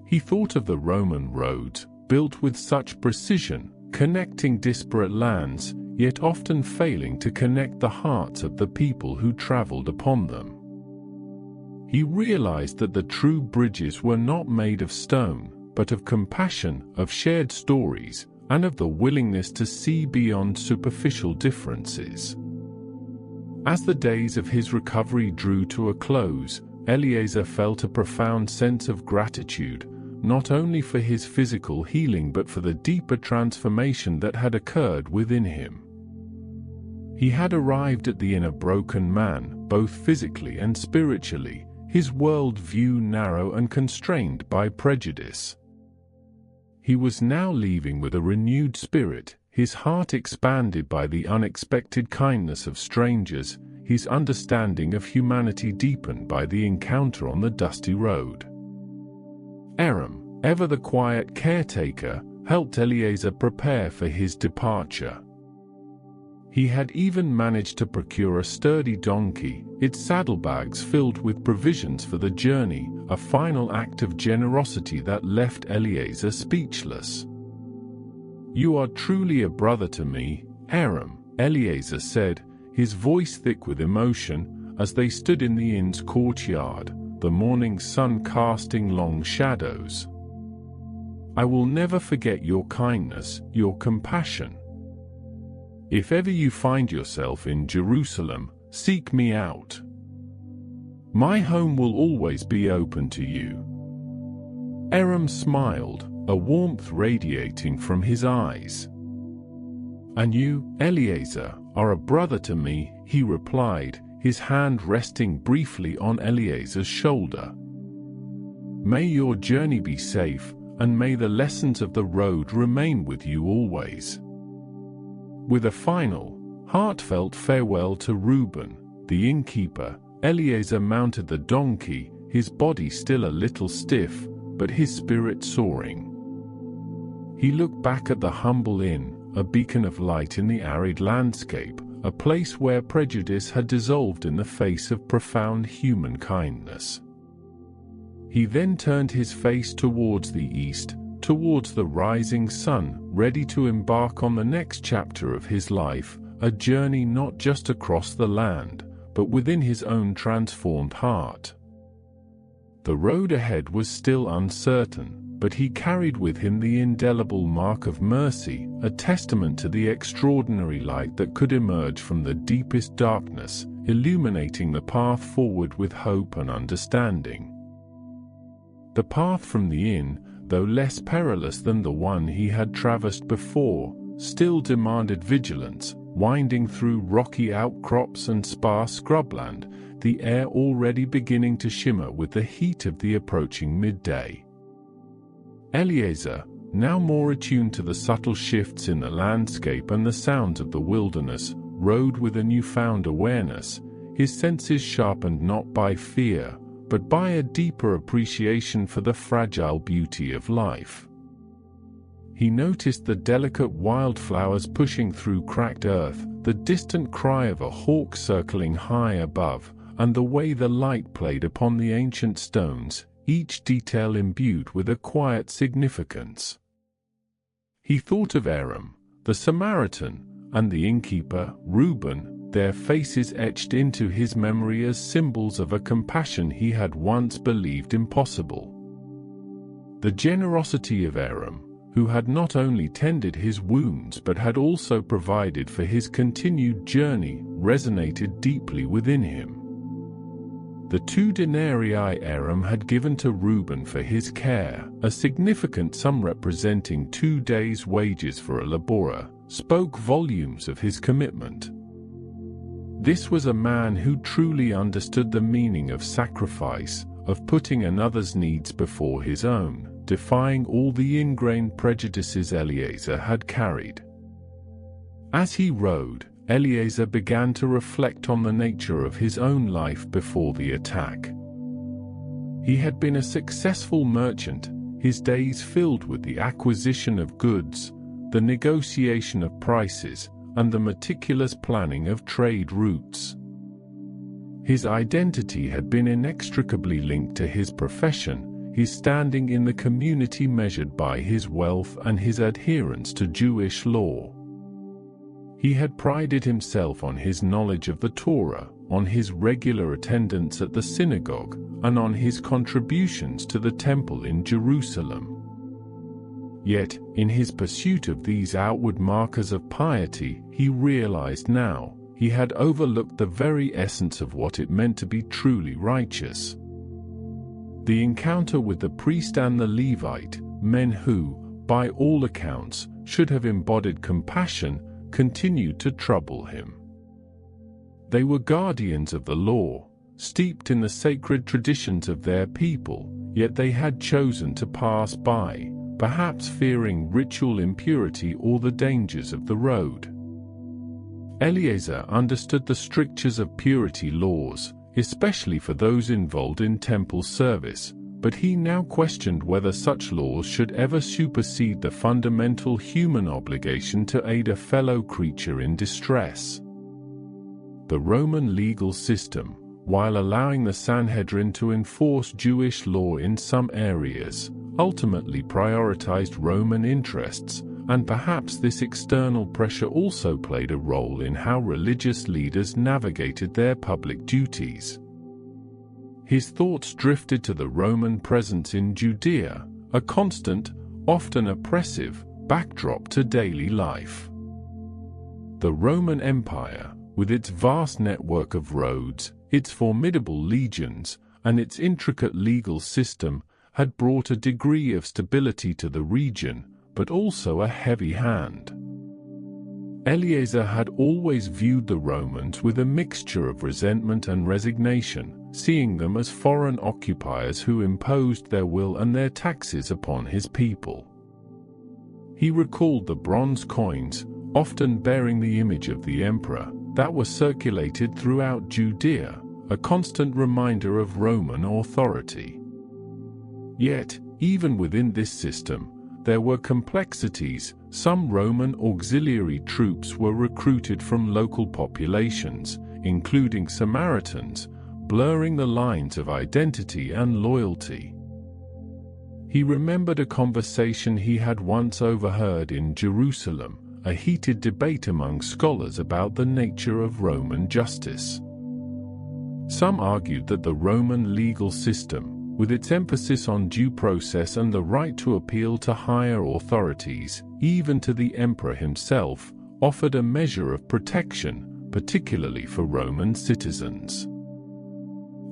He thought of the Roman roads, built with such precision, connecting disparate lands, yet often failing to connect the hearts of the people who traveled upon them. He realized that the true bridges were not made of stone, but of compassion, of shared stories, and of the willingness to see beyond superficial differences. As the days of his recovery drew to a close, Eliezer felt a profound sense of gratitude, not only for his physical healing but for the deeper transformation that had occurred within him. He had arrived at the inn a broken man, both physically and spiritually, his world view narrow and constrained by prejudice. He was now leaving with a renewed spirit, his heart expanded by the unexpected kindness of strangers, his understanding of humanity deepened by the encounter on the dusty road. Aram, ever the quiet caretaker, helped Eliezer prepare for his departure. He had even managed to procure a sturdy donkey, its saddlebags filled with provisions for the journey, a final act of generosity that left Eliezer speechless. "You are truly a brother to me, Aram," Eliezer said, his voice thick with emotion, as they stood in the inn's courtyard, the morning sun casting long shadows. "I will never forget your kindness, your compassion. If ever you find yourself in Jerusalem, seek me out. My home will always be open to you." Aram smiled, a warmth radiating from his eyes. "And you, Eliezer, are a brother to me," he replied, his hand resting briefly on Eliezer's shoulder. "May your journey be safe, and may the lessons of the road remain with you always." With a final, heartfelt farewell to Reuben, the innkeeper, Eliezer mounted the donkey, his body still a little stiff, but his spirit soaring. He looked back at the humble inn, a beacon of light in the arid landscape, a place where prejudice had dissolved in the face of profound human kindness. He then turned his face towards the east, towards the rising sun, ready to embark on the next chapter of his life, a journey not just across the land, but within his own transformed heart. The road ahead was still uncertain, but he carried with him the indelible mark of mercy, a testament to the extraordinary light that could emerge from the deepest darkness, illuminating the path forward with hope and understanding. The path from the inn, though less perilous than the one he had traversed before, still demanded vigilance, winding through rocky outcrops and sparse scrubland, the air already beginning to shimmer with the heat of the approaching midday. Eliezer, now more attuned to the subtle shifts in the landscape and the sounds of the wilderness, rode with a newfound awareness, his senses sharpened not by fear, but by a deeper appreciation for the fragile beauty of life. He noticed the delicate wildflowers pushing through cracked earth, the distant cry of a hawk circling high above, and the way the light played upon the ancient stones, each detail imbued with a quiet significance. He thought of Aram, the Samaritan, and the innkeeper, Reuben, their faces etched into his memory as symbols of a compassion he had once believed impossible. The generosity of Aram, who had not only tended his wounds but had also provided for his continued journey, resonated deeply within him. The 2 denarii Aram had given to Reuben for his care, a significant sum representing 2 days' wages for a laborer, spoke volumes of his commitment. This was a man who truly understood the meaning of sacrifice, of putting another's needs before his own, defying all the ingrained prejudices Eliezer had carried. As he rode, Eliezer began to reflect on the nature of his own life before the attack. He had been a successful merchant, his days filled with the acquisition of goods, the negotiation of prices, and the meticulous planning of trade routes. His identity had been inextricably linked to his profession, his standing in the community measured by his wealth and his adherence to Jewish law. He had prided himself on his knowledge of the Torah, on his regular attendance at the synagogue, and on his contributions to the temple in Jerusalem. Yet, in his pursuit of these outward markers of piety, he realized now, he had overlooked the very essence of what it meant to be truly righteous. The encounter with the priest and the Levite, men who, by all accounts, should have embodied compassion, continued to trouble him. They were guardians of the law, steeped in the sacred traditions of their people, yet they had chosen to pass by, perhaps fearing ritual impurity or the dangers of the road. Eliezer understood the strictures of purity laws, especially for those involved in temple service, but he now questioned whether such laws should ever supersede the fundamental human obligation to aid a fellow creature in distress. The Roman legal system, while allowing the Sanhedrin to enforce Jewish law in some areas, ultimately prioritized Roman interests, and perhaps this external pressure also played a role in how religious leaders navigated their public duties. His thoughts drifted to the Roman presence in Judea, a constant, often oppressive, backdrop to daily life. The Roman Empire, with its vast network of roads, its formidable legions, and its intricate legal system, had brought a degree of stability to the region, but also a heavy hand. Eliezer had always viewed the Romans with a mixture of resentment and resignation, seeing them as foreign occupiers who imposed their will and their taxes upon his people. He recalled the bronze coins, often bearing the image of the emperor, that were circulated throughout Judea, a constant reminder of Roman authority. Yet, even within this system, there were complexities. Some Roman auxiliary troops were recruited from local populations, including Samaritans, blurring the lines of identity and loyalty. He remembered a conversation he had once overheard in Jerusalem, a heated debate among scholars about the nature of Roman justice. Some argued that the Roman legal system, with its emphasis on due process and the right to appeal to higher authorities, even to the emperor himself, offered a measure of protection, particularly for Roman citizens.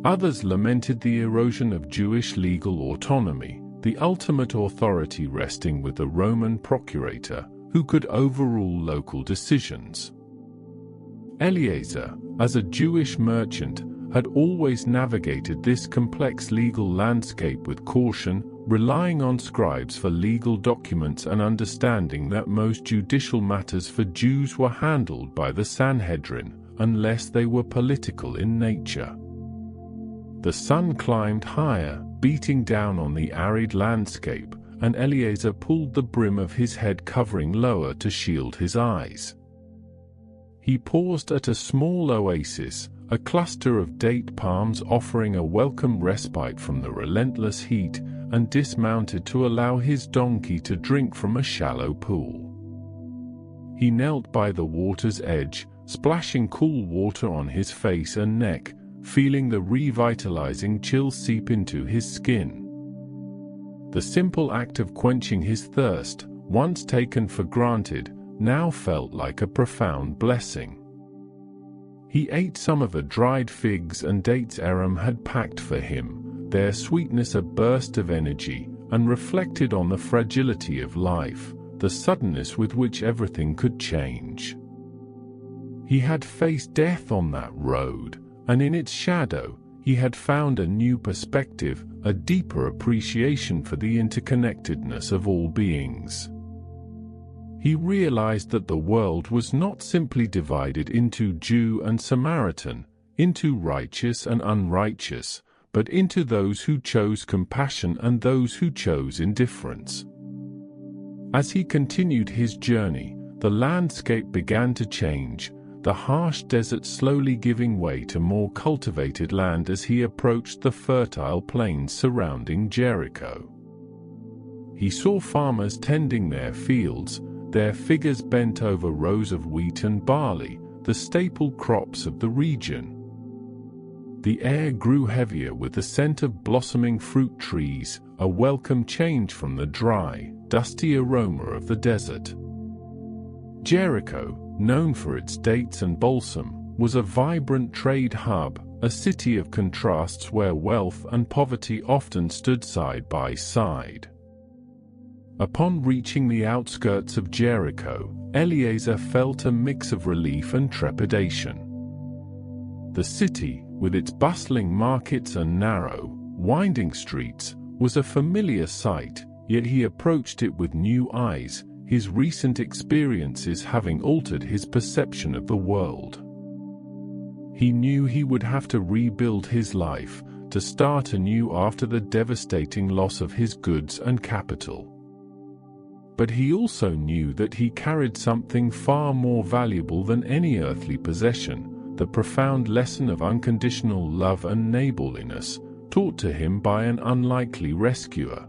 Others lamented the erosion of Jewish legal autonomy, the ultimate authority resting with the Roman procurator, who could overrule local decisions. Eliezer, as a Jewish merchant, had always navigated this complex legal landscape with caution, relying on scribes for legal documents and understanding that most judicial matters for Jews were handled by the Sanhedrin, unless they were political in nature. The sun climbed higher, beating down on the arid landscape, and Eliezer pulled the brim of his head covering lower to shield his eyes. He paused at a small oasis, a cluster of date palms offering a welcome respite from the relentless heat, and dismounted to allow his donkey to drink from a shallow pool. He knelt by the water's edge, splashing cool water on his face and neck, feeling the revitalizing chill seep into his skin. The simple act of quenching his thirst, once taken for granted, now felt like a profound blessing. He ate some of the dried figs and dates Aram had packed for him, their sweetness a burst of energy, and reflected on the fragility of life, the suddenness with which everything could change. He had faced death on that road, and in its shadow, he had found a new perspective, a deeper appreciation for the interconnectedness of all beings. He realized that the world was not simply divided into Jew and Samaritan, into righteous and unrighteous, but into those who chose compassion and those who chose indifference. As he continued his journey, the landscape began to change, the harsh desert slowly giving way to more cultivated land as he approached the fertile plains surrounding Jericho. He saw farmers tending their fields, their figures bent over rows of wheat and barley, the staple crops of the region. The air grew heavier with the scent of blossoming fruit trees, a welcome change from the dry, dusty aroma of the desert. Jericho, known for its dates and balsam, was a vibrant trade hub, a city of contrasts where wealth and poverty often stood side by side. Upon reaching the outskirts of Jericho, Eliezer felt a mix of relief and trepidation. The city, with its bustling markets and narrow, winding streets, was a familiar sight, yet he approached it with new eyes, his recent experiences having altered his perception of the world. He knew he would have to rebuild his life, to start anew after the devastating loss of his goods and capital. But he also knew that he carried something far more valuable than any earthly possession, the profound lesson of unconditional love and neighborliness, taught to him by an unlikely rescuer.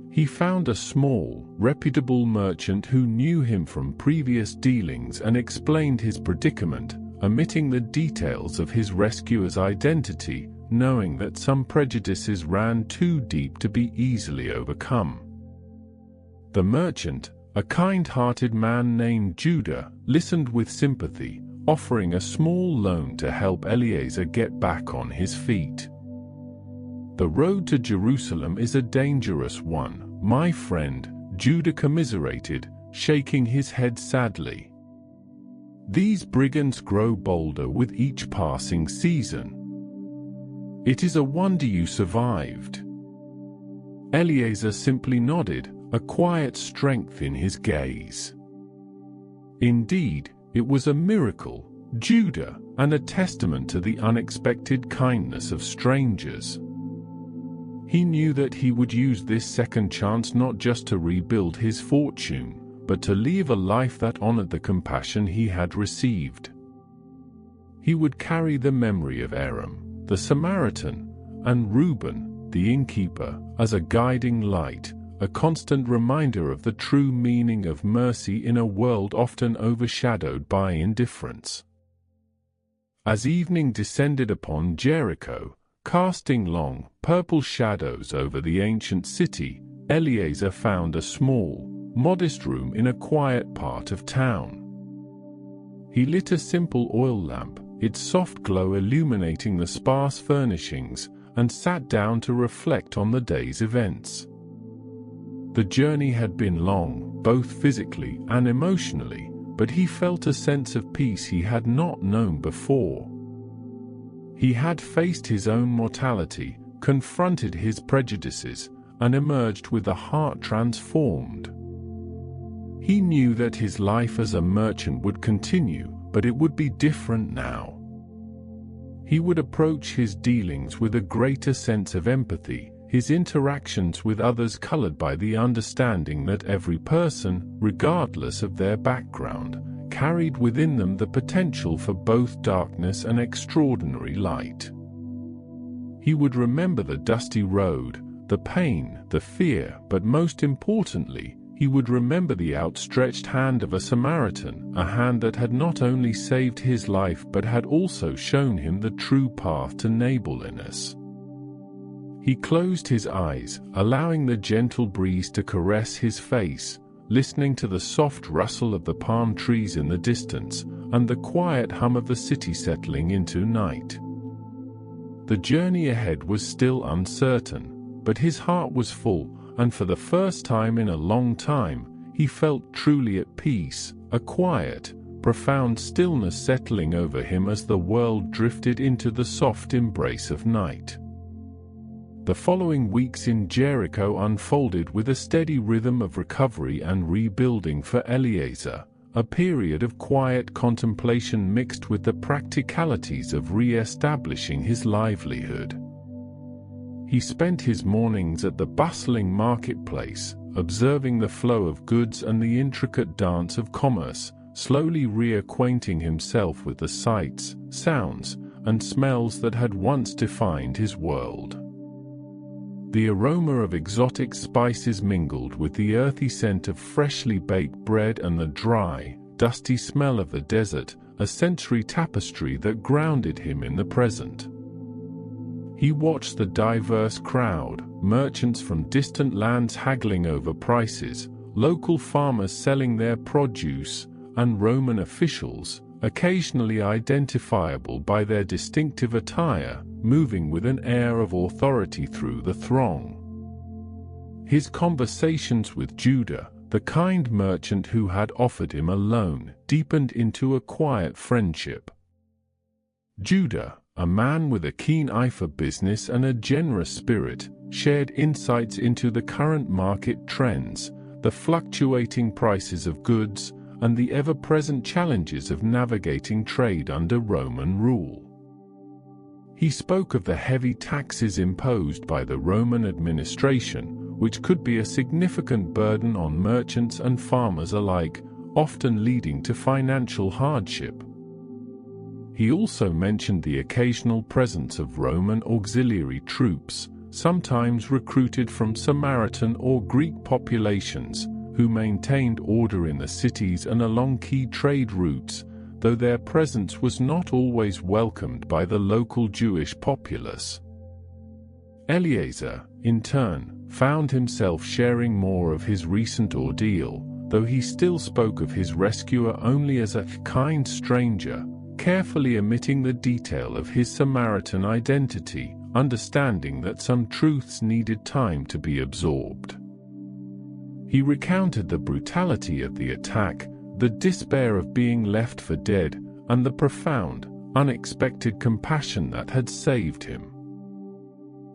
He found a small, reputable merchant who knew him from previous dealings and explained his predicament, omitting the details of his rescuer's identity, knowing that some prejudices ran too deep to be easily overcome. The merchant, a kind-hearted man named Judah, listened with sympathy, offering a small loan to help Eliezer get back on his feet. "The road to Jerusalem is a dangerous one, my friend," Judah commiserated, shaking his head sadly. "These brigands grow bolder with each passing season. It is a wonder you survived." Eliezer simply nodded, a quiet strength in his gaze. Indeed, it was a miracle, Judah, and a testament to the unexpected kindness of strangers. He knew that he would use this second chance not just to rebuild his fortune, but to leave a life that honored the compassion he had received. He would carry the memory of Aram, the Samaritan, and Reuben, the innkeeper, as a guiding light, a constant reminder of the true meaning of mercy in a world often overshadowed by indifference. As evening descended upon Jericho, casting long, purple shadows over the ancient city, Eliezer found a small, modest room in a quiet part of town. He lit a simple oil lamp, its soft glow illuminating the sparse furnishings, and sat down to reflect on the day's events. The journey had been long, both physically and emotionally, but he felt a sense of peace he had not known before. He had faced his own mortality, confronted his prejudices, and emerged with a heart transformed. He knew that his life as a merchant would continue, but it would be different now. He would approach his dealings with a greater sense of empathy, his interactions with others colored by the understanding that every person, regardless of their background, carried within them the potential for both darkness and extraordinary light. He would remember the dusty road, the pain, the fear, but most importantly, he would remember the outstretched hand of a Samaritan, a hand that had not only saved his life but had also shown him the true path to neighborliness. He closed his eyes, allowing the gentle breeze to caress his face, listening to the soft rustle of the palm trees in the distance, and the quiet hum of the city settling into night. The journey ahead was still uncertain, but his heart was full, and for the first time in a long time, he felt truly at peace, a quiet, profound stillness settling over him as the world drifted into the soft embrace of night. The following weeks in Jericho unfolded with a steady rhythm of recovery and rebuilding for Eliezer, a period of quiet contemplation mixed with the practicalities of re-establishing his livelihood. He spent his mornings at the bustling marketplace, observing the flow of goods and the intricate dance of commerce, slowly reacquainting himself with the sights, sounds, and smells that had once defined his world. The aroma of exotic spices mingled with the earthy scent of freshly baked bread and the dry, dusty smell of the desert, a sensory tapestry that grounded him in the present. He watched the diverse crowd, merchants from distant lands haggling over prices, local farmers selling their produce, and Roman officials, occasionally identifiable by their distinctive attire, moving with an air of authority through the throng. His conversations with Judah, the kind merchant who had offered him a loan, deepened into a quiet friendship. Judah, a man with a keen eye for business and a generous spirit, shared insights into the current market trends, the fluctuating prices of goods, and the ever-present challenges of navigating trade under Roman rule. He spoke of the heavy taxes imposed by the Roman administration, which could be a significant burden on merchants and farmers alike, often leading to financial hardship. He also mentioned the occasional presence of Roman auxiliary troops, sometimes recruited from Samaritan or Greek populations, who maintained order in the cities and along key trade routes, though their presence was not always welcomed by the local Jewish populace. Eliezer, in turn, found himself sharing more of his recent ordeal, though he still spoke of his rescuer only as a kind stranger, carefully omitting the detail of his Samaritan identity, understanding that some truths needed time to be absorbed. He recounted the brutality of the attack, the despair of being left for dead, and the profound, unexpected compassion that had saved him.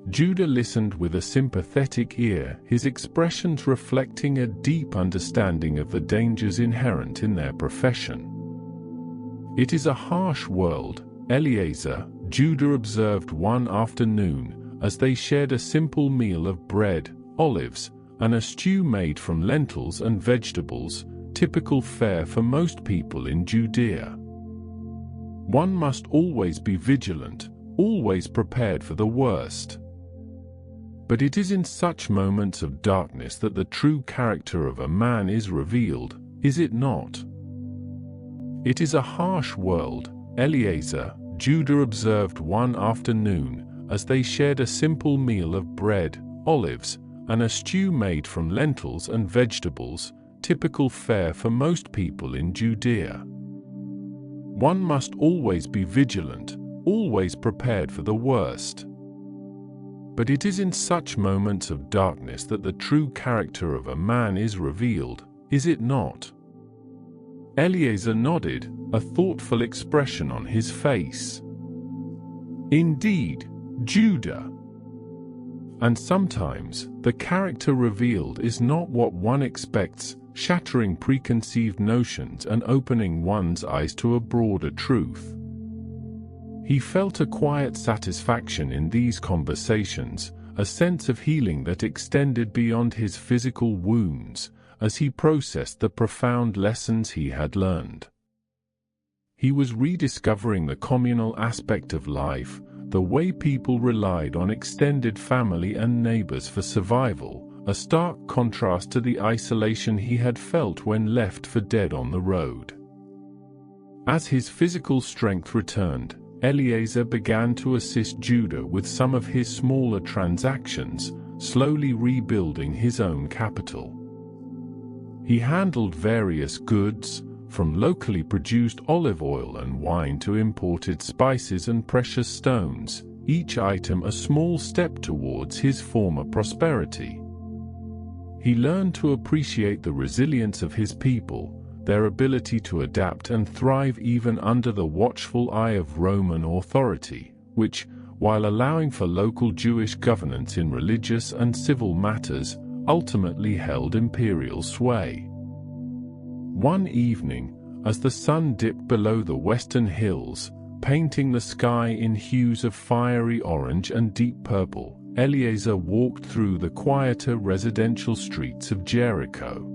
Judah listened with a sympathetic ear, his expressions reflecting a deep understanding of the dangers inherent in their profession. "It is a harsh world, Eliezer," Judah observed one afternoon, as they shared a simple meal of bread, olives, and a stew made from lentils and vegetables, typical fare for most people in Judea. "One must always be vigilant, always prepared for the worst. But it is in such moments of darkness that the true character of a man is revealed, is it not?" "It is a harsh world, Eliezer," Judah observed one afternoon, as they shared a simple meal of bread, olives, and a stew made from lentils and vegetables, typical fare for most people in Judea. "One must always be vigilant, always prepared for the worst. But it is in such moments of darkness that the true character of a man is revealed, is it not?" Eliezer nodded, a thoughtful expression on his face. "Indeed, Judah. And sometimes, the character revealed is not what one expects, shattering preconceived notions and opening one's eyes to a broader truth." He felt a quiet satisfaction in these conversations, a sense of healing that extended beyond his physical wounds, as he processed the profound lessons he had learned. He was rediscovering the communal aspect of life, the way people relied on extended family and neighbors for survival, a stark contrast to the isolation he had felt when left for dead on the road. As his physical strength returned, Eliezer began to assist Judah with some of his smaller transactions, slowly rebuilding his own capital. He handled various goods, from locally produced olive oil and wine to imported spices and precious stones, each item a small step towards his former prosperity. He learned to appreciate the resilience of his people, their ability to adapt and thrive even under the watchful eye of Roman authority, which, while allowing for local Jewish governance in religious and civil matters, ultimately held imperial sway. One evening, as the sun dipped below the western hills, painting the sky in hues of fiery orange and deep purple, Eliezer walked through the quieter residential streets of Jericho.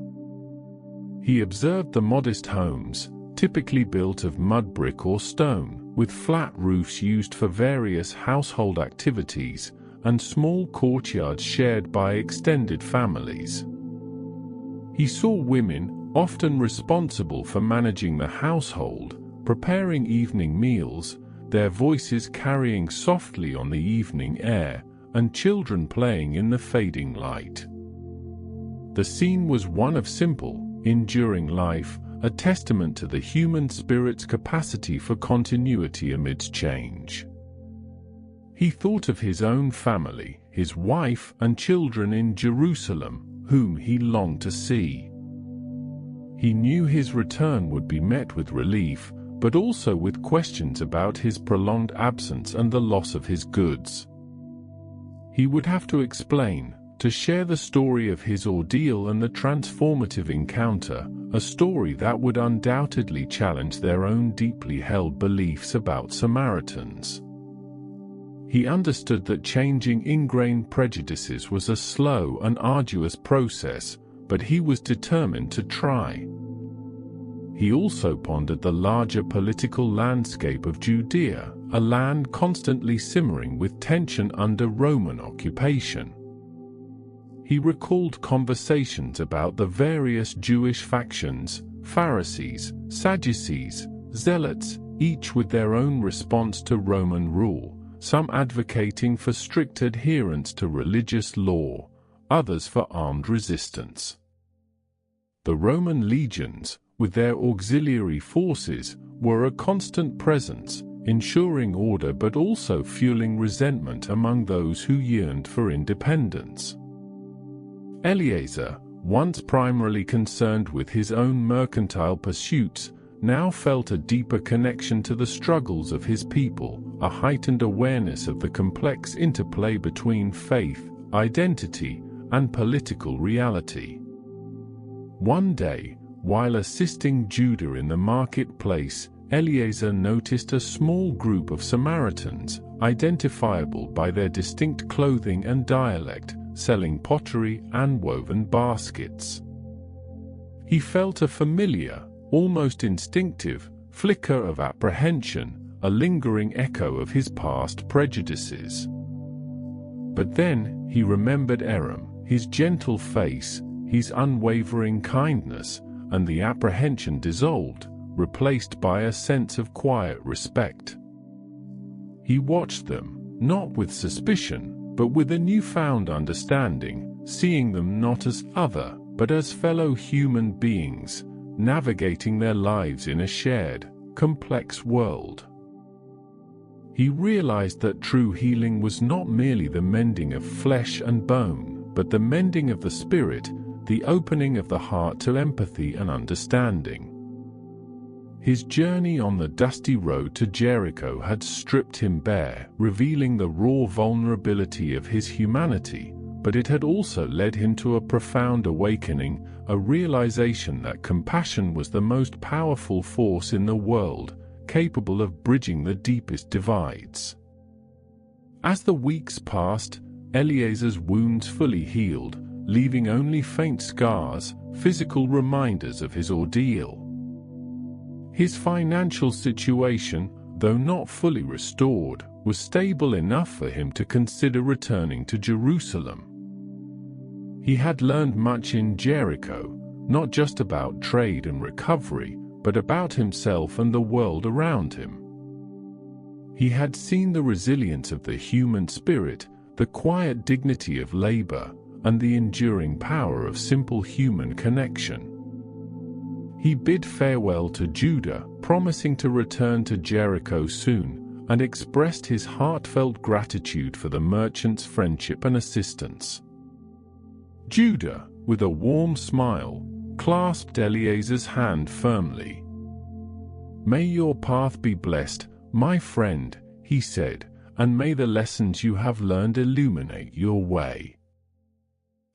He observed the modest homes, typically built of mud brick or stone, with flat roofs used for various household activities, and small courtyards shared by extended families. He saw women, often responsible for managing the household, preparing evening meals, their voices carrying softly on the evening air, and children playing in the fading light. The scene was one of simple, enduring life, a testament to the human spirit's capacity for continuity amidst change. He thought of his own family, his wife and children in Jerusalem, whom he longed to see. He knew his return would be met with relief, but also with questions about his prolonged absence and the loss of his goods. He would have to explain, to share the story of his ordeal and the transformative encounter, a story that would undoubtedly challenge their own deeply held beliefs about Samaritans. He understood that changing ingrained prejudices was a slow and arduous process, but he was determined to try. He also pondered the larger political landscape of Judea, a land constantly simmering with tension under Roman occupation. He recalled conversations about the various Jewish factions, Pharisees, Sadducees, Zealots, each with their own response to Roman rule, some advocating for strict adherence to religious law, others for armed resistance. The Roman legions, with their auxiliary forces, were a constant presence, ensuring order but also fueling resentment among those who yearned for independence. Eliezer, once primarily concerned with his own mercantile pursuits, now felt a deeper connection to the struggles of his people, a heightened awareness of the complex interplay between faith, identity, and political reality. One day, while assisting Judah in the marketplace, Eliezer noticed a small group of Samaritans, identifiable by their distinct clothing and dialect, selling pottery and woven baskets. He felt a familiar, almost instinctive, flicker of apprehension, a lingering echo of his past prejudices. But then he remembered Aram, his gentle face, his unwavering kindness, and the apprehension dissolved, replaced by a sense of quiet respect. He watched them, not with suspicion, but with a newfound understanding, seeing them not as other, but as fellow human beings, navigating their lives in a shared, complex world. He realized that true healing was not merely the mending of flesh and bone, but the mending of the spirit, the opening of the heart to empathy and understanding. His journey on the dusty road to Jericho had stripped him bare, revealing the raw vulnerability of his humanity, but it had also led him to a profound awakening, a realization that compassion was the most powerful force in the world, capable of bridging the deepest divides. As the weeks passed, Eliezer's wounds fully healed, leaving only faint scars, physical reminders of his ordeal. His financial situation, though not fully restored, was stable enough for him to consider returning to Jerusalem. He had learned much in Jericho, not just about trade and recovery, but about himself and the world around him. He had seen the resilience of the human spirit, the quiet dignity of labor, and the enduring power of simple human connection. He bid farewell to Judah, promising to return to Jericho soon, and expressed his heartfelt gratitude for the merchant's friendship and assistance. Judah, with a warm smile, clasped Eliezer's hand firmly. "May your path be blessed, my friend," he said, "and may the lessons you have learned illuminate your way."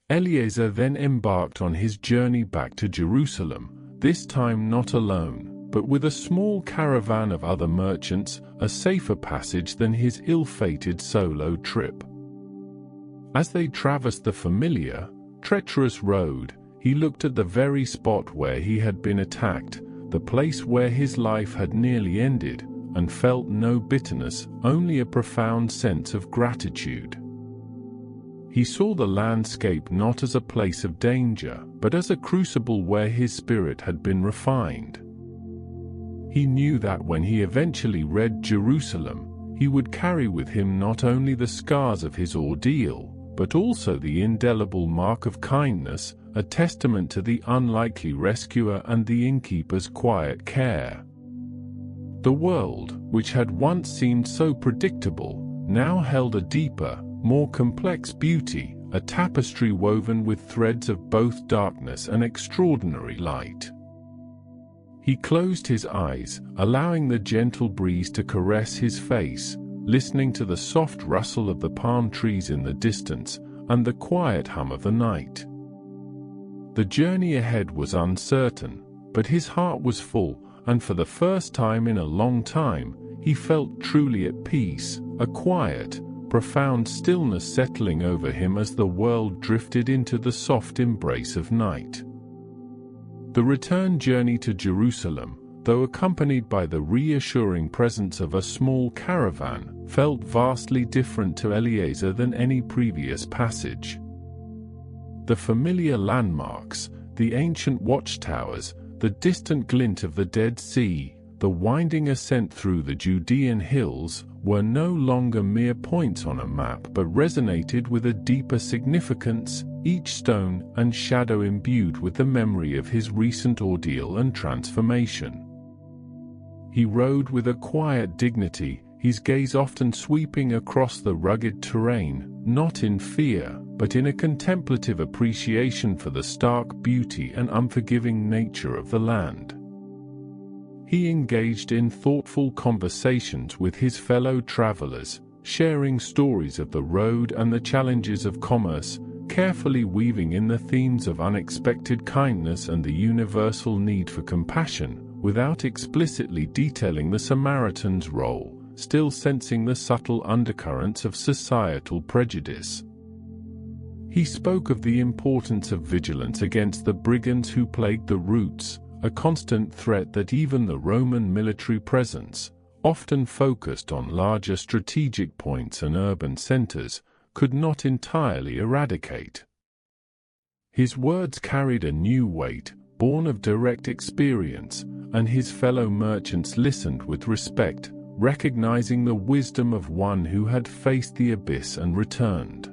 Eliezer then embarked on his journey back to Jerusalem, this time not alone, but with a small caravan of other merchants, a safer passage than his ill-fated solo trip. As they traversed the familiar, treacherous road, he looked at the very spot where he had been attacked, the place where his life had nearly ended, and felt no bitterness, only a profound sense of gratitude. He saw the landscape not as a place of danger, but as a crucible where his spirit had been refined. He knew that when he eventually reached Jerusalem, he would carry with him not only the scars of his ordeal, but also the indelible mark of kindness, a testament to the unlikely rescuer and the innkeeper's quiet care. The world, which had once seemed so predictable, now held a deeper, more complex beauty, a tapestry woven with threads of both darkness and extraordinary light. He closed his eyes, allowing the gentle breeze to caress his face, listening to the soft rustle of the palm trees in the distance, and the quiet hum of the night. The journey ahead was uncertain, but his heart was full, and for the first time in a long time, he felt truly at peace, a quiet, profound stillness settling over him as the world drifted into the soft embrace of night. The return journey to Jerusalem, though accompanied by the reassuring presence of a small caravan, felt vastly different to Eliezer than any previous passage. The familiar landmarks, the ancient watchtowers, the distant glint of the Dead Sea, the winding ascent through the Judean hills, were no longer mere points on a map but resonated with a deeper significance, each stone and shadow imbued with the memory of his recent ordeal and transformation. He rode with a quiet dignity, his gaze often sweeping across the rugged terrain, not in fear, but in a contemplative appreciation for the stark beauty and unforgiving nature of the land. He engaged in thoughtful conversations with his fellow travelers, sharing stories of the road and the challenges of commerce, carefully weaving in the themes of unexpected kindness and the universal need for compassion, without explicitly detailing the Samaritan's role, still sensing the subtle undercurrents of societal prejudice. He spoke of the importance of vigilance against the brigands who plagued the routes, a constant threat that even the Roman military presence, often focused on larger strategic points and urban centers, could not entirely eradicate. His words carried a new weight, born of direct experience, and his fellow merchants listened with respect, recognizing the wisdom of one who had faced the abyss and returned.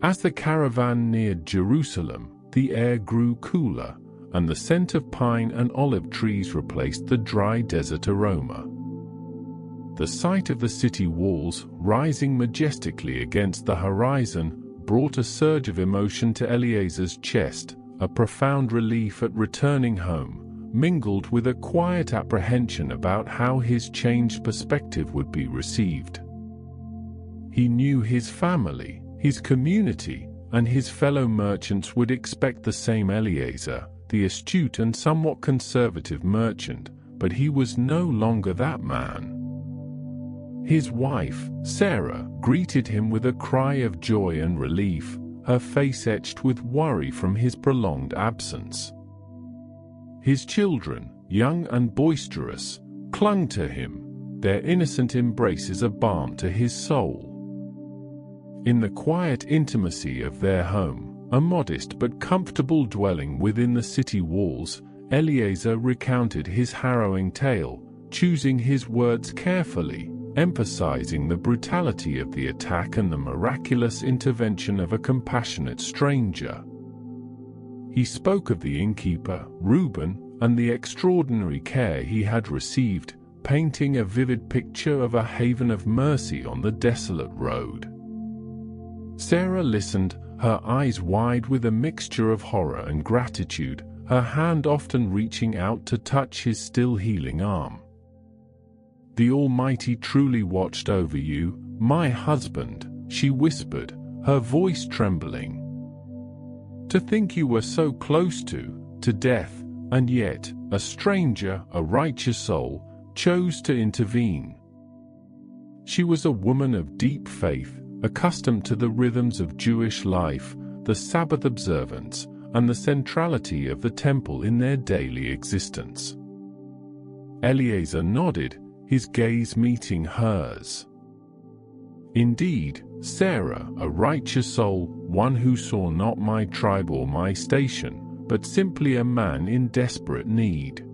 As the caravan neared Jerusalem, the air grew cooler, and the scent of pine and olive trees replaced the dry desert aroma. The sight of the city walls, rising majestically against the horizon, brought a surge of emotion to Eliezer's chest, a profound relief at returning home, mingled with a quiet apprehension about how his changed perspective would be received. He knew his family, his community, and his fellow merchants would expect the same. Eliezer, the astute and somewhat conservative merchant, but he was no longer that man. His wife, Sarah, greeted him with a cry of joy and relief, her face etched with worry from his prolonged absence. His children, young and boisterous, clung to him, their innocent embraces a balm to his soul. In the quiet intimacy of their home, a modest but comfortable dwelling within the city walls, Eliezer recounted his harrowing tale, choosing his words carefully, emphasizing the brutality of the attack and the miraculous intervention of a compassionate stranger. He spoke of the innkeeper, Reuben, and the extraordinary care he had received, painting a vivid picture of a haven of mercy on the desolate road. Sarah listened, her eyes wide with a mixture of horror and gratitude, her hand often reaching out to touch his still healing arm. "The Almighty truly watched over you, my husband," she whispered, her voice trembling. "To think you were so close to death, and yet, a stranger, a righteous soul, chose to intervene." She was a woman of deep faith, accustomed to the rhythms of Jewish life, the Sabbath observance, and the centrality of the temple in their daily existence. Eliezer nodded, his gaze meeting hers. "Indeed, Sarah, a righteous soul, one who saw not my tribe or my station, but simply a man in desperate need."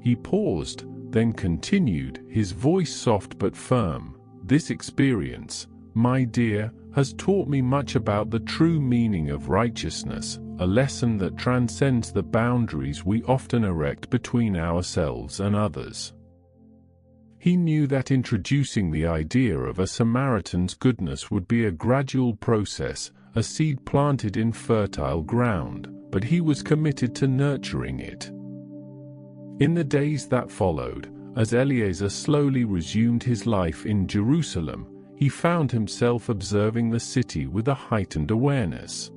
He paused, then continued, his voice soft but firm. "This experience, my dear, has taught me much about the true meaning of righteousness, a lesson that transcends the boundaries we often erect between ourselves and others." He knew that introducing the idea of a Samaritan's goodness would be a gradual process, a seed planted in fertile ground, but he was committed to nurturing it. In the days that followed, as Eliezer slowly resumed his life in Jerusalem, he found himself observing the city with a heightened awareness.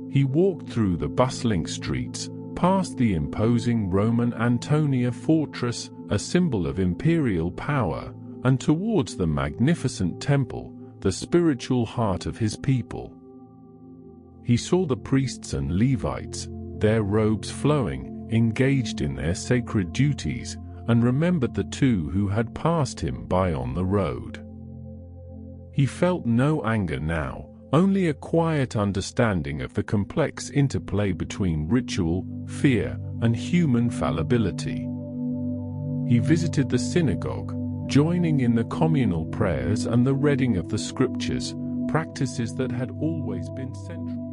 He walked through the bustling streets, past the imposing Roman Antonia fortress, a symbol of imperial power, and towards the magnificent temple, the spiritual heart of his people. He saw the priests and Levites, their robes flowing, engaged in their sacred duties, and remembered the two who had passed him by on the road. He felt no anger now, only a quiet understanding of the complex interplay between ritual, fear, and human fallibility. He visited the synagogue, joining in the communal prayers and the reading of the scriptures, practices that had always been central.